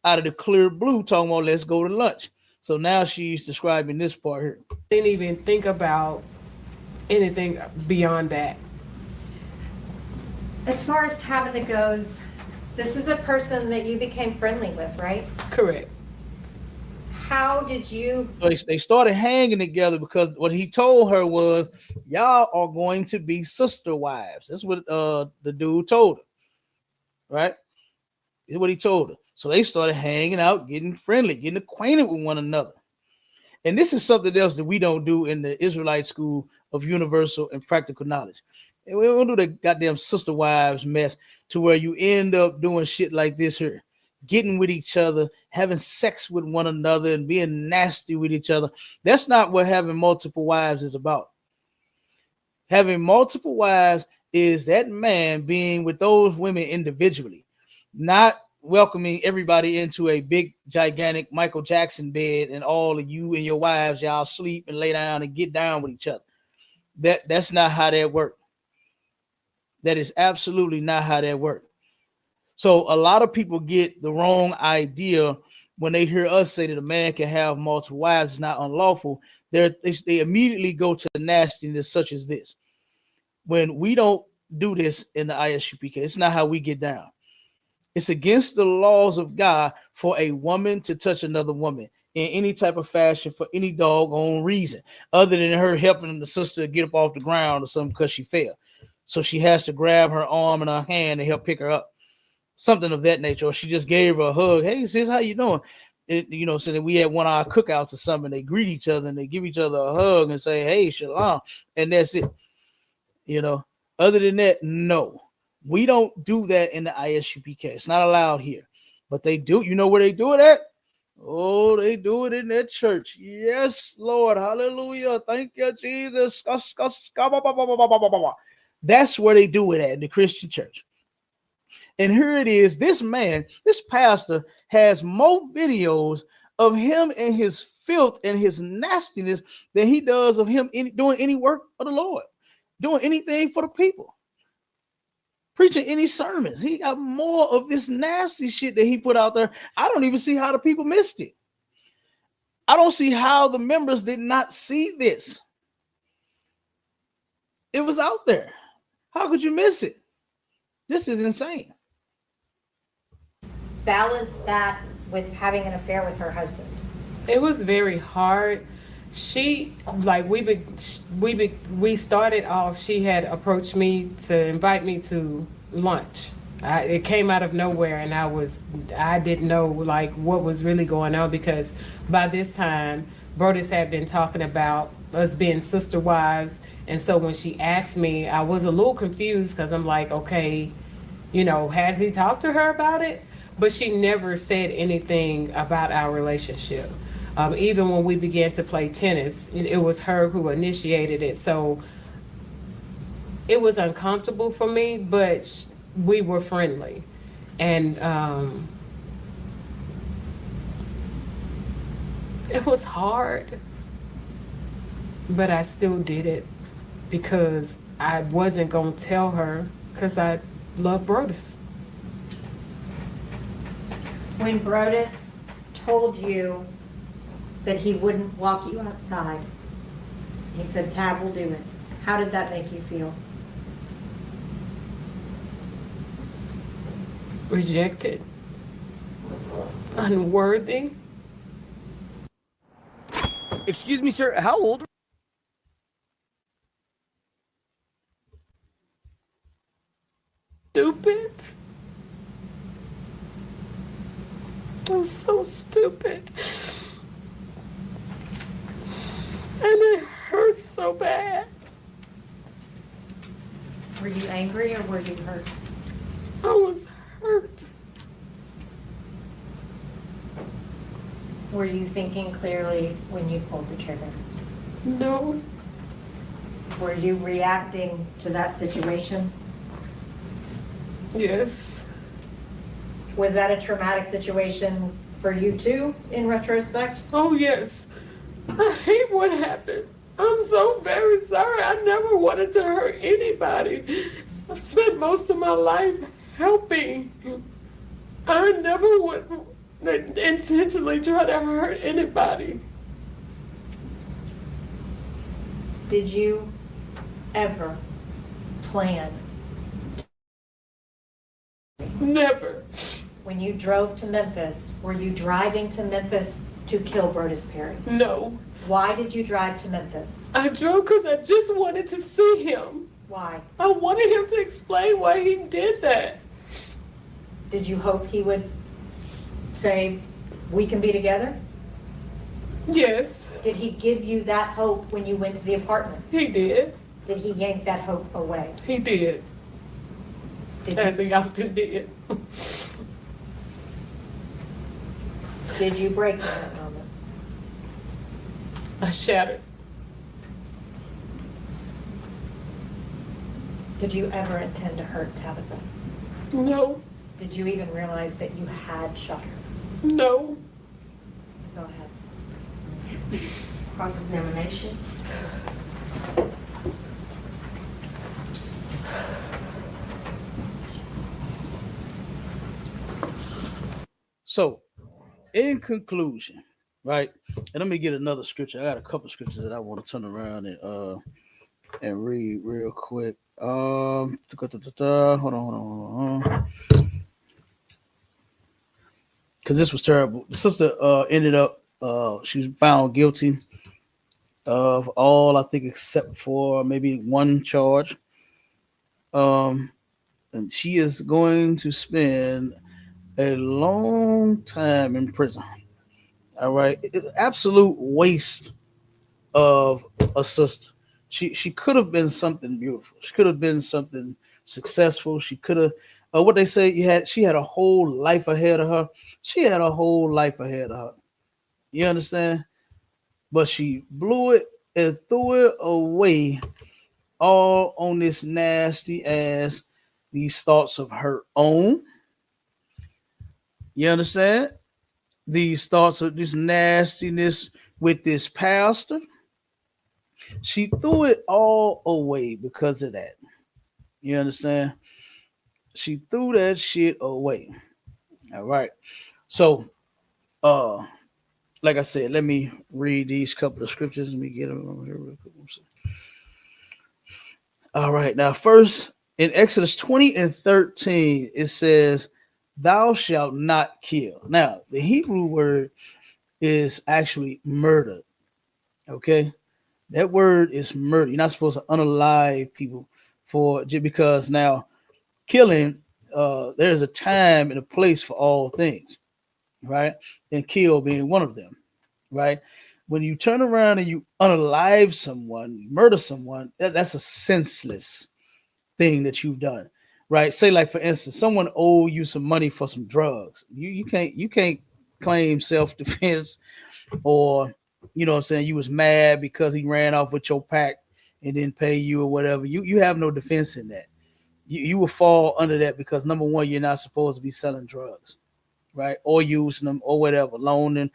out of the clear blue, talking about let's go to lunch. So now she's describing this part here. Didn't even think about anything beyond that. As far as Tabitha goes, this is a person that you became friendly with, right? Correct. How did you? So they started hanging together because what he told her was, y'all are going to be sister wives. That's what the dude told her, right? Is what he told her. So they started hanging out, getting friendly, getting acquainted with one another. And this is something else that we don't do in the Israelite School of Universal and Practical Knowledge. And we don't do the goddamn sister wives mess to where you end up doing shit like this here, getting with each other, having sex with one another, and being nasty with each other. That's not what having multiple wives is about. Having multiple wives is that man being with those women individually, not welcoming everybody into a big, gigantic Michael Jackson bed and all of you and your wives, y'all sleep and lay down and get down with each other. That's not how that works. That is absolutely not how that works. So a lot of people get the wrong idea when they hear us say that a man can have multiple wives. It's not unlawful. They immediately go to nastiness such as this. When we don't do this in the ISUPK, it's not how we get down. It's against the laws of God for a woman to touch another woman in any type of fashion for any doggone reason, other than her helping the sister get up off the ground or something because she fell. So she has to grab her arm and her hand to help pick her up. Something of that nature. Or she just gave her a hug. Hey, sis, how you doing? So that we had one of our cookouts or something. They greet each other and they give each other a hug and say, hey, shalom. And that's it. Other than that, no. We don't do that in the ISUPK. It's not allowed here. But they do. You know where they do it at? Oh, they do it in that church. Yes, Lord. Hallelujah. Thank you, Jesus. That's where they do it at, in the Christian church. And here it is. This man, this pastor, has more videos of him and his filth and his nastiness than he does of him doing any work of the Lord, doing anything for the people, preaching any sermons. He got more of this nasty shit that he put out there. I don't even see how the people missed it. I don't see how the members did not see this. It was out there. How could you miss it? This is insane. Balance that with having an affair with her husband. It was very hard. She, like, we started off, she had approached me to invite me to lunch. It came out of nowhere, and I didn't know like what was really going on, because by this time Brodus had been talking about us being sister wives. And so when she asked me, I was a little confused, because I'm like, okay, has he talked to her about it? But she never said anything about our relationship. Even when we began to play tennis, it was her who initiated it. So it was uncomfortable for me, but we were friendly. And it was hard, but I still did it because I wasn't going to tell her, because I love Brodus. When Brodus told you that he wouldn't walk you outside, he said, Tab will do it. How did that make you feel? Rejected. Unworthy. Excuse me, sir, how old? Stupid. I was so stupid. And it hurt so bad. Were you angry or were you hurt? I was hurt. Were you thinking clearly when you pulled the trigger? No. Were you reacting to that situation? Yes. Was that a traumatic situation for you too, in retrospect? Oh, yes. I hate what happened. I'm so very sorry. I never wanted to hurt anybody. I've spent most of my life helping. I never would intentionally try to hurt anybody. Did you ever plan? Never. When you drove to Memphis, were you driving to Memphis to kill Brodus Perry? No. Why did you drive to Memphis? I drove because I just wanted to see him. Why? I wanted him to explain why he did that. Did you hope he would say, we can be together? Yes. Did he give you that hope when you went to the apartment? He did. Did he yank that hope away? He did. As he often did. Did you break in that moment? I shattered. Did you ever intend to hurt Tabitha? No. Did you even realize that you had shot her? No. That's all I have. Cross-examination. So, in conclusion, right? And let me get another scripture. I got a couple scriptures that I want to turn around and read real quick. Hold on. Because this was terrible. The sister ended up she was found guilty of all, I think, except for maybe one charge. And she is going to spend a long time in prison. All right, absolute waste of a sister. She could have been something beautiful. She could have been something successful. She could have what they say she had a whole life ahead of her. She had a whole life ahead of her. You understand? But she blew it and threw it away all on this nasty ass, these thoughts of her own. You understand? These thoughts of this nastiness with this pastor. She threw it all away because of that. You understand? She threw that shit away. All right. So, like I said, let me read these couple of scriptures. Let me get them over here real quick. All right. Now, first in Exodus 20 and 13, it says, "Thou shalt not kill." Now, the Hebrew word is actually murder. Okay. That word is murder. You're not supposed to unalive people for just because now killing, there's a time and a place for all things, right? And kill being one of them, right? When you turn around and you unalive someone, murder someone, that's a senseless thing that you've done, right? Say, like, for instance, someone owe you some money for some drugs. You can't claim self-defense, or you know what I'm saying, you was mad because he ran off with your pack and didn't pay you or whatever. You have no defense in that. You will fall under that because, number one, you're not supposed to be selling drugs, right? Or using them or whatever, loaning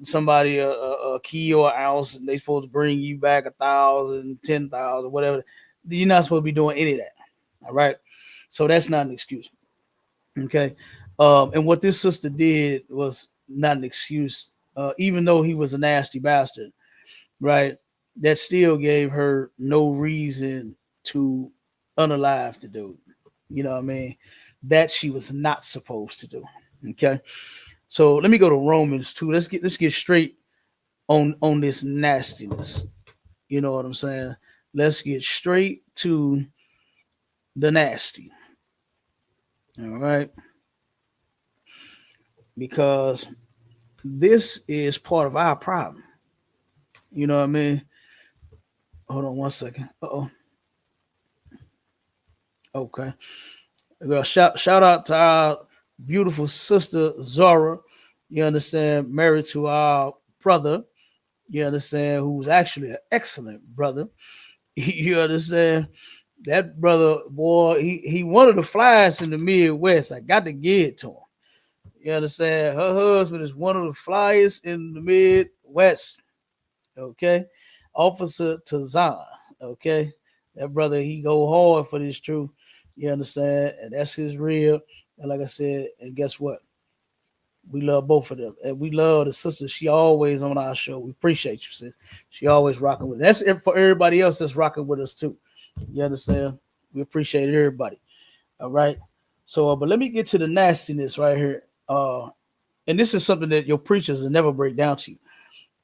somebody a key or an ounce, and they supposed to bring you back 1,000, 10,000, whatever. You're not supposed to be doing any of that. All right. So that's not an excuse. Okay. And what this sister did was not an excuse, even though he was a nasty bastard, right? That still gave her no reason to unalive the dude. You know what I mean? That she was not supposed to do. Okay. So let me go to Romans 2. Let's get straight on this nastiness. You know what I'm saying? Let's get straight to the nasty. All right. Because this is part of our problem. You know what I mean? Hold on one second. Uh-oh. Okay. Well, shout out to our beautiful sister Zora. You understand? Married to our brother. You understand? Who's actually an excellent brother. You understand? That brother, boy, he one of the flyers in the Midwest. I got to give it to him. You understand? Her husband is one of the flyers in the Midwest. Okay. Officer Tazan. Okay. That brother, he go hard for this truth. You understand? And that's his real. And like I said, and guess what? We love both of them. And we love the sister. She always on our show. We appreciate you, sis. She always rocking with us. That's it for everybody else that's rocking with us too. You understand? We appreciate everybody. All right. So, but let me get to the nastiness right here. And this is something that your preachers will never break down to you.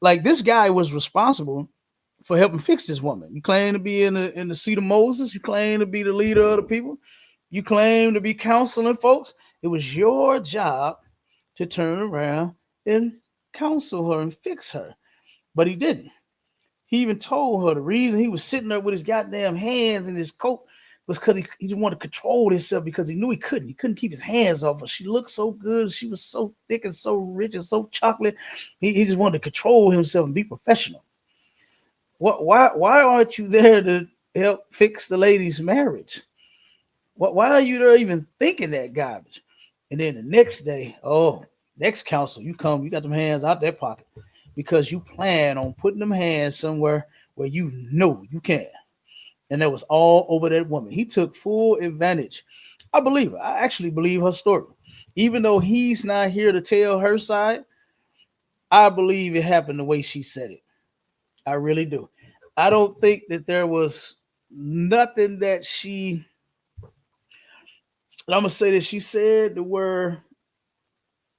Like, this guy was responsible for helping fix this woman. You claim to be in the seat of Moses. You claim to be the leader of the people. You claim to be counseling folks. It was your job to turn around and counsel her and fix her. But he didn't. He even told her the reason he was sitting there with his goddamn hands in his coat was because he just wanted to control himself, because he knew he couldn't. He couldn't keep his hands off her. She looked so good. She was so thick and so rich and so chocolate. He just wanted to control himself and be professional. Why aren't you there to help fix the lady's marriage? Why are you there even thinking that garbage? And then the next day, next council, you got them hands out their pocket because you plan on putting them hands somewhere where you know you can. And that was all over that woman. He took full advantage. I believe her. I actually believe her story. Even though he's not here to tell her side, I believe it happened the way she said it. I really do. I don't think that there was nothing that I'm gonna say that she said the word,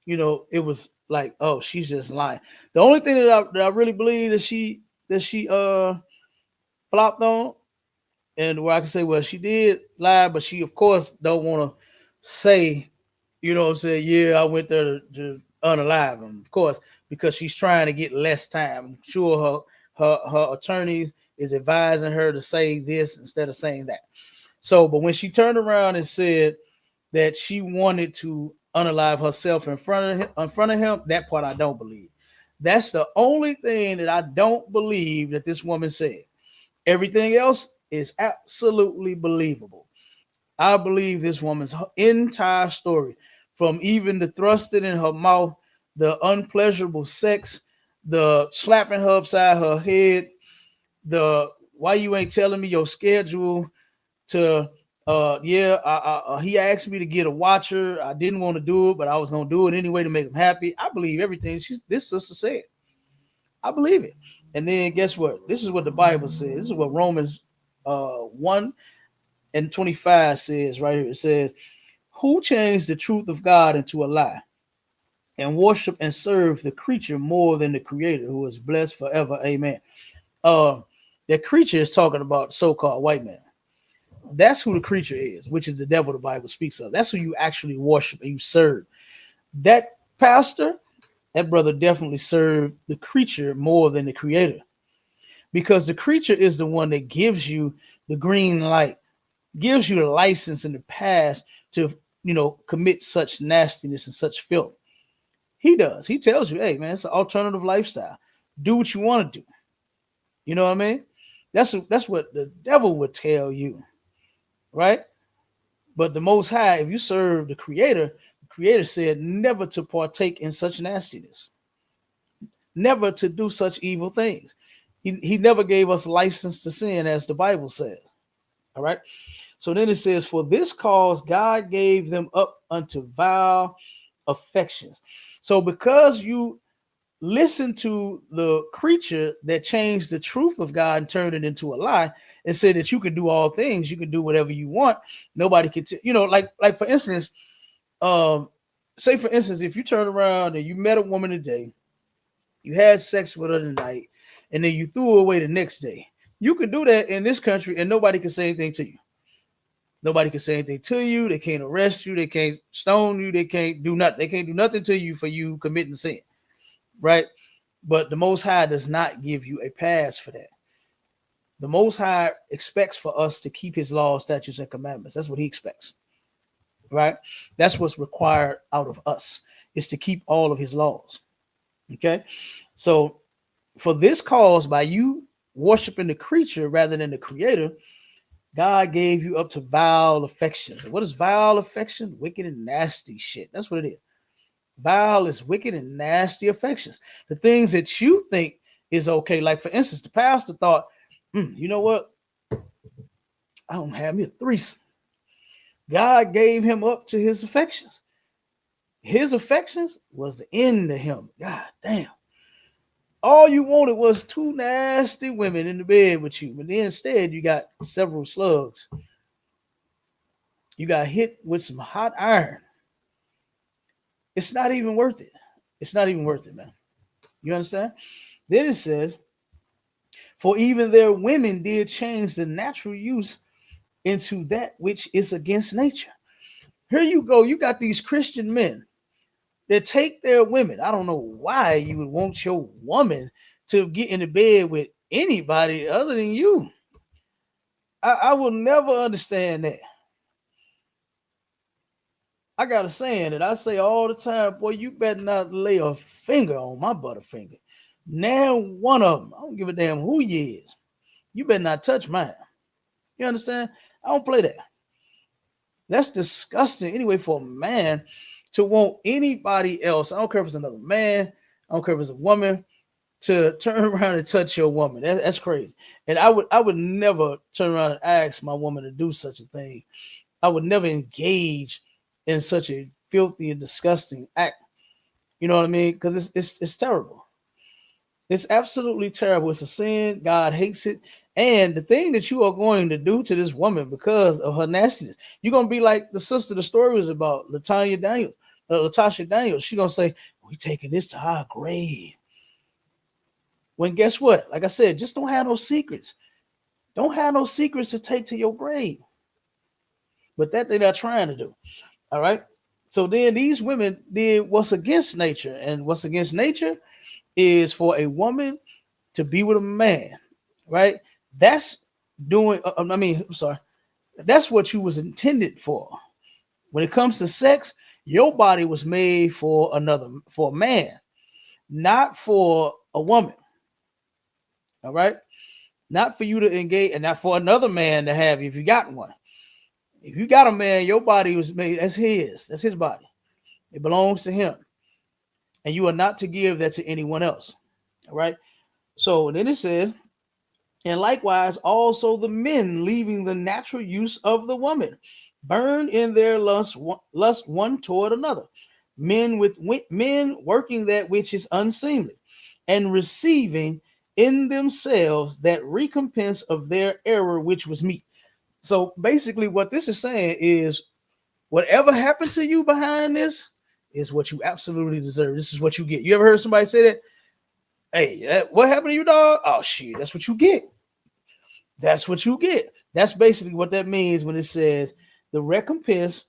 it was like, oh, she's just lying. The only thing that I really believe that she flopped on, and where I can say, well, she did lie, but she of course don't want to say, what I'm saying, yeah, I went there to unalive him, of course, because she's trying to get less time. I'm sure her attorneys is advising her to say this instead of saying that. So, but when she turned around and said that she wanted to unalive herself in front of him, that part I don't believe. That's the only thing that I don't believe that this woman said. Everything else is absolutely believable. I believe this woman's entire story, from even the thrusting in her mouth, the unpleasurable sex, the slapping her upside her head, the why you ain't telling me your schedule, to he asked me to get a watcher. I didn't want to do it, but I was gonna do it anyway to make him happy. I believe everything this sister said. I believe it. And then guess what? This is what the Bible says. This is what Romans 1:25 says right here. It says, who changed the truth of God into a lie and worship and serve the creature more than the creator, who is blessed forever. Amen. The creature is talking about so-called white man. That's who the creature is, which is the devil the Bible speaks of. That's who you actually worship and you serve. That pastor, that brother definitely served the creature more than the creator, because the creature is the one that gives you the green light, gives you the license in the past to, commit such nastiness and such filth. He does. He tells you, hey, man, it's an alternative lifestyle. Do what you want to do. You know what I mean? That's what the devil would tell you, right? But the Most High, if you serve the Creator said never to partake in such nastiness, never to do such evil things. He never gave us license to sin, as the Bible says. All right. So then it says, for this cause God gave them up unto vile affections. So because you listen to the creature that changed the truth of God and turned it into a lie and said that you can do all things, you can do whatever you want. Nobody can, like for instance, say for instance, if you turn around and you met a woman today, you had sex with her tonight, and then you threw her away the next day. You can do that in this country and nobody can say anything to you. Nobody can say anything to you. They can't arrest you. They can't stone you. They can't do nothing. They can't do nothing to you for you committing sin, right? But the Most High does not give you a pass for that. The Most High expects for us to keep his laws, statutes, and commandments. That's what he expects, right? That's what's required out of us, is to keep all of his laws, okay? So for this cause, by you worshiping the creature rather than the creator, God gave you up to vile affections. And what is vile affection? Wicked and nasty shit. That's what it is. Vile is wicked and nasty affections. The things that you think is okay. Like, for instance, the pastor thought, you know what? I don't have me a threesome. God gave him up to his affections. His affections was the end to him. God damn. All you wanted was two nasty women in the bed with you, but then instead you got several slugs. You got hit with some hot iron. It's not even worth it. It's not even worth it, man. You understand? Then it says, for even their women did change the natural use into that which is against nature. Here you go. You got these Christian men that take their women. I don't know why you would want your woman to get in the bed with anybody other than you. I will never understand that. I got a saying that I say all the time, boy, you better not lay a finger on my butterfinger. Now one of them, I don't give a damn who you is. You better not touch mine. You understand? I don't play that. That's disgusting anyway for a man to want anybody else. I don't care if it's another man, I don't care if it's a woman, to turn around and touch your woman. That's crazy. And I would never turn around and ask my woman to do such a thing. I would never engage in such a filthy and disgusting act. You know what I mean? Because it's terrible. It's absolutely terrible. It's a sin. God hates it. And the thing that you are going to do to this woman because of her nastiness, you're gonna be like the sister the story was about, Latasha Daniels. She's gonna say, "We taking this to our grave." When guess what? Like I said, just don't have no secrets. Don't have no secrets to take to your grave. But that they're not trying to do. All right. So then these women did what's against nature, and what's against nature is for a woman to be with a man, right? That's doing. I'm sorry. That's what you was intended for. When it comes to sex, your body was made for a man, not for a woman. All right, not for you to engage, and not for another man to have if you got one. If you got a man, your body was made. That's his. That's his body. It belongs to him, and you are not to give that to anyone else. All right. So then it says, and likewise also the men, leaving the natural use of the woman, burn in their lust one toward another. Men with men working that which is unseemly, and receiving in themselves that recompense of their error which was meet. So basically, what this is saying is, whatever happened to you behind this is what you absolutely deserve. This is what you get. You ever heard somebody say that? Hey, what happened to you, dog? Oh shit, that's what you get. That's what you get. That's basically what that means when it says the recompense,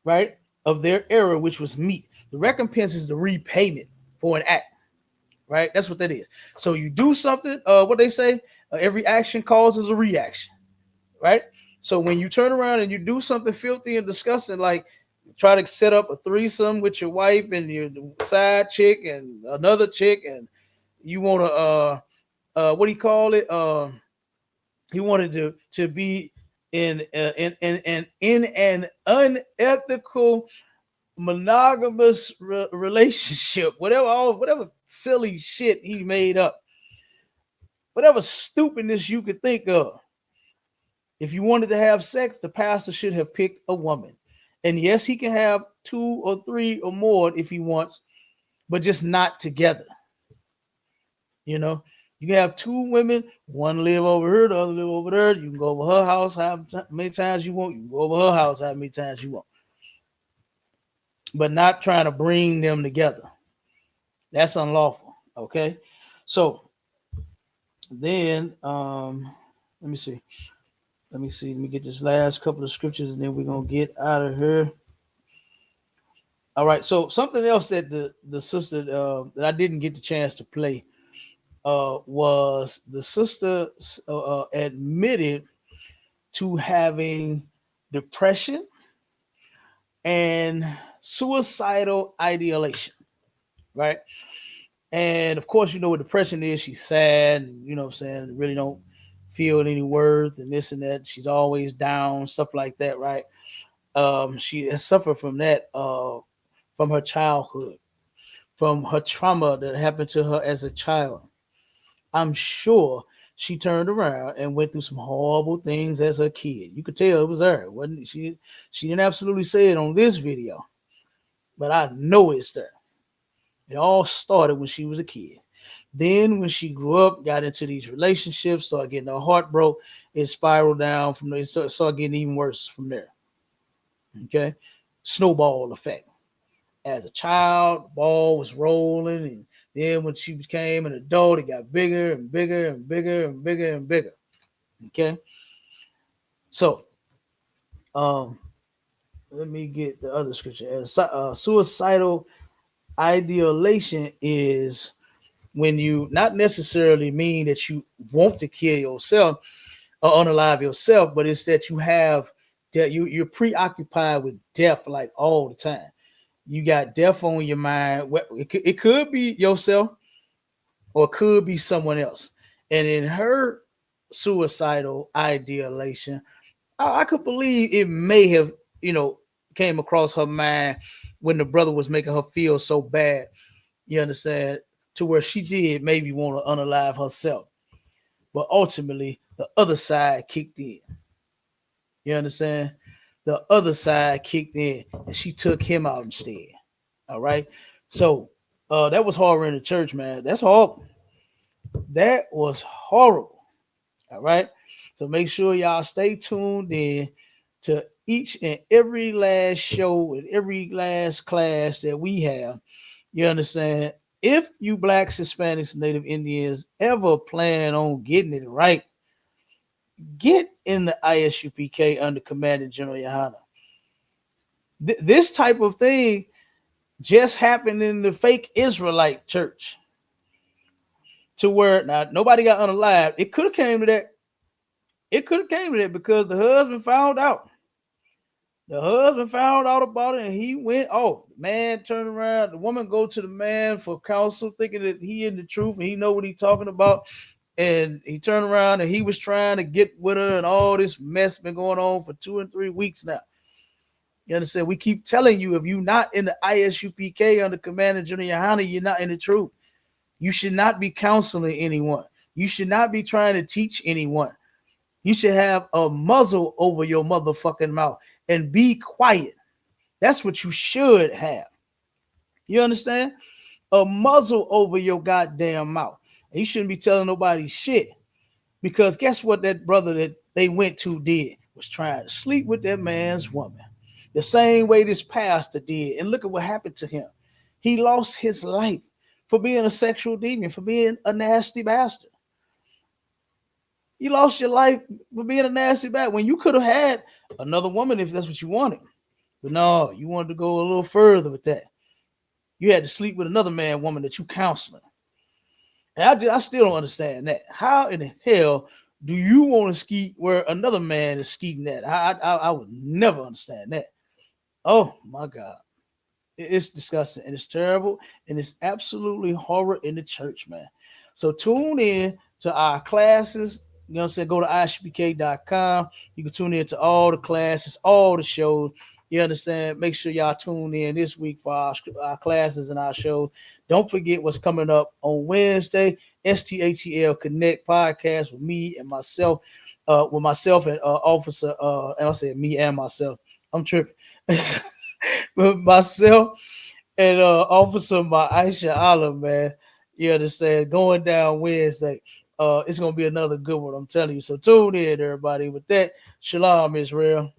right, of their error, which was meet. The recompense is the repayment for an act, right? That's what that is. So you do something, what they say, every action causes a reaction, right? So when you turn around and you do something filthy and disgusting, like try to set up a threesome with your wife and your side chick and another chick, and you want to, what do you call it? He wanted to be in an unethical monogamous relationship, whatever silly shit he made up, whatever stupidness you could think of. If you wanted to have sex, the pastor should have picked a woman. And yes, he can have 2 or 3 or more if he wants, but just not together. You know, you can have 2 women, one live over here, the other live over there. You can go over her house how many times you want. You can go over her house how many times you want. But not trying to bring them together. That's unlawful. Okay. So then let me see. Let me get this last couple of scriptures and then we're gonna get out of here. All right. So something else that the sister that I didn't get the chance to play was the sister admitted to having depression and suicidal ideation, right? And of course, you know what depression is. She's sad, and, you know what I'm saying, really don't feel any worth and this and that. She's always down, stuff like that, right? She has suffered from that from her childhood, from her trauma that happened to her as a child. I'm sure she turned around and went through some horrible things as a kid. You could tell it was her, wasn't it? She didn't absolutely say it on this video, but I know it's there. It all started when she was a kid. Then when she grew up, got into these relationships, started getting her heart broke, it spiraled down from there, started getting even worse from there. Okay. Snowball effect. As a child, the ball was rolling, and then when she became an adult, it got bigger and bigger and bigger and bigger and bigger. Okay. So let me get the other scripture. As suicidal ideation is when you not necessarily mean that you want to kill yourself or unalive yourself, but it's that you have that you're preoccupied with death like all the time. You got death on your mind. It could be yourself or it could be someone else. And in her suicidal ideation, I could believe it may have came across her mind when the brother was making her feel so bad. You understand? To where she did maybe want to unalive herself. But ultimately, the other side kicked in. You understand? The other side kicked in and she took him out instead. All right. So that was horror in the church, man. That's horrible. That was horrible. All right. So make sure y'all stay tuned in to each and every last show and every last class that we have. You understand? If you blacks, Hispanics, Native Indians ever plan on getting it right, get in the ISUPK under Commanding General YAHANNA. This type of thing just happened in the fake Israelite church, to where now nobody got unalive. It could have came to that. It could have came to that because the husband found out. The husband found out about it and he went, oh, man turned around. The woman go to the man for counsel, thinking that he in the truth and he know what he talking about. And he turned around and he was trying to get with her, and all this mess been going on for 2 and 3 weeks now. You understand? We keep telling you, if you're not in the ISUPK under Commander General YAHANNA, you're not in the truth. You should not be counseling anyone. You should not be trying to teach anyone. You should have a muzzle over your motherfucking mouth and be quiet. That's what you should have. You understand? A muzzle over your goddamn mouth. And you shouldn't be telling nobody shit. Because guess what that brother that they went to did? Was trying to sleep with that man's woman. The same way this pastor did. And look at what happened to him. He lost his life for being a sexual deviant, for being a nasty bastard. You lost your life for being a nasty bastard when you could have had another woman if that's what you wanted. But no, you wanted to go a little further with that. You had to sleep with another woman that you counseling. And I still don't understand that. How in the hell do you want to skeet where another man is skeeting at? I would never understand that. Oh my God. It's disgusting and it's terrible and it's absolutely horror in the church, man. So tune in to our classes. You know what I'm saying? Go to ISUPK.com. You can tune in to all the classes, all the shows. You understand? Make sure y'all tune in this week for our classes and our shows. Don't forget what's coming up on Wednesday, STATL Connect podcast with me and myself, and Officer, and I said me and myself. I'm tripping. With myself and Officer Aisha Allah, man. You understand? Going down Wednesday. It's gonna be another good one, I'm telling you. So tune in, everybody. With that, shalom, Israel.